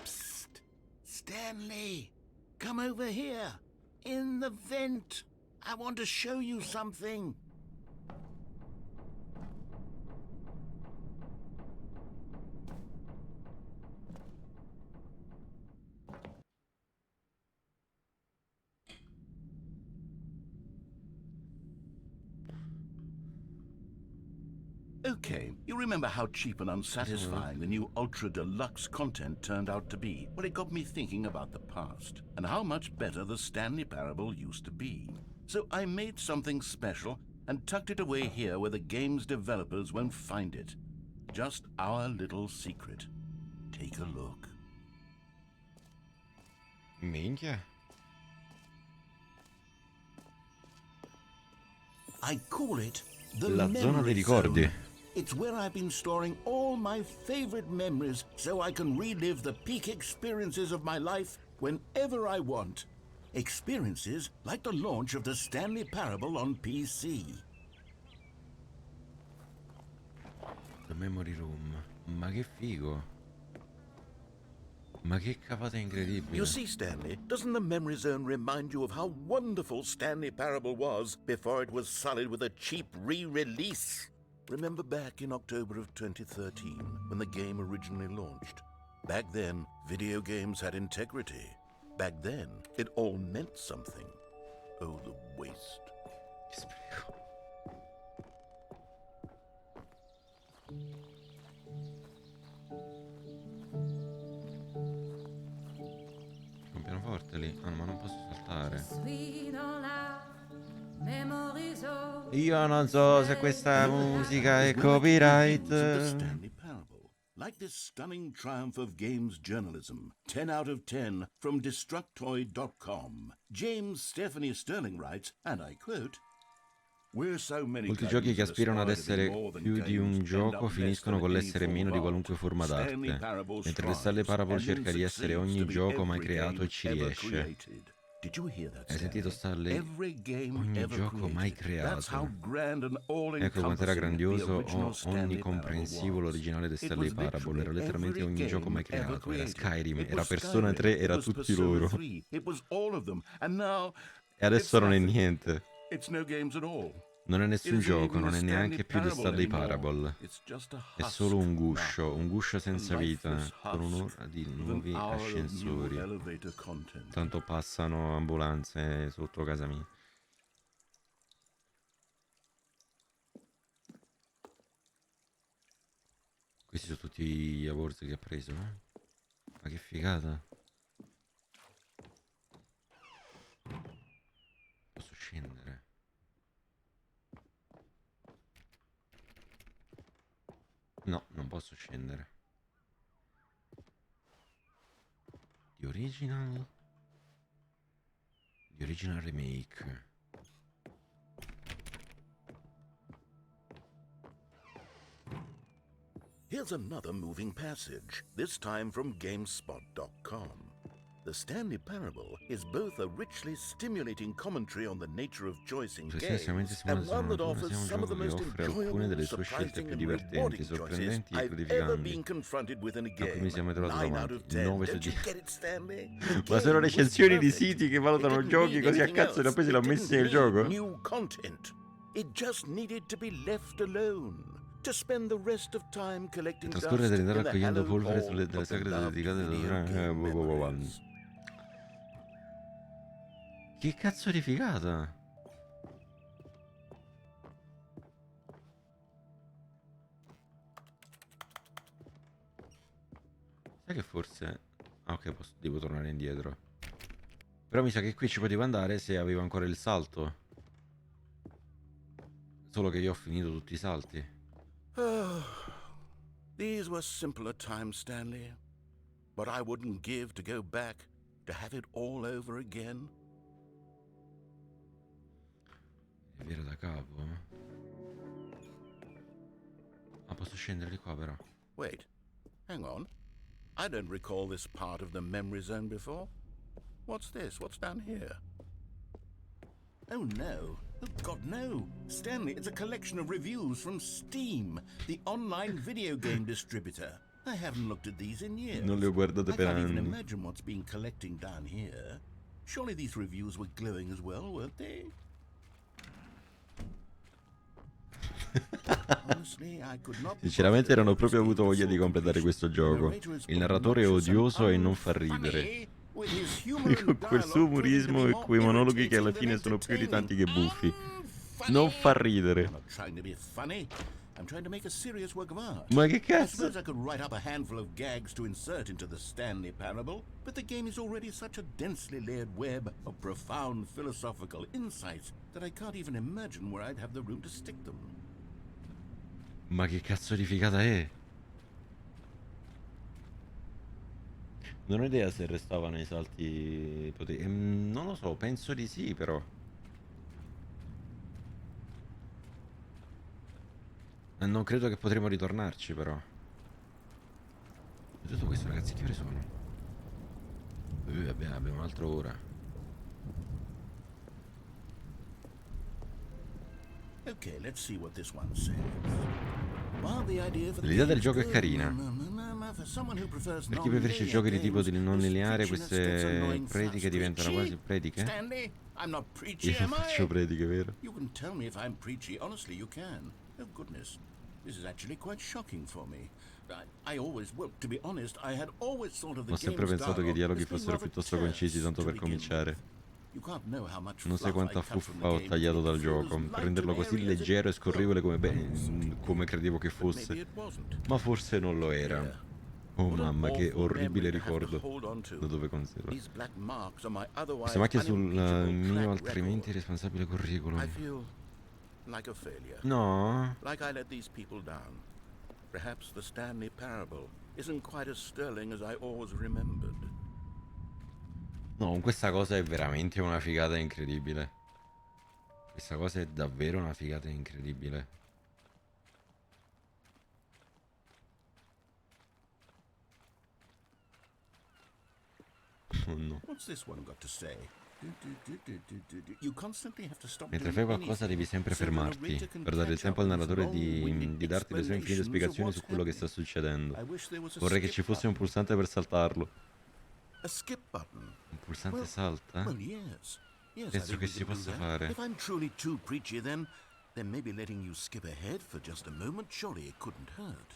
Psst! Stanley! Come over here! In the vent! I want to show you something! Okay, you remember how cheap and unsatisfying the new Ultra Deluxe content turned out to be? Well, it got me thinking about the past and how much better the Stanley Parable used to be. So I made something special and tucked it away here where the game's developers won't find it. Just our little secret. Take a look. Minchia. I call it the La zona dei memory ricordi. zone. It's where I've been storing all my favorite memories so I can relive the peak experiences of my life whenever I want. Experiences like the launch of the Stanley Parable on PC. The Memory Room. Ma che figo. Ma che cavata incredibile. You see, Stanley, doesn't the memory zone remind you of how wonderful Stanley Parable was before it was sullied with a cheap re-release? Remember back in October of 2013, when the game originally launched? Back then, video games had integrity. Back then, it all meant something. Oh, the waste. Che spreco. C'è un pianoforte lì. Ah, ma non posso saltare. Io non so se questa musica è Of the copyright. Stanley Parable. Like this stunning triumph of games journalism, 10 out of 10 from Destructoid.com. James Stephanie Sterling writes, and I quote, Molti giochi che aspirano ad essere più di un gioco finiscono con l'essere meno di qualunque forma d'arte, mentre le Stanley Parable cerca di essere ogni gioco mai creato e ci riesce. Hai sentito Stanley? Ogni gioco mai creato. Ecco quanto era grandioso o onnicomprensivo l'originale di Stanley Parable. Era letteralmente ogni gioco mai creato. Era Skyrim, era Persona 3, era tutti loro. E adesso non è niente. It's no games at all. Non è It nessun isn't gioco, even non the è neanche Stanley più di Parable Stanley anymore. Parable. It's just a È husk solo un now. guscio senza A vita, lifeless con husk un'ora di with an nuovi hour of new ascensori. elevator content. Tanto passano ambulanze sotto casa mia. Questi sono tutti gli awards che ha preso, eh? Ma che figata. Posso scendere? No, non posso scendere. The original remake. Here's another moving passage, this time from GameSpot.com. The Stanley Parable is both a richly stimulating commentary on the nature of choice in games and one that offers some of the most enjoyable, surprising and rewarding choices I've ever been confronted with in a game. 9 out of 10. Don't you get it, Stanley? Ma sono recensioni di siti che valutano giochi così a cazzo e poi se l'ho messi nel gioco? New content. It just needed to be left alone. To spend the rest of time collecting dust Trascorrere in dell'età the raccogliendo hallowed polvere hall delle of the sagre loved dedicate video game memories. Che cazzo di figata! Sai che forse... Ah, ok, devo tornare indietro. Però mi sa che qui ci potevo andare se avevo ancora il salto. Solo che io ho finito tutti i salti. These were simpler times, Stanley. But I wouldn't give to go back, to have it all over again. È vero da capo, eh? Ah, posso scendere di qua però. Wait, hang on. I don't recall this part of the memory zone before. What's this? What's down here? Oh no. Oh God, no. Stanley, it's a collection of reviews from Steam, the online video game distributor. I haven't looked at these in years. Non le ho guardate I per can't even anni. imagine what's been collecting down here. Surely these reviews were glowing as well, weren't they? Honestly, I could not be Sinceramente bothered non ho about proprio this avuto game voglia di before completare completion. questo gioco. The narrator is Il narratore è obnoxious and odioso e non fa ridere. unfunny, with his humor and Con quel suo dialogue proving to umorismo be e more quei monologhi che alla irritating fine than sono più irritanti che entertaining. buffi. Unfunny? Non fa ridere. I'm not trying to be funny. I'm trying to make a serious work of art. Ma che I cazzo? suppose I could write up a handful of gags to insert into the Stanley Parable, but the game is already such a densely layered web of profound philosophical insights that I can't even imagine where I'd have the room to stick them. Ma che cazzo di figata è? Non ho idea se restavano i salti non lo so, penso di sì però. Non credo che potremo ritornarci però. E tutto questo ragazzi che ore sono? Abbiamo un'altra ora. Okay, let's see what this one says. While the idea for the L'idea del game is gioco è good, carina. for someone who prefers Per chi preferisce giochi di tipo non non lineare, queste prediche diventano quasi prediche? Stanley, I'm not preachy, Io non am I? faccio prediche, vero? You can tell me if I'm preachy. Honestly, you can. Oh, goodness. This is actually quite shocking for me. I always, well, to be honest, I had always thought of the Ho sempre game's pensato che i dialoghi dialogue as being fossero rather piuttosto concisi, tanto terse per to begin cominciare. with. You can't know how much Non sai fluff I quanta cut from the fuffa ho game to tagliato make dal it feel gioco, as per light renderlo and così airy as it leggero e scorrevole come, possibly come credevo che could. But maybe fosse. it wasn't. Ma forse non lo era. Yeah. Oh What an mamma, che awful orribile memory to have to ricordo. hold on to. Da dove conservo? These black marks on my otherwise Queste macchie sul unimpeachable mio track altrimenti record. responsabile curriculum. I feel like a failure. No? Like I let these people down. Perhaps the Stanley Parable isn't quite as sterling as I always remembered. No, questa cosa è veramente una figata incredibile. Questa cosa è davvero una figata incredibile. Oh no. What's this one got to say? You constantly have to stop Mentre doing fai qualcosa devi anything, sempre so the fermarti narrator can per dare il catch tempo up al with narratore long-winded di darti le sue infinite explanations of spiegazioni su what's quello che sta happening. succedendo. I wish there was a Vorrei che skip ci fosse un button. pulsante per saltarlo. A skip button. Un pulsante Well, salta? well, yes. Yes, I Penso think che we si can do possa that. fare. If I'm truly too preachy, then maybe letting you skip ahead for just a moment, surely it couldn't hurt.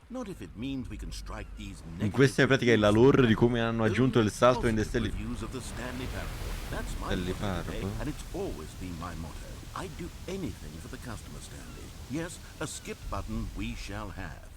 Not if it means we can strike these In questa in pratica è la lore di come hanno aggiunto il salto in The Stanley Parable. And it's always been my motto. I'd do anything for the customer, Stanley. Yes, a skip button we shall have.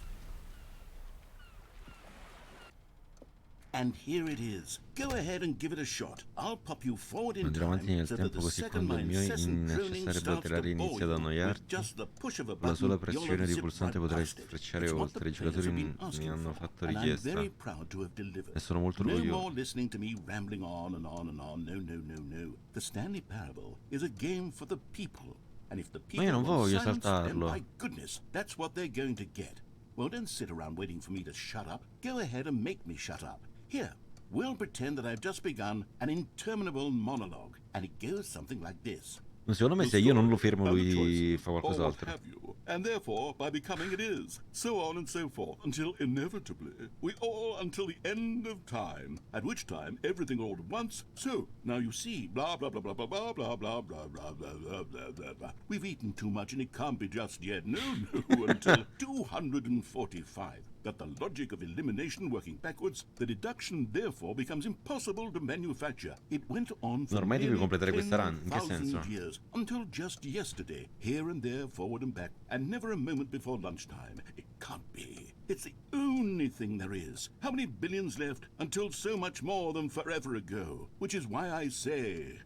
And here it is. Go ahead and give it a shot. I'll pop you forward in Andrò avanti time nel so that tempo the così second quando my il mio incessant droning inaccessario starts to batterare bore inizia ad you, with annoiarti, just the push of a con la sola button, you'll pressione di zip pulsante right potrai past it. sfrecciare It's what the oltre. I players giocatori have been mi asking hanno for, fatto and I'm richiesta very proud to have delivered. e sono molto No orgoglioso. more listening to me rambling on and on and on. No, no, no, no. The Stanley Parable is a game for the people. And if the Ma io people non want voglio silence, then saltarlo. my goodness, that's what they're going to get. Well, don't sit around waiting for me to shut up. Go ahead and make me shut up. Here, we'll pretend that I've just begun an interminable monologue, and it goes something like this. Secondo me se io non lo fermo lui fa qualcos'altro. And therefore, by becoming it is, so on and so forth, until inevitably, we all until the end of time, at which time everything all at once, so, now you see, blah, blah, blah, blah, blah, blah, blah, blah, blah, blah, blah, blah, blah, blah, blah. We've eaten too much and it can't be just yet, no, no, until 245. That the logic of elimination working backwards, the deduction therefore becomes impossible to manufacture. It went on for Ormai devi nearly completare questa run, in che 10,000 senso? years, until just yesterday, here and there, forward and back, and never a moment before lunchtime. It can't be. It's the only thing there is. How many billions left until so much more than forever ago? Which is why I say,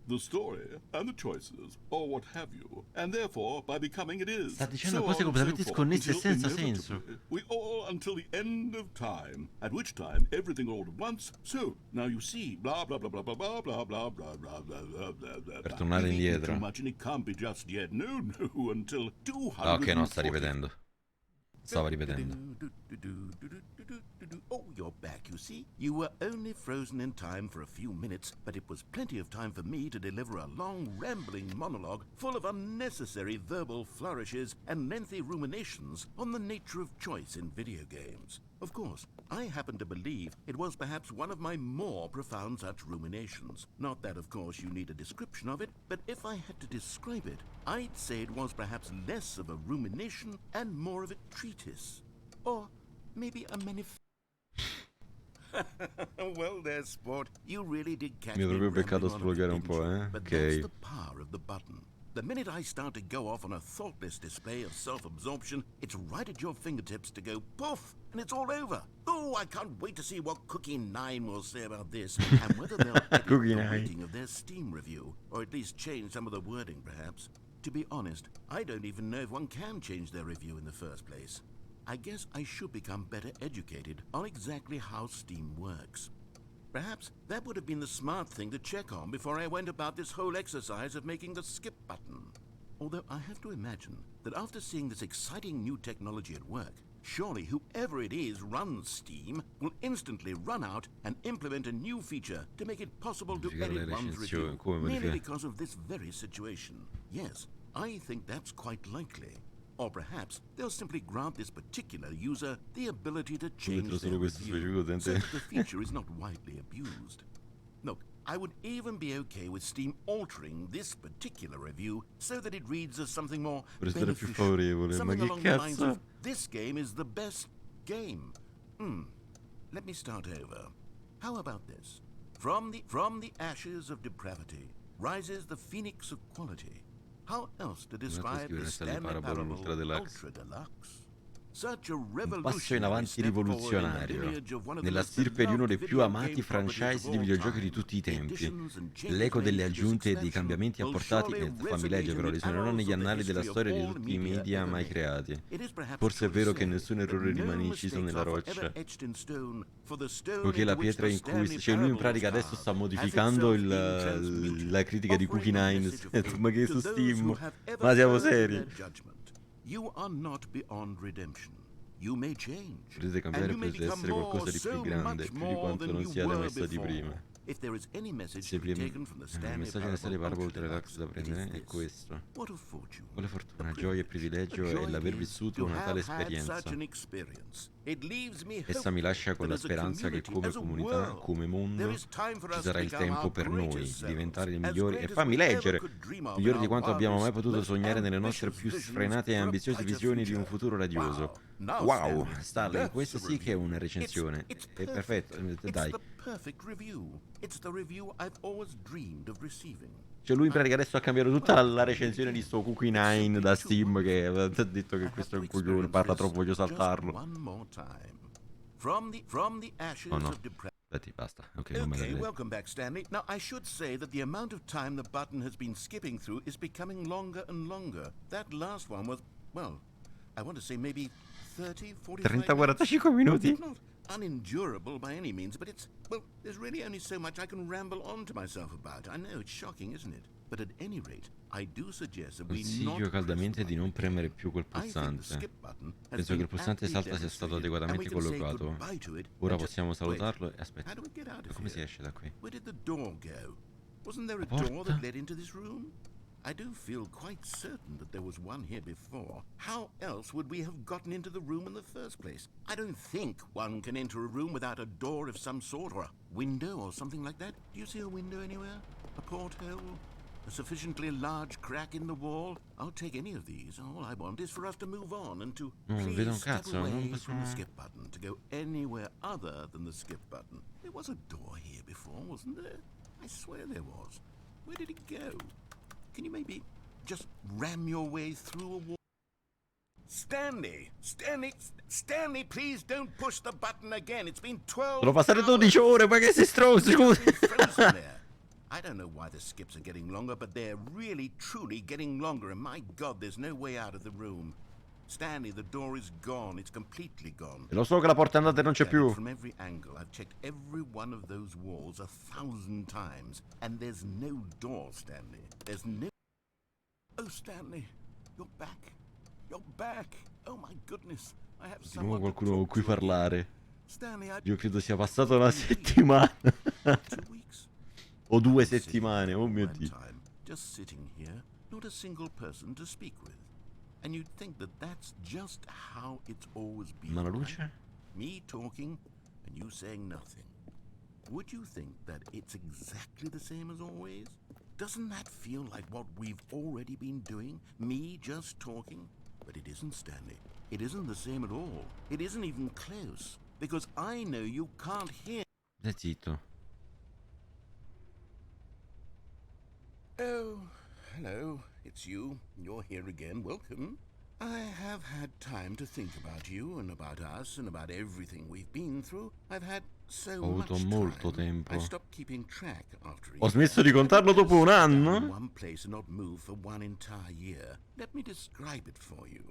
the story and the choices, or what have you, and therefore by becoming it is. Sta dicendo so cose on and completamente so forth, sconnesse e until senza senso. inevitably, we all until the end of time, at which time everything all at once. So now you see, blah blah blah blah blah blah blah blah blah blah blah blah blah blah. Per tornare indietro. Too much and it can't be just yet. No, no, until 200. Ah, ok, no, sta ripetendo. Stava ripetendo. Oh, you're back, you see. You were only frozen in time for a few minutes, but it was plenty of time for me to deliver a long, rambling monologue full of unnecessary verbal flourishes and lengthy ruminations on the nature of choice in video games. Of course, I happen to believe it was perhaps one of my more profound such ruminations. Not that, of course, you need a description of it, but if I had to describe it, I'd say it was perhaps less of a rumination and more of a treatise. Or maybe a Well, there, sport. You really did catch Mi me avrebbe peccato rambling on a sfogare bit, un po', didn't you? eh? But Ok. that's the power of the button. The minute I start to go off on a thoughtless display of self-absorption, it's right at your fingertips to go poof, and it's all over. Oh, I can't wait to see what Cookie 9 will say about this, and whether they'll edit Cookie the 9. rating of their Steam review, or at least change some of the wording, perhaps. To be honest, I don't even know if one can change their review in the first place. I guess I should become better educated on exactly how Steam works. Perhaps that would have been the smart thing to check on before I went about this whole exercise of making the skip button. Although I have to imagine that after seeing this exciting new technology at work, surely whoever it is runs Steam will instantly run out and implement a new feature to make it possible to Modificare le edit one's recensioni, review, come merely modificare? because of this very situation. Yes, I think that's quite likely. Or perhaps they'll simply grant this particular user the ability to change Metto their solo questo review specifico so utente. that the feature is not widely abused. Look, I would even be okay with Steam altering this particular review so that it reads as something more Per essere più beneficial. favorevole. Ma Something che along the lines cazzo? of, this game is the best game. Let me start over. How about this? From the ashes of depravity rises the phoenix of quality. How else to describe scrivere the Stanley Stanley Parable Parable Ultra Deluxe. Ultra Deluxe? Such a Un passo in revolutionary avanti step forward in the rivoluzionario lineage of one of the nella most stirpe di uno dei beloved più video amati game properties franchise of di all videogiochi di time. tutti i The tempi. additions and changes L'eco delle made to this aggiunte e dei expansion cambiamenti will apportati surely fammi resonate leggere in però the risuonerò annals negli of the annali della history of storia di all tutti i media media ever mai made. creati. It is perhaps Forse è true to vero che say nessun that errore no rimanicito mistakes nella are forever roccia, etched in stone, for the stone poiché la into which pietra the in cui... Stanley Cioè lui in Parable pratica was adesso sta carved has modificando itself been transmuted, la critica di Cookie offering a 9. message of faith Ma che to su those Steam? who have ever Ma siamo erred in seri? their judgment. You are not beyond redemption. You may change, Potete and cambiare, you may potete become essere more, qualcosa di più so grande, much più di more quanto than non you siate mai were stati before. prima. If there is any message Se to be taken from the il Stanley messaggio di Stanley Parable Parable Ultra Deluxe da Deluxe, it prendere is è this. questo. What a fortune. Quale fortuna, gioia e privilegio A è joy l'aver it is vissuto to una tale have had esperienza. such an experience. It leaves me Essa mi lascia con la hopeful that as a speranza che community, come as a comunità, world, come mondo, there is time for ci us sarà to il become tempo our per noi greatest di selves, diventare i as migliori. great E as fammi we ever leggere! could dream of in Migliori di our quanto abbiamo mai wildest, potuto most sognare nelle nostre ambitious più visions sfrenate e for a ambiziose brighter visioni di un future. futuro radioso. Now, Wow, Stanley, Stanley, that's questa the sì che è una review. recensione. It's È perfetto, perfect. It's dai. the perfect review. It's the review I've always dreamed of receiving. Cioè lui in pratica adesso ha cambiato tutta la recensione di sto Cookie 9 da Steam che aveva detto che questo è un coglione, parla troppo, voglio saltarlo. One more time. From the ashes Oh no, of depression. aspetta, basta. Ok, non me la Okay, leggo. welcome back, Stanley. Now, I should say that the amount of time the button has been skipping through is becoming longer and longer. That last one was, well, I want to say maybe 30, 45 30-45 minuti? It's not unendurable by any means, but it's, well, there's really only so much I can ramble on to myself about. I know, it's shocking, isn't it? But at any rate, I do suggest that we not Consiglio caldamente di non premere più quel I think the pulsante. skip button has Penso che il been pulsante aptly salta sia stato demonstrated, and we adeguatamente can say collocato. goodbye to it Ora and just- possiamo wait, salutarlo e how aspetta. do we get out of Come si here? esce da qui? Where did the door go? Wasn't there a La door porta? that led into this room? I do feel quite certain that there was one here before. How else would we have gotten into the room in the first place? I don't think one can enter a room without a door of some sort or a window or something like that. Do you see a window anywhere? A porthole? A sufficiently large crack in the wall? I'll take any of these. All I want is for us to move on and to Non please vedo un step cazzo, non away from possiamo... the skip button to go anywhere other than the skip button. There was a door here before, wasn't there? I swear there was. Where did it go? Can you maybe just ram your way through a wall? Stanley, please don't push the button again. It's been 12 Sono passate 12 hours. ore, ma che sei stronzo, scusa! It's been frozen there. I don't know why the skips are getting longer, but they're really, truly getting longer, and my God, there's no way out of the room. Stanley, the door is gone. It's completely gone. E lo so che la porta andata non c'è più. From every angle, I've checked every one of those walls 1,000 times, and there's no door, Stanley. There's no... Oh, Stanley, you're back. You're back. Oh, my goodness. I have Di nuovo someone to qualcuno con talk cui to again. parlare. Stanley, I... Io credo sia passata una settimana. 2 weeks? O 2 Sitting settimane, here oh all mio that Dio. time, just sitting here, not a single person to speak with. And you'd think that that's just how it's always been. Ma la right? luce? Me talking and you saying nothing. Would you think that it's exactly the same as always? Doesn't that feel like what we've already been doing? Me just talking? But it isn't, Stanley. It isn't the same at all. It isn't even close. Because I know you can't hear. Stai zitto. Oh, hello. It's you. You're here again. Welcome. I have had time to think about you and about us and about everything we've been through. I've had so Ho avuto much molto time. tempo. I stopped keeping track after Ho smesso di contarlo dopo un in anno? one place and not move for one entire year. Let me describe it for you.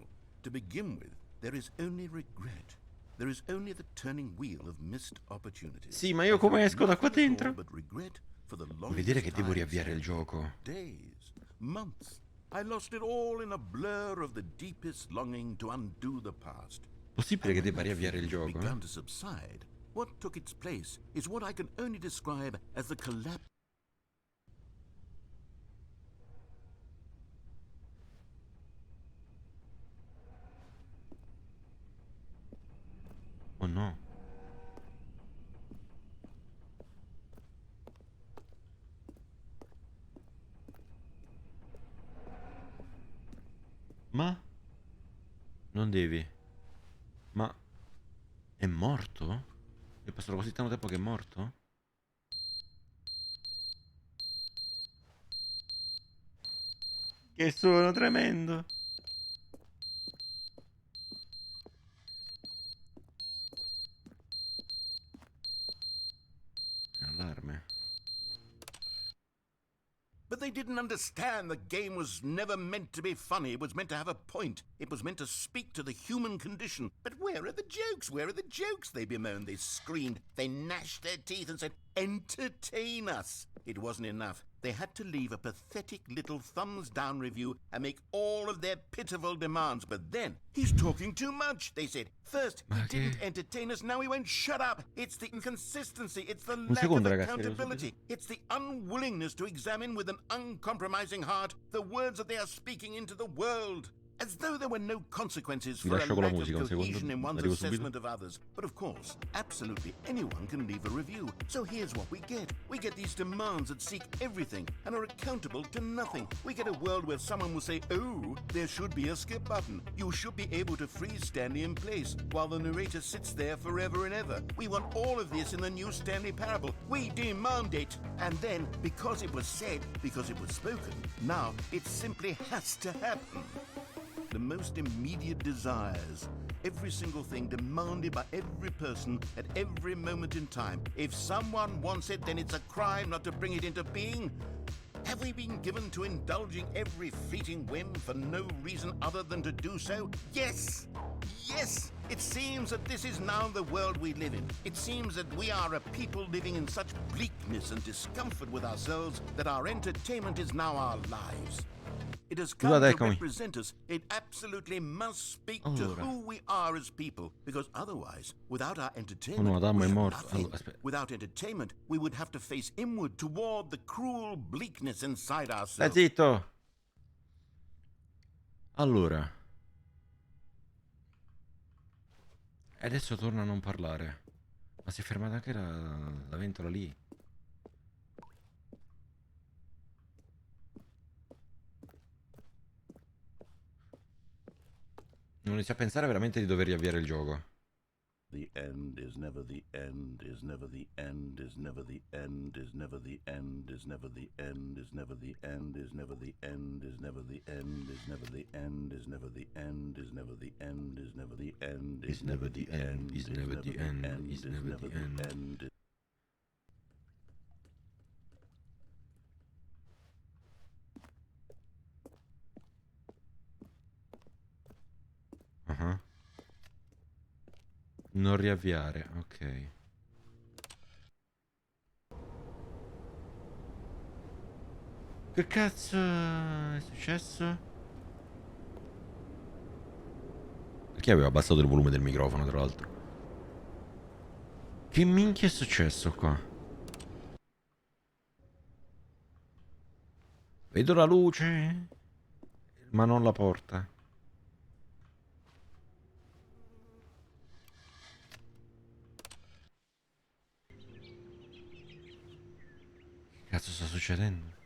To begin with, there is only regret. There is only the turning wheel of missed opportunities. Sì, ma io come esco da qua Nothing at all dentro? but regret for the Vuoi vedere che longest devo time, riavviare il Stanley. gioco? Days, months. I lost it all in a blur of the deepest longing to undo the past. Possibile che And when debba that riavviare il feeling gioco? began to subside, what took its place is what I can only describe as the collapse. Oh no. Ma? Non devi. Ma? È morto? È passato così tanto tempo che è morto? Che suono tremendo! È un allarme. But they didn't understand the game was never meant to be funny. It was meant to have a point. It was meant to speak to the human condition. But where are the jokes? Where are the jokes? They bemoaned, they screamed, they gnashed their teeth and said, entertain us. It wasn't enough. they had to leave a pathetic little thumbs-down review and make all of their pitiful demands. But then, he's talking too much, they said. First, he didn't entertain us, now he won't shut up. It's the inconsistency, it's the lack of accountability, it's the unwillingness to examine with an uncompromising heart the words that they are speaking into the world. As though there were no consequences for a lack of cohesion in one's assessment of others. But of course, absolutely anyone can leave a review. So here's what we get. We get these demands that seek everything and are accountable to nothing. We get a world where someone will say, oh, there should be a skip button. You should be able to freeze Stanley in place while the narrator sits there forever and ever. We want all of this in the new Stanley Parable. We demand it. And then, because it was said, because it was spoken, now it simply has to happen. The most immediate desires, every single thing demanded by every person at every moment in time. If someone wants it, then it's a crime not to bring it into being. Have we been given to indulging every fleeting whim for no reason other than to do so? Yes! Yes! It seems that this is now the world we live in. It seems that we are a people living in such bleakness and discomfort with ourselves that our entertainment is now our lives. It has come to represent us. It absolutely must speak to who we are as people, because otherwise, without our entertainment, we have nothing. Without entertainment, we would have to face inward toward the cruel bleakness inside ourselves. Zitto. Allora. E adesso torna a non parlare. Ma si è fermata anche la ventola lì. Non inizio a pensare veramente di dover riavviare il gioco. The end is never the end, is never the end, is never the end, is never the end, is never the end, is never the end, is never the end, is never the end, is never the end, is never the end, is never the end, is never the end, is never the end, is never the end, is never the end. Non riavviare, ok. Che cazzo è successo? Perché avevo abbassato il volume del microfono, tra l'altro? Che minchia è successo qua? Vedo la luce, ma non la porta. Che cazzo sta succedendo?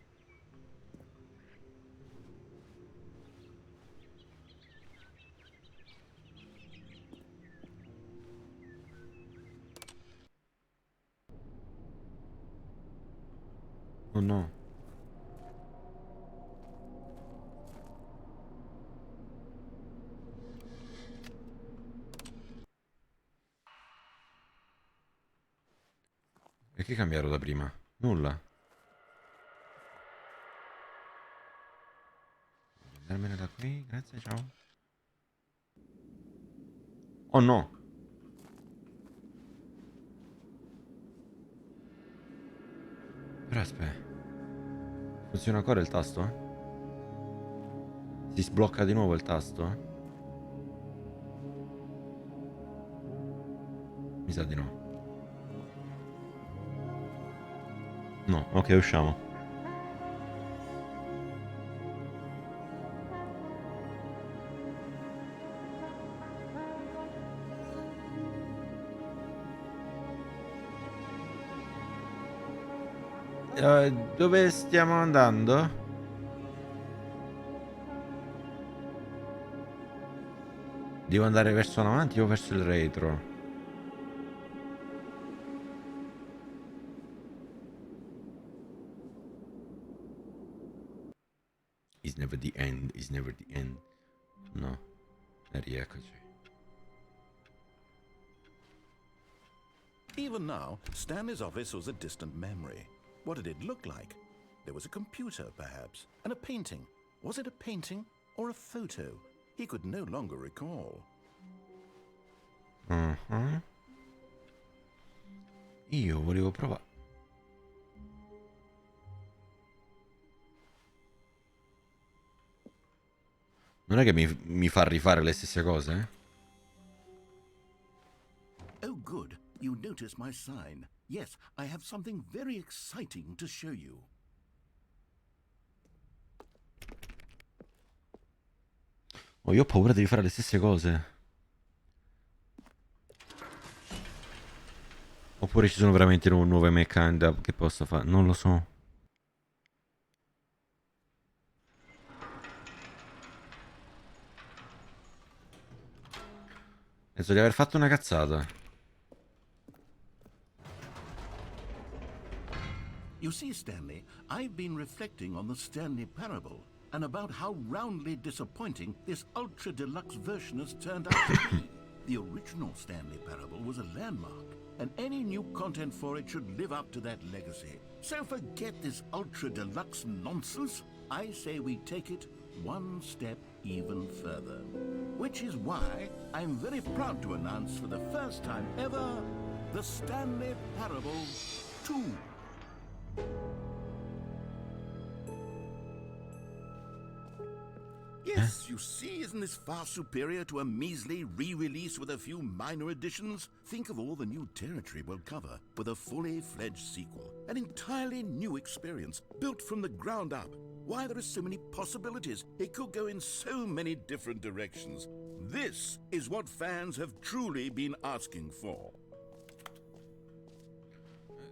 Oh no. E che cambiato da prima? Nulla. Andarmene da qui, grazie, ciao. Oh no. Però aspetta. Funziona ancora il tasto? Si sblocca di nuovo il tasto? Mi sa di no. No, ok, usciamo. Dove stiamo andando? Devo andare verso l'avanti o verso il retro? Is never the end, is never the end. No, e rieccoci. Even now, Stanley's office was a distant memory. What did it look like? There was a computer, perhaps, and a painting. Was it a painting or a photo? He could no longer recall. Io volevo provare. Non è che mi fa rifare le stesse cose, eh? Oh, good. You notice my sign. Yes, I have something very exciting to show you. Oh, io ho paura di rifare le stesse cose. Oppure ci sono veramente nuove mecaniche che posso fare? Non lo so. Penso di aver fatto una cazzata. You see, Stanley, I've been reflecting on the Stanley Parable and about how roundly disappointing this ultra deluxe version has turned out to be. The original Stanley Parable was a landmark, and any new content for it should live up to that legacy. So forget this ultra deluxe nonsense. I say we take it one step even further. Which is why I'm very proud to announce for the first time ever, the Stanley Parable 2. Yes, you see, isn't this far superior to a measly re-release with a few minor additions? Think of all the new territory we'll cover with a fully fledged sequel. An entirely new experience, built from the ground up. Why, there are so many possibilities. It could go in so many different directions. This is what fans have truly been asking for.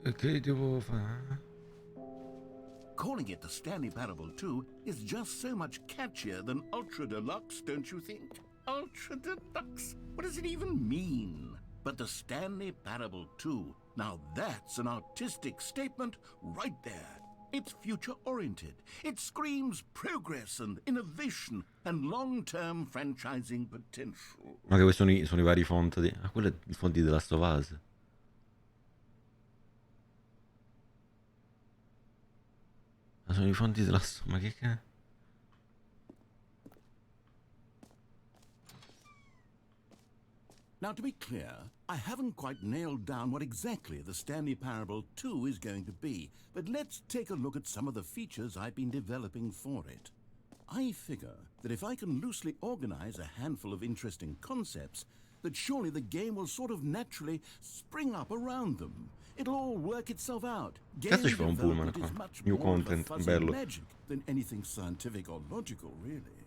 Che devo fare? Calling it the Stanley Parable 2 is just so much catchier than Ultra Deluxe, don't you think? Ultra Deluxe? What does it even mean? But the Stanley Parable 2, now that's an artistic statement right there. It's future-oriented. It screams progress and innovation and long-term franchising potential. Ma che questi sono i vari font di... Ah, quello è il font di The Last of Us. Ma sono i fonti della... Ma che cazzo? Now, to be clear, I haven't quite nailed down what exactly the Stanley Parable 2 is going to be, but let's take a look at some of the features I've been developing for it. I figure that if I can loosely organize a handful of interesting concepts, that surely the game will sort of naturally spring up around them. It'll all work itself out. Cazzo ci fa un pullman qua? New content, bello. Magic than anything scientific or logical, really.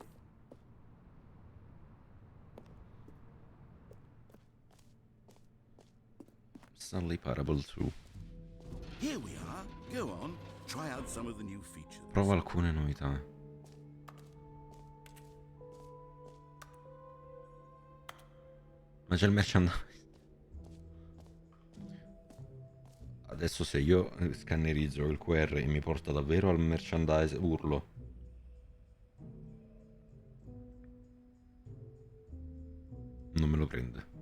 Stanley Parable 2. Here we are. Go on, try out some of the new features. Prova alcune novità. Ma c'è il merchandise. Adesso se io scannerizzo il QR e mi porta davvero al merchandise, urlo. Non me lo prende.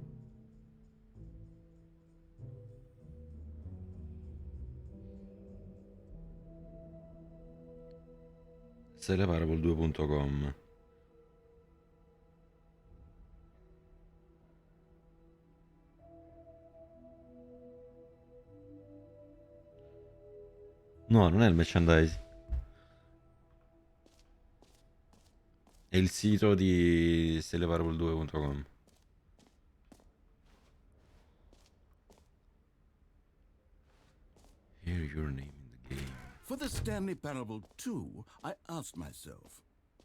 Celeparable2.com. No, non è il merchandise. È il sito di celeparable2.com. Hear your name in the game. For the Stanley Parable 2, I asked myself,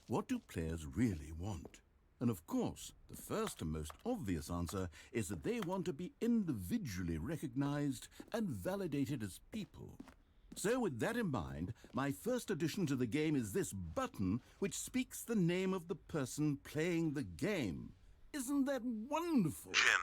what do players really want? And of course, the first and most obvious answer is that they want to be individually recognized and validated as people. So with that in mind, my first addition to the game is this button which speaks the name of the person playing the game. Isn't that wonderful? Jim.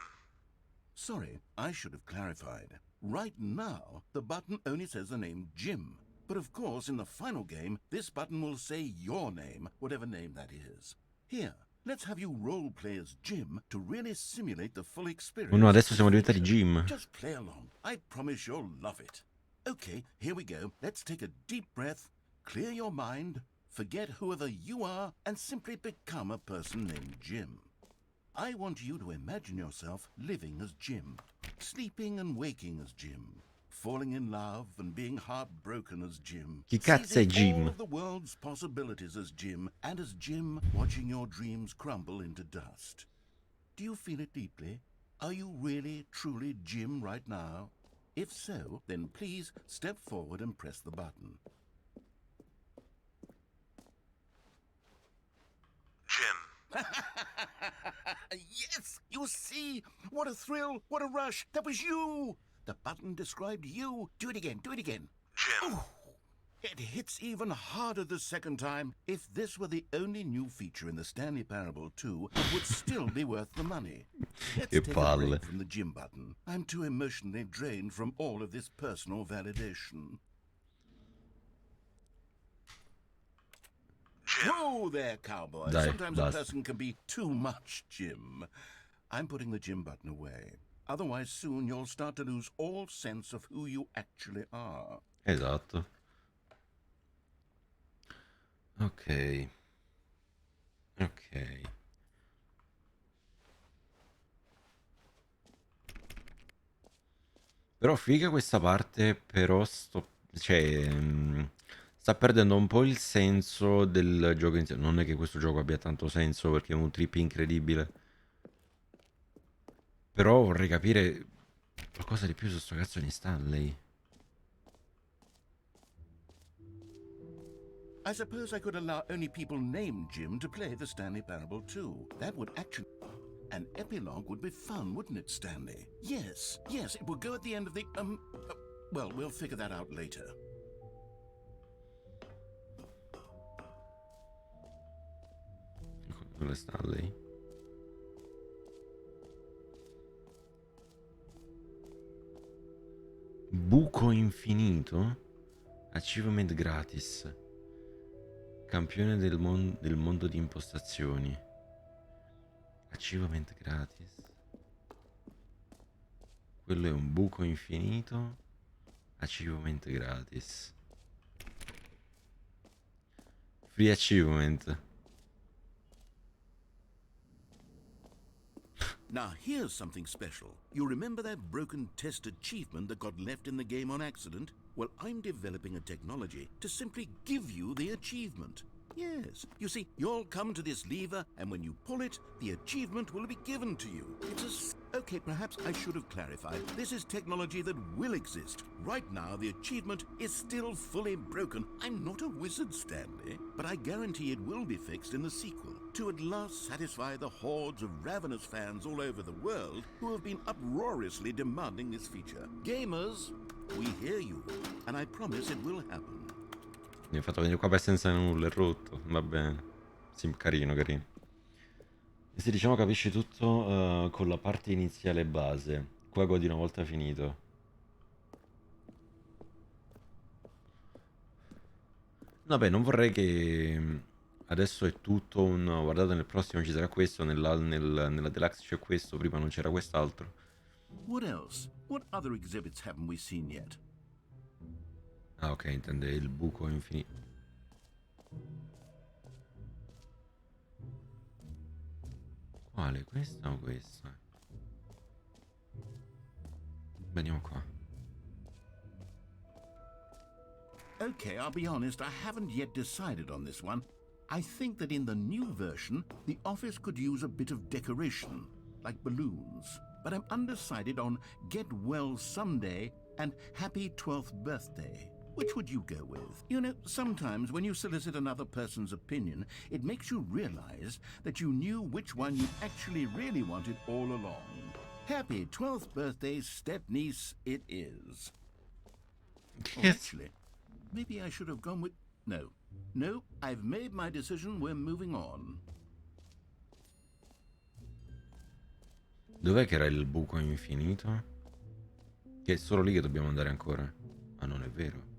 Sorry, I should have clarified. Right now, the button only says the name Jim. But of course, in the final game, this button will say your name, whatever name that is. Here, let's have you role-play as Jim to really simulate the full experience. Oh no, adesso siamo diventati Jim. Just play along. I promise you'll love it. Okay, here we go. Let's take a deep breath, clear your mind, forget whoever you are, and simply become a person named Jim. I want you to imagine yourself living as Jim, sleeping and waking as Jim, falling in love and being heartbroken as Jim. Chi cazzo è Seizing Jim? all of the world's possibilities as Jim, and as Jim, watching your dreams crumble into dust. Do you feel it deeply? Are you really, truly Jim right now? If so, then please step forward and press the button. Jim. Yes! You see? What a thrill! What a rush! That was you! The button described you. Do it again. Do it again. Jim. Ooh, it hits even harder the second time. If this were the only new feature in the Stanley Parable 2, it would still be worth the money. Let's Che take a palle. break from the Jim button. I'm too emotionally drained from all of this personal validation. Jim. Whoa there, cowboy. Dai, Sometimes a basta. person can be too much Jim. I'm putting the Jim button away. Otherwise, soon you'll start to lose all sense of who you actually are. Esatto. Ok. Ok. Però figa questa parte, però cioè, sta perdendo un po' il senso del gioco in sé. Non è che questo gioco abbia tanto senso perché è un trip incredibile. Però vorrei capire qualcosa di più su sto cazzo di Stanley. I suppose I could allow only people named Jim to play the Stanley Parable 2. That would actually... An epilogue would be fun, wouldn't it, Stanley? Yes, yes, it would go at the end of the... well, we'll figure that out later. Dove è Stanley? Buco infinito? Achievement gratis. Campione del mondo di impostazioni. Achievement gratis. Quello è un buco infinito. Achievement gratis. Free achievement. Now, here's something special. You remember that broken test achievement that got left in the game on accident? Well, I'm developing a technology to simply give you the achievement. Yes. You see, you'll come to this lever, and when you pull it, the achievement will be given to you. Okay, perhaps I should have clarified. This is technology that will exist. Right now, the achievement is still fully broken. I'm not a wizard, Stanley, but I guarantee it will be fixed in the sequel to at last satisfy the hordes of ravenous fans all over the world who have been uproariously demanding this feature. Gamers, we hear you, and I promise it will happen. Mi ha fatto venire qua per senza nulla, è rotto. Va bene. Sì, carino, carino. E se diciamo capisci tutto con la parte iniziale base. Qua godi una volta finito. Vabbè, non vorrei che adesso è tutto un... Guardate, nel prossimo ci sarà questo, nella deluxe c'è questo, prima non c'era quest'altro. What else? What other exhibits haven't we seen yet? Ah, ok, intende il buco infinito. Quale? Questa o questa? Veniamo qua. Okay, I'll be honest, I haven't yet decided on this one. I think that in the new version, the office could use a bit of decoration, like balloons. But I'm undecided on Get Well Someday and Happy 12th Birthday. Which would you go with? You know, sometimes when you solicit another person's opinion, it makes you realize that you knew which one you actually really wanted all along. Happy 12th birthday, step-niece, it is. Oh, actually, maybe I should have gone with... No. No, I've made my decision, we're moving on. Dov'è che era il buco infinito? Che è solo lì che dobbiamo andare ancora. Ah, non è vero.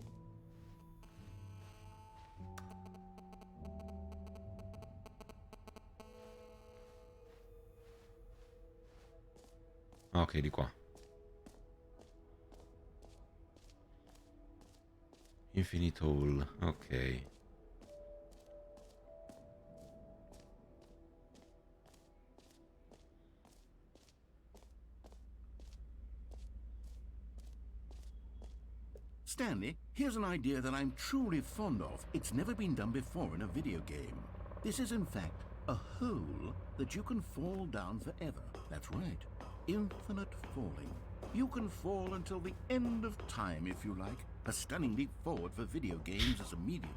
Ah, ok, di qua. Infinite Hall, ok. Stanley, here's an idea that I'm truly fond of. It's never been done before in a video game. This is, in fact, a hole that you can fall down forever. That's right. Infinite falling. You can fall until the end of time, if you like. A stunning leap forward for video games as a medium.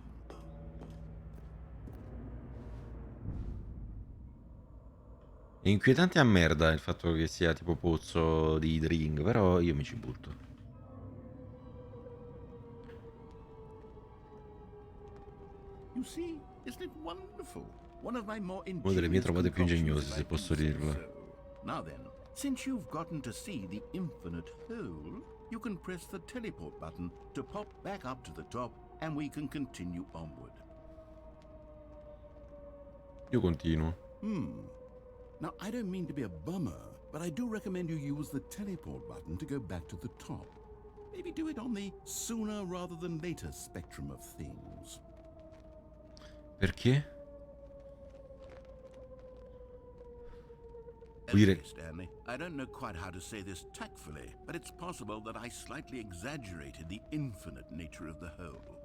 È inquietante a merda il fatto che sia tipo pozzo di ring, però io mi ci butto. You see, isn't it wonderful? One of my more Una delle mie trovate più ingegnose, se posso dirlo. Now then, since you've gotten to see the infinite hole, you can press the teleport button to pop back up to the top, and we can continue onward. Io continuo. Now, I don't mean to be a bummer, but I do recommend you use the teleport button to go back to the top. Maybe do it on the sooner rather than later spectrum of things. Perché? Okay, Stanley, I don't know quite how to say this tactfully, but it's possible that I slightly exaggerated the infinite nature of the hole.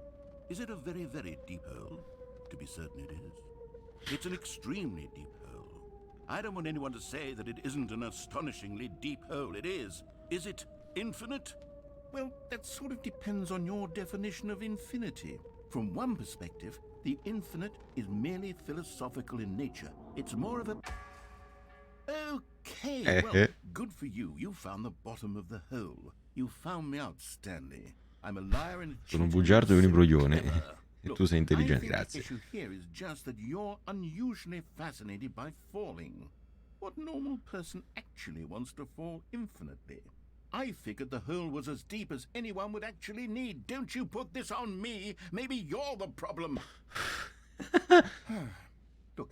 Is it a very, very deep hole? To be certain it is. It's an extremely deep hole. I don't want anyone to say that it isn't an astonishingly deep hole. It is. Is it infinite? Well, that sort of depends on your definition of infinity. From one perspective, the infinite is merely philosophical in nature. It's more of a... Okay, well, good for you. You found the bottom of the hole. You found me out, Stanley. I'm a liar and a cheat. Sono un bugiardo e un imbroglione. E tu sei intelligente, I think grazie. the issue here is just that you're unusually fascinated by falling. What normal person actually wants to fall infinitely? I figured the hole was as deep as anyone would actually need. Don't you put this on me. Maybe you're the problem. Look,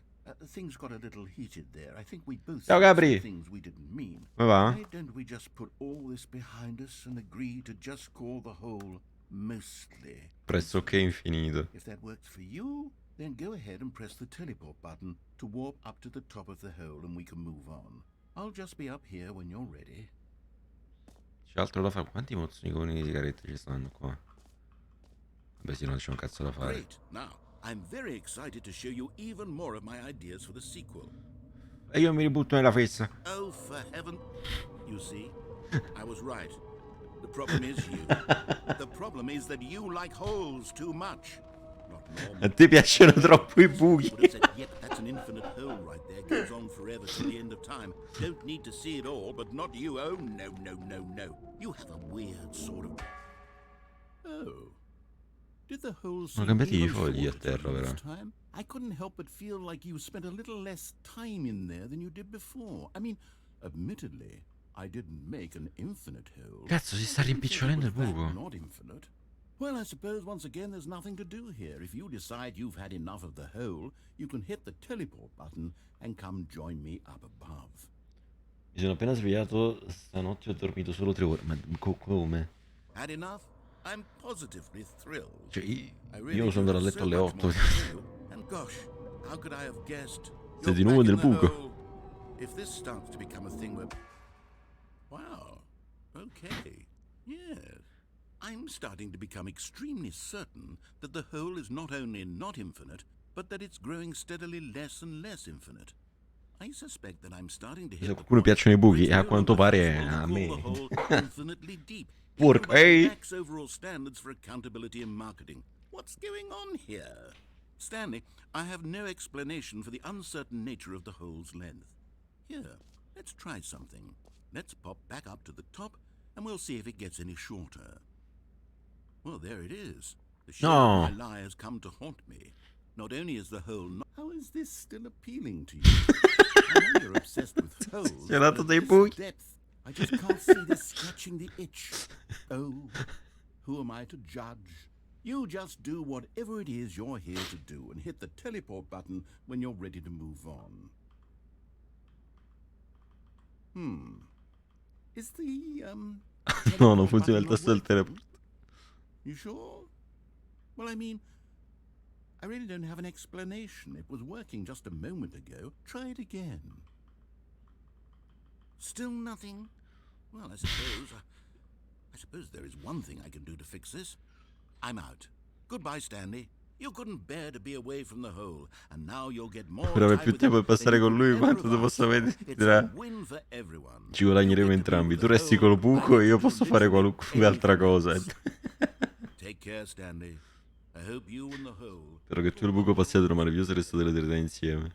things got a little heated there. I think we both Ciao, said Gabri. some things we didn't mean. Come va? Why don't we just put all this behind us and agree to just call the hole mostly? Pressoché infinito. If that works for you, then go ahead and press the teleport button to warp up to the top of the hole and we can move on. I'll just be up here when you're ready. C'è altro da fare? Quanti mozziconi di sigarette ci stanno qua? Vabbè sì, non c'è un cazzo da fare. Great. Now, I'm very excited to show you even more of my ideas for the sequel. E io mi ributto nella fessa. Oh, for heaven. You see, I was right. The problem is you. The problem is that you like holes too much. Not normal. A te piacciono troppo i buchi. Would have said, yep, that's an infinite hole right there. Goes on forever to the end of time. Don't need to see it all, but not you. Oh, no, no, no, no. You have a weird sort of... Oh. Did the hole Sono seem cambiati i even fogli a shorter to terra, you però. this time? I couldn't help but feel like you spent a little less time in there than you did before. I mean, admittedly, I didn't make an infinite hole. Cazzo, si sta rimpicciolendo il buco. Not infinite. Well, I suppose once again there's nothing to do here. If you decide you've had enough of the hole, you can hit the teleport button and come join me up above. Mi sono appena svegliato, stanotte ho dormito solo 3 ore. Ma come? Had enough? I'm positively thrilled. Cioè, I really io sono do andato a have letto alle so much 8. more to do. And gosh, how could I have guessed? Sei You're di nuovo back nel in the buco. hole. If this starts to become a thing where... Wow. Okay. Yes. I'm starting to become extremely certain that the hole is not only not infinite, but that it's growing steadily less and less infinite. I suspect that I'm starting to hit Se a the qualcuno point piacciono i buchi, where a it's no quanto longer pare possible to a call me. the hole infinitely deep. Porca, Even by the ehi! max overall standards for accountability and marketing. What's going on here? Stanley, I have no explanation for the uncertain nature of the hole's length. Here, let's try something. Let's pop back up to the top, and we'll see if it gets any shorter. Well, there it is. The shame No. of my lie has come to haunt me. Not only is the hole not... How is this still appealing to you? I know you're obsessed with holes, Si è dato but dei at this buchi. depth, I just can't see this scratching the itch. Oh, who am I to judge? You just do whatever it is you're here to do and hit the teleport button when you're ready to move on. Is the, No, non teleport funziona il button tasto del not teleport. working? You sure? Well, I mean, I really don't have an explanation. It was working just a moment ago. Try it again. Still nothing? Well, I suppose I suppose there is one thing I can do to fix this. I'm out. Goodbye, Stanley. You couldn't bear to be away from the hole, and now you'll get more Per avere time più with tempo him per passare than you con could lui ever quanto have tu possa asked for. It's a vedere. win for everyone. Ci You guadagneremo get to be entrambi. with Tu the resti hole, col buco I e io get to do posso fare literally qualunque altra anything cosa. else. Take care, Stanley. I hope you and the hole. Spero che tu e il buco passiate una meravigliosa resto dell'eternità insieme.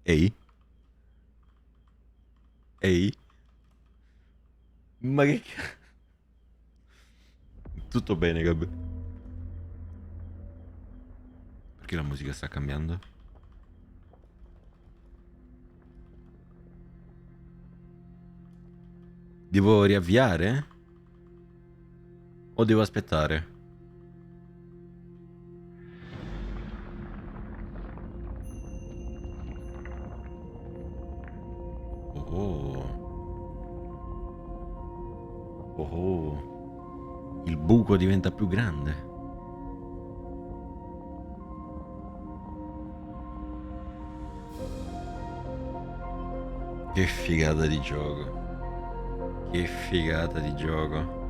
Ehi? Ehi? Ma che... Tutto bene, Gab? Perché la musica sta cambiando? Devo riavviare? O devo aspettare? Oh. Oh. Il buco diventa più grande. Che figata di gioco. Che figata di gioco.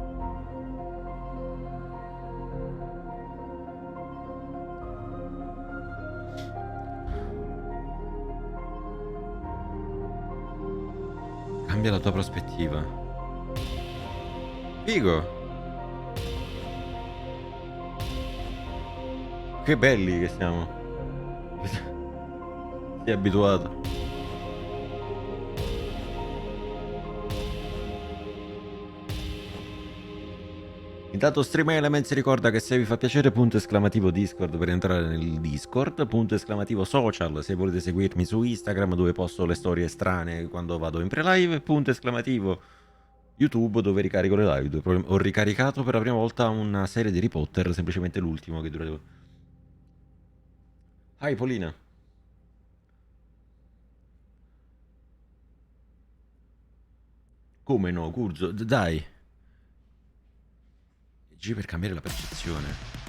Cambia la tua prospettiva. Figo. Che belli che siamo. Sei abituato. Intanto Stream Elements ricorda che se vi fa piacere punto esclamativo Discord per entrare nel Discord, punto esclamativo social se volete seguirmi su Instagram dove posto le storie strane quando vado in pre-live, punto esclamativo YouTube dove ricarico le live. Ho ricaricato per la prima volta una serie di Harry Potter, semplicemente l'ultimo che dura... Hi Polina. Come no, Gurzo? Dai. G per cambiare la percezione.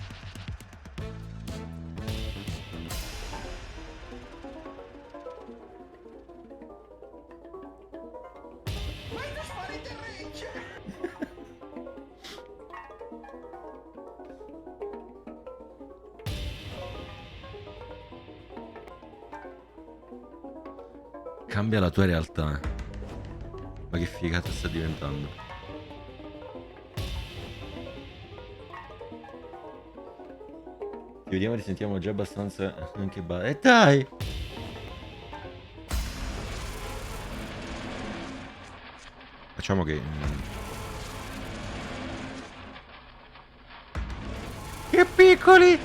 Cambia la tua realtà. Ma che figata sta diventando. Ti vediamo e risentiamo già abbastanza anche e dai! Facciamo che... Che piccoli!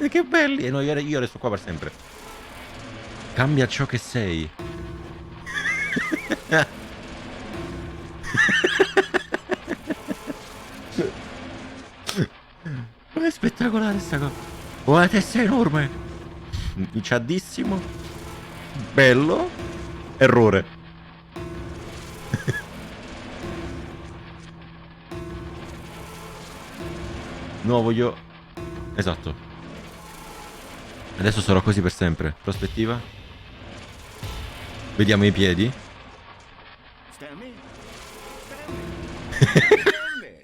Che belli! E no, io resto qua per sempre. Cambia ciò che sei. È spettacolare sta cosa. Oh, la testa è enorme. Ciaddissimo. Bello. Errore. No, voglio... Esatto. Adesso sarò così per sempre. Prospettiva. Vediamo i piedi. Stanley?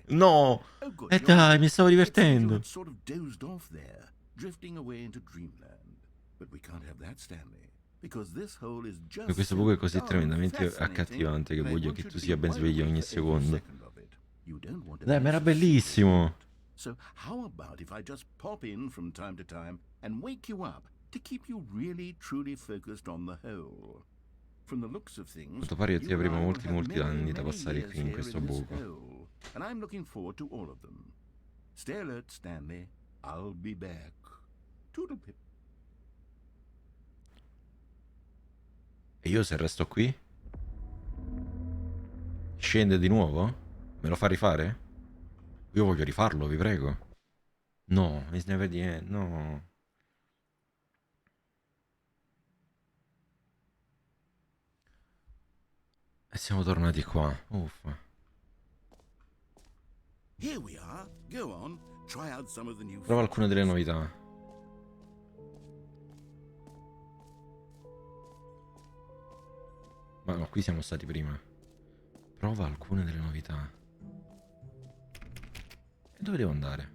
No. Oh, good. E dai, mi stavo It seems you divertendo. had sort of dozed off there, drifting away into dreamland. But we can't have that, Stanley, because this hole is just E questo so buco è così darn tremendamente fascinating, accattivante che and I voglio want che you tu to be sia ben wide sveglio awake ogni for every secondo. second of it. You don't want to Dai, ma miss era a single bellissimo. moment. So how about if I just pop in from time to time and wake you up to keep you really truly focused on the hole? From the looks of things, Quanto pare io ti you and avremo I will molti have many, anni da many passare years qui in here questo in this buco. hole, and I'm looking forward to all of them. Stay alert, Stanley. I'll be back. Toodlepip. E io se resto qui? Scende di nuovo? Me lo fa rifare? Io voglio rifarlo, vi prego. No, it's never the end, no. E siamo tornati qua. Uffa. Here we are. Go on. Try out some of the new Prova alcune delle features. novità. Ma no, qui siamo stati prima. Prova alcune delle novità. E dove devo andare?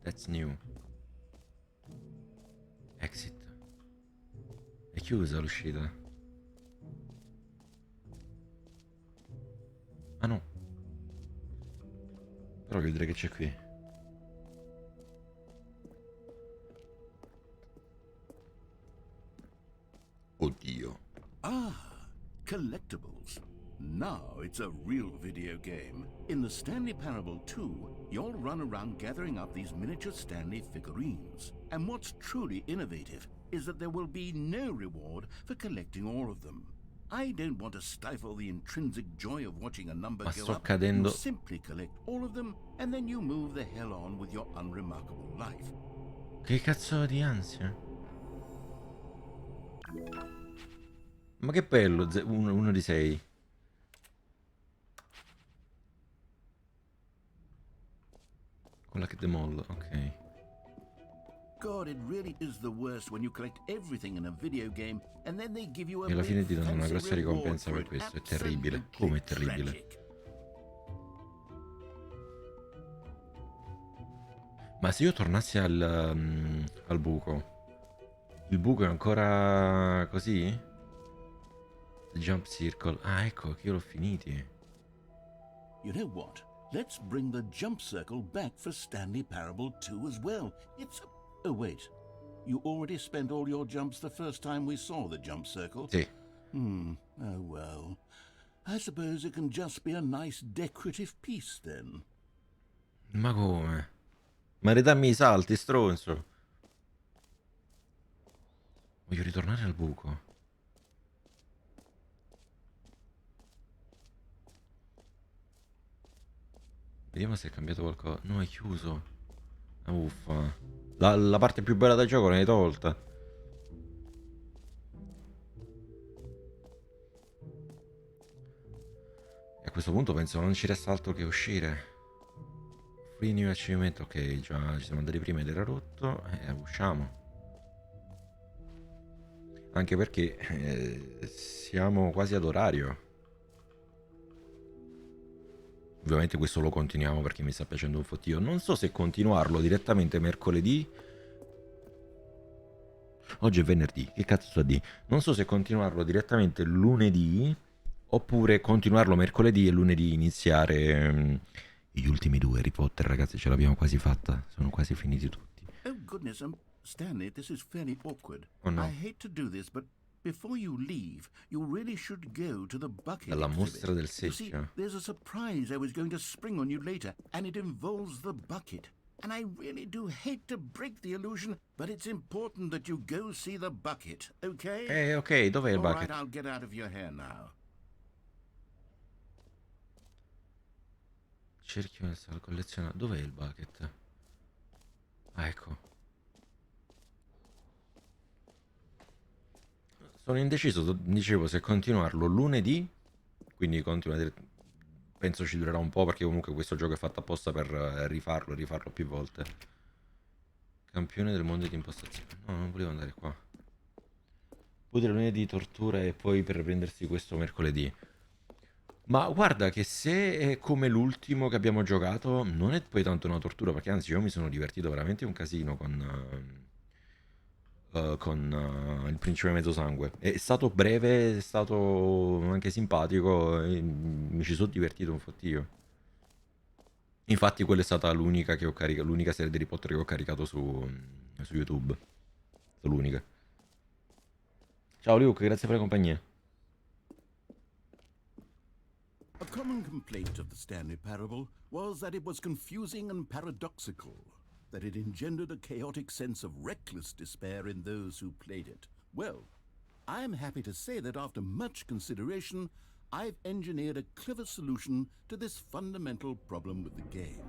That's new. Exit. È chiusa l'uscita. Ah no. Però che direi che c'è qui. Oddio. Ah, collectibles. Now it's a real video game. In the Stanley Parable 2, you'll run around gathering up these miniature Stanley figurines. And what's truly innovative is that there will be no reward for collecting all of them. I don't want to stifle the intrinsic joy of watching a number Ma go sto up. cadendo. You simply collect all of them and then you move the hell on with your unremarkable life. Che cazzo di ansia? Ma che bello, uno di 6. Quella che demolla, ok. God, it really is the worst when you collect everything in a video game and then they give you a E alla fine big ti danno una fancy grossa reward ricompensa for per it. questo. È terribile. Absolutely Come è terribile? tragic. Ma se io tornassi al buco, il buco è ancora così? The jump circle. Ah, ecco, che io l'ho finiti. You know what? Let's bring the jump circle back for Stanley Parable 2 as well. It's a... Oh, wait. You already spent all your jumps the first time we saw the jump circle? Sì. Oh, well. I suppose it can just be a nice decorative piece, then. Ma come? Ma ridammi i salti, stronzo. Voglio ritornare al buco. Vediamo se è cambiato qualcosa. No, è chiuso. Ah, uffa. La parte più bella del gioco l'hai tolta. E a questo punto penso non ci resta altro che uscire. Free new achievement. Ok, già ci siamo andati prima ed era rotto. Usciamo. Anche perché siamo quasi ad orario. Ovviamente questo lo continuiamo perché mi sta piacendo un fottio. Non so se continuarlo direttamente mercoledì. Oggi è venerdì, che cazzo sta di? Non so se continuarlo direttamente lunedì oppure continuarlo mercoledì e lunedì iniziare gli ultimi 2 Harry Potter, ragazzi, ce l'abbiamo quasi fatta. Sono quasi finiti tutti. Oh, goodness, Stanley, this is fairly awkward. Oh no. I hate to do this, but before you leave, you really should go to the bucket Dalla exhibit. mostra del You see, secchio. there's a surprise I was going to spring on you later, and it involves the bucket. And I really do hate to break the illusion, but it's important that you go see the bucket, okay? Ok, dov'è il All bucket? right, I'll get out of your hair now. Cerchio nel salto collezionato. Dov'è il bucket? Ah, ecco. Sono indeciso, dicevo, se continuarlo lunedì. Quindi penso ci durerà un po' perché comunque questo gioco è fatto apposta per rifarlo e rifarlo più volte. Campione del mondo di impostazione. No, non volevo andare qua. Pure lunedì tortura e poi per prendersi questo mercoledì. Ma guarda che se è come l'ultimo che abbiamo giocato, non è poi tanto una tortura, perché anzi io mi sono divertito veramente un casino con il principe mezzosangue. È stato breve, è stato anche simpatico, e mi ci sono divertito un fottio. Infatti quella è stata l'unica che ho caricato, l'unica serie di Harry Potter che ho caricato su YouTube. L'unica. Ciao Luke, grazie per la compagnia. A common complaint of the Stanley Parable was that it was confusing and paradoxical, that it engendered a chaotic sense of reckless despair in those who played it. Well, I'm happy to say that after much consideration, I've engineered a clever solution to this fundamental problem with the game.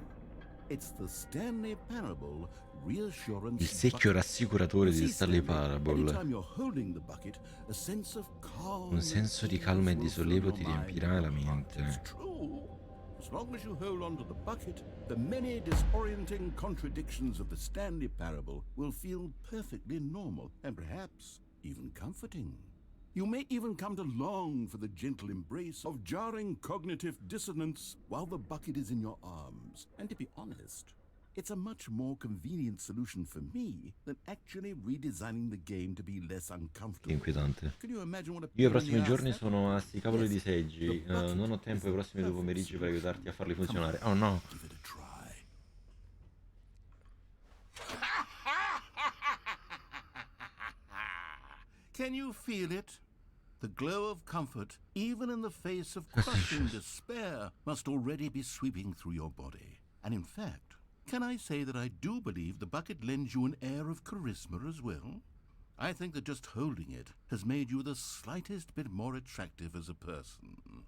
It's the Stanley Parable Reassurance Il secchio rassicuratore di Stanley Parable. Un senso di calma e di sollievo ti riempirà la mente. As long as you hold on to the bucket, the many disorienting contradictions of the Stanley Parable will feel perfectly normal and perhaps even comforting. You may even come to long for the gentle embrace of jarring cognitive dissonance while the bucket is in your arms. And to be honest, it's a much more convenient solution for me than actually redesigning the game to be less uncomfortable. Inquietante. Can you imagine what a Io i pain in prossimi the giorni ass that sono a would be? sti cavoli di Yes, seggi. the bucket Non ho is tempo i the prossimi due perfect pomeriggi per aiutarti a farli solution. funzionare. Come Oh on, no. give it a try. Can you feel it? The glow of comfort, even in the face of crushing despair, must already be sweeping through your body. And in fact, can I say that I do believe the bucket lends you an air of charisma as well? I think that just holding it has made you the slightest bit more attractive as a person.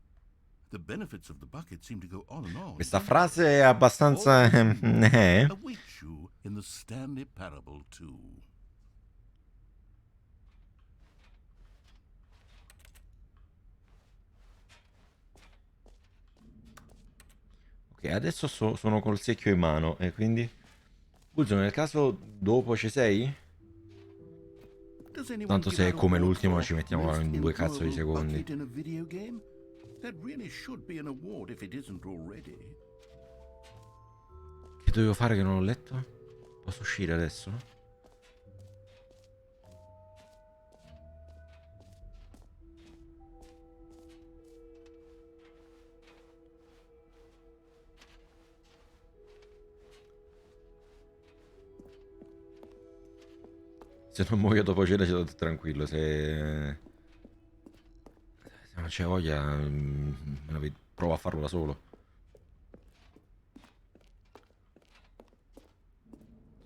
The benefits of the bucket seem to go on and on. Questa frase è abbastanza... Await you in the Stanley Parable 2. Ok, adesso sono col secchio in mano e quindi... Pulso, nel caso dopo ci sei? Tanto se è come l'ultimo ci mettiamo in 2 cazzo di secondi. That really should be an award if it isn't already. Che dovevo fare che non ho letto? Posso uscire adesso? Se non muoio dopo cena ci sto tranquillo, se non c'è voglia provo a farlo da solo.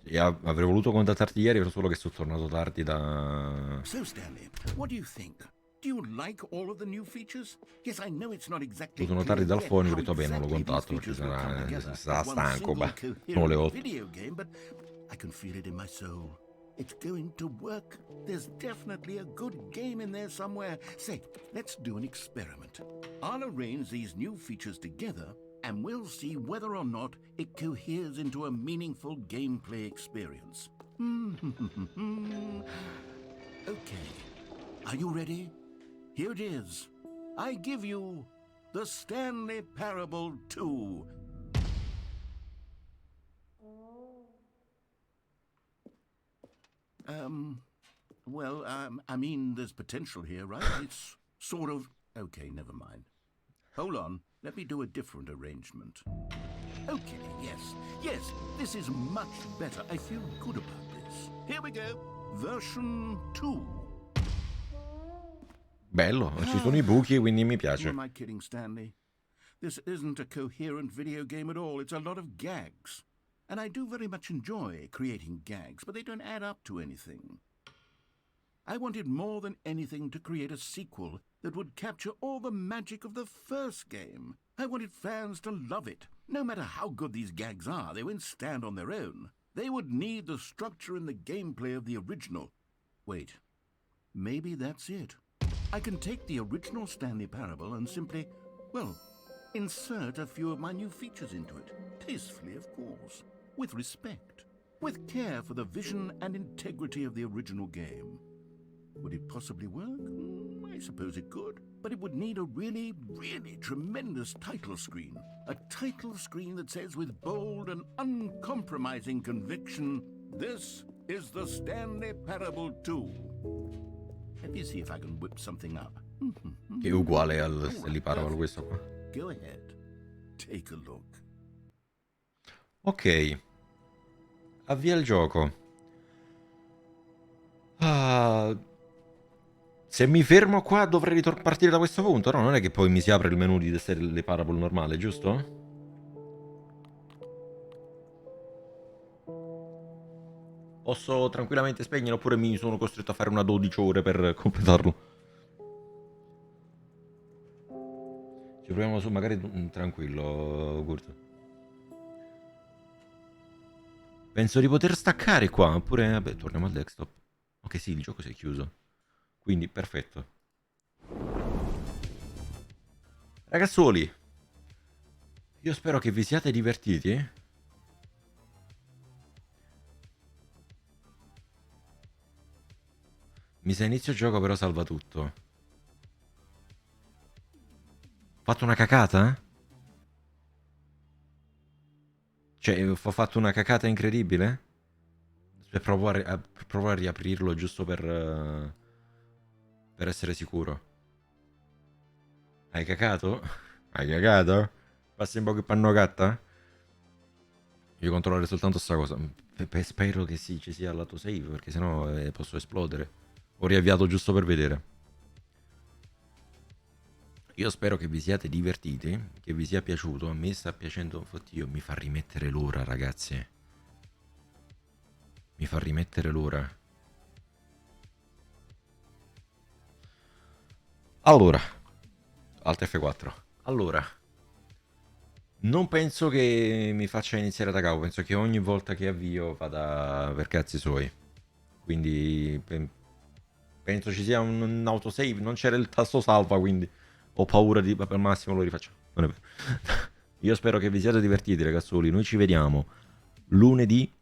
E avrei voluto contattarti ieri, però solo che sono tornato tardi da... So Stanley, what do you think? Do you like all of the new features? Yes, I know it's not exactly Sono tardi dal clear phone, ho how detto beh non lo exactly these contatto perché features will come together sarà as one stanco, single bah, sono le coherent 8. video game, but I can feel it in my soul. It's going to work. There's definitely a good game in there somewhere. Say, let's do an experiment. I'll arrange these new features together and we'll see whether or not it coheres into a meaningful gameplay experience. Okay. Are you ready? Here it is. I give you the Stanley Parable 2. I mean, there's potential here, right? It's sort of... Okay, never mind. Hold on, let me do a different arrangement. Okay, yes, this is much better. I feel good about this. Here we go, version 2. Bello, ci sono i buchi, quindi mi Who piace. am I kidding, Stanley? This isn't a coherent video game at all. It's a lot of gags. And I do very much enjoy creating gags, but they don't add up to anything. I wanted more than anything to create a sequel that would capture all the magic of the first game. I wanted fans to love it. No matter how good these gags are, they won't stand on their own. They would need the structure and the gameplay of the original. Wait, maybe that's it. I can take the original Stanley Parable and simply, well, insert a few of my new features into it. Tastefully, of course. With respect. With care for the vision and integrity of the original game. Would it possibly work? I suppose it could. But it would need a really, really tremendous title screen. A title screen that says with bold and uncompromising conviction, "This is the Stanley Parable 2." Let me see if I can whip something up. Che è uguale al Stanley Parable questo qua. Go ahead. Take a look. Ok. Avvia il gioco. Se mi fermo qua dovrei partire da questo punto, no? Non è che poi mi si apre il menu di Stanley Parable normale, giusto? Posso tranquillamente spegnere oppure mi sono costretto a fare una 12 ore per completarlo? Ci proviamo su magari tranquillo, Kurt. Penso di poter staccare qua, oppure vabbè, torniamo al desktop. Ok, sì, il gioco si è chiuso. Quindi, perfetto. Ragazzuoli, io spero che vi siate divertiti. Mi sa inizio gioco però salva tutto. fatto una cacata? Cioè, ho fatto una cacata incredibile? Per provare a riaprirlo giusto per essere sicuro. Hai cacato? Hai cagato? Passi un po' che panno gatta? Io controllare soltanto sta cosa. Spero che sì, ci sia al lato save, perché sennò posso esplodere. Ho riavviato giusto per vedere. Io spero che vi siate divertiti, che vi sia piaciuto. A me sta piacendo. Oddio, mi fa rimettere l'ora, ragazzi. Mi fa rimettere l'ora. Allora, Alt F4. Allora, non penso che mi faccia iniziare da capo. Penso che ogni volta che avvio vada per cazzi suoi. Quindi penso ci sia un autosave. Non c'era il tasto salva, quindi ho paura di... al massimo lo rifaccio. Non è vero. Io spero che vi siate divertiti, ragazzoli. Noi ci vediamo lunedì,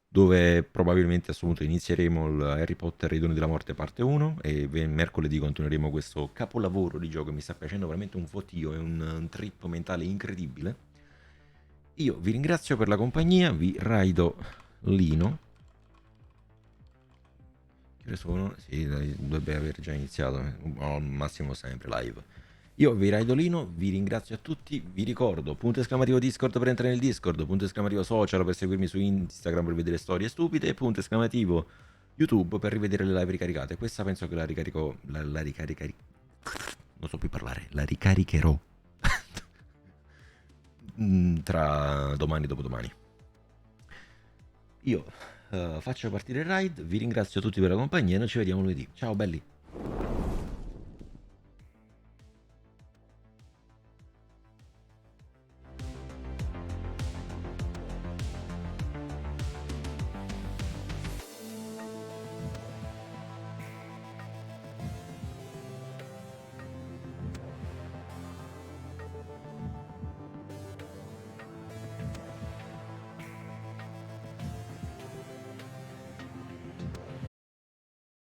dove probabilmente appunto inizieremo il Harry Potter e i Doni della Morte parte 1 e mercoledì continueremo questo capolavoro di gioco. Mi sta piacendo veramente un fottio, è un trip mentale incredibile. Io vi ringrazio per la compagnia, vi raido Lino. Che sono? Sì, dovrebbe aver già iniziato, al massimo sempre live. Io vi raidolino, vi ringrazio a tutti, vi ricordo, punto esclamativo Discord per entrare nel Discord, punto esclamativo social per seguirmi su Instagram per vedere storie stupide, punto esclamativo YouTube per rivedere le live ricaricate. Questa penso che la ricarico, la ricaricherò, non so più parlare, la ricaricherò tra domani e dopodomani. Io faccio partire il raid, vi ringrazio tutti per la compagnia e noi ci vediamo lunedì. Ciao belli!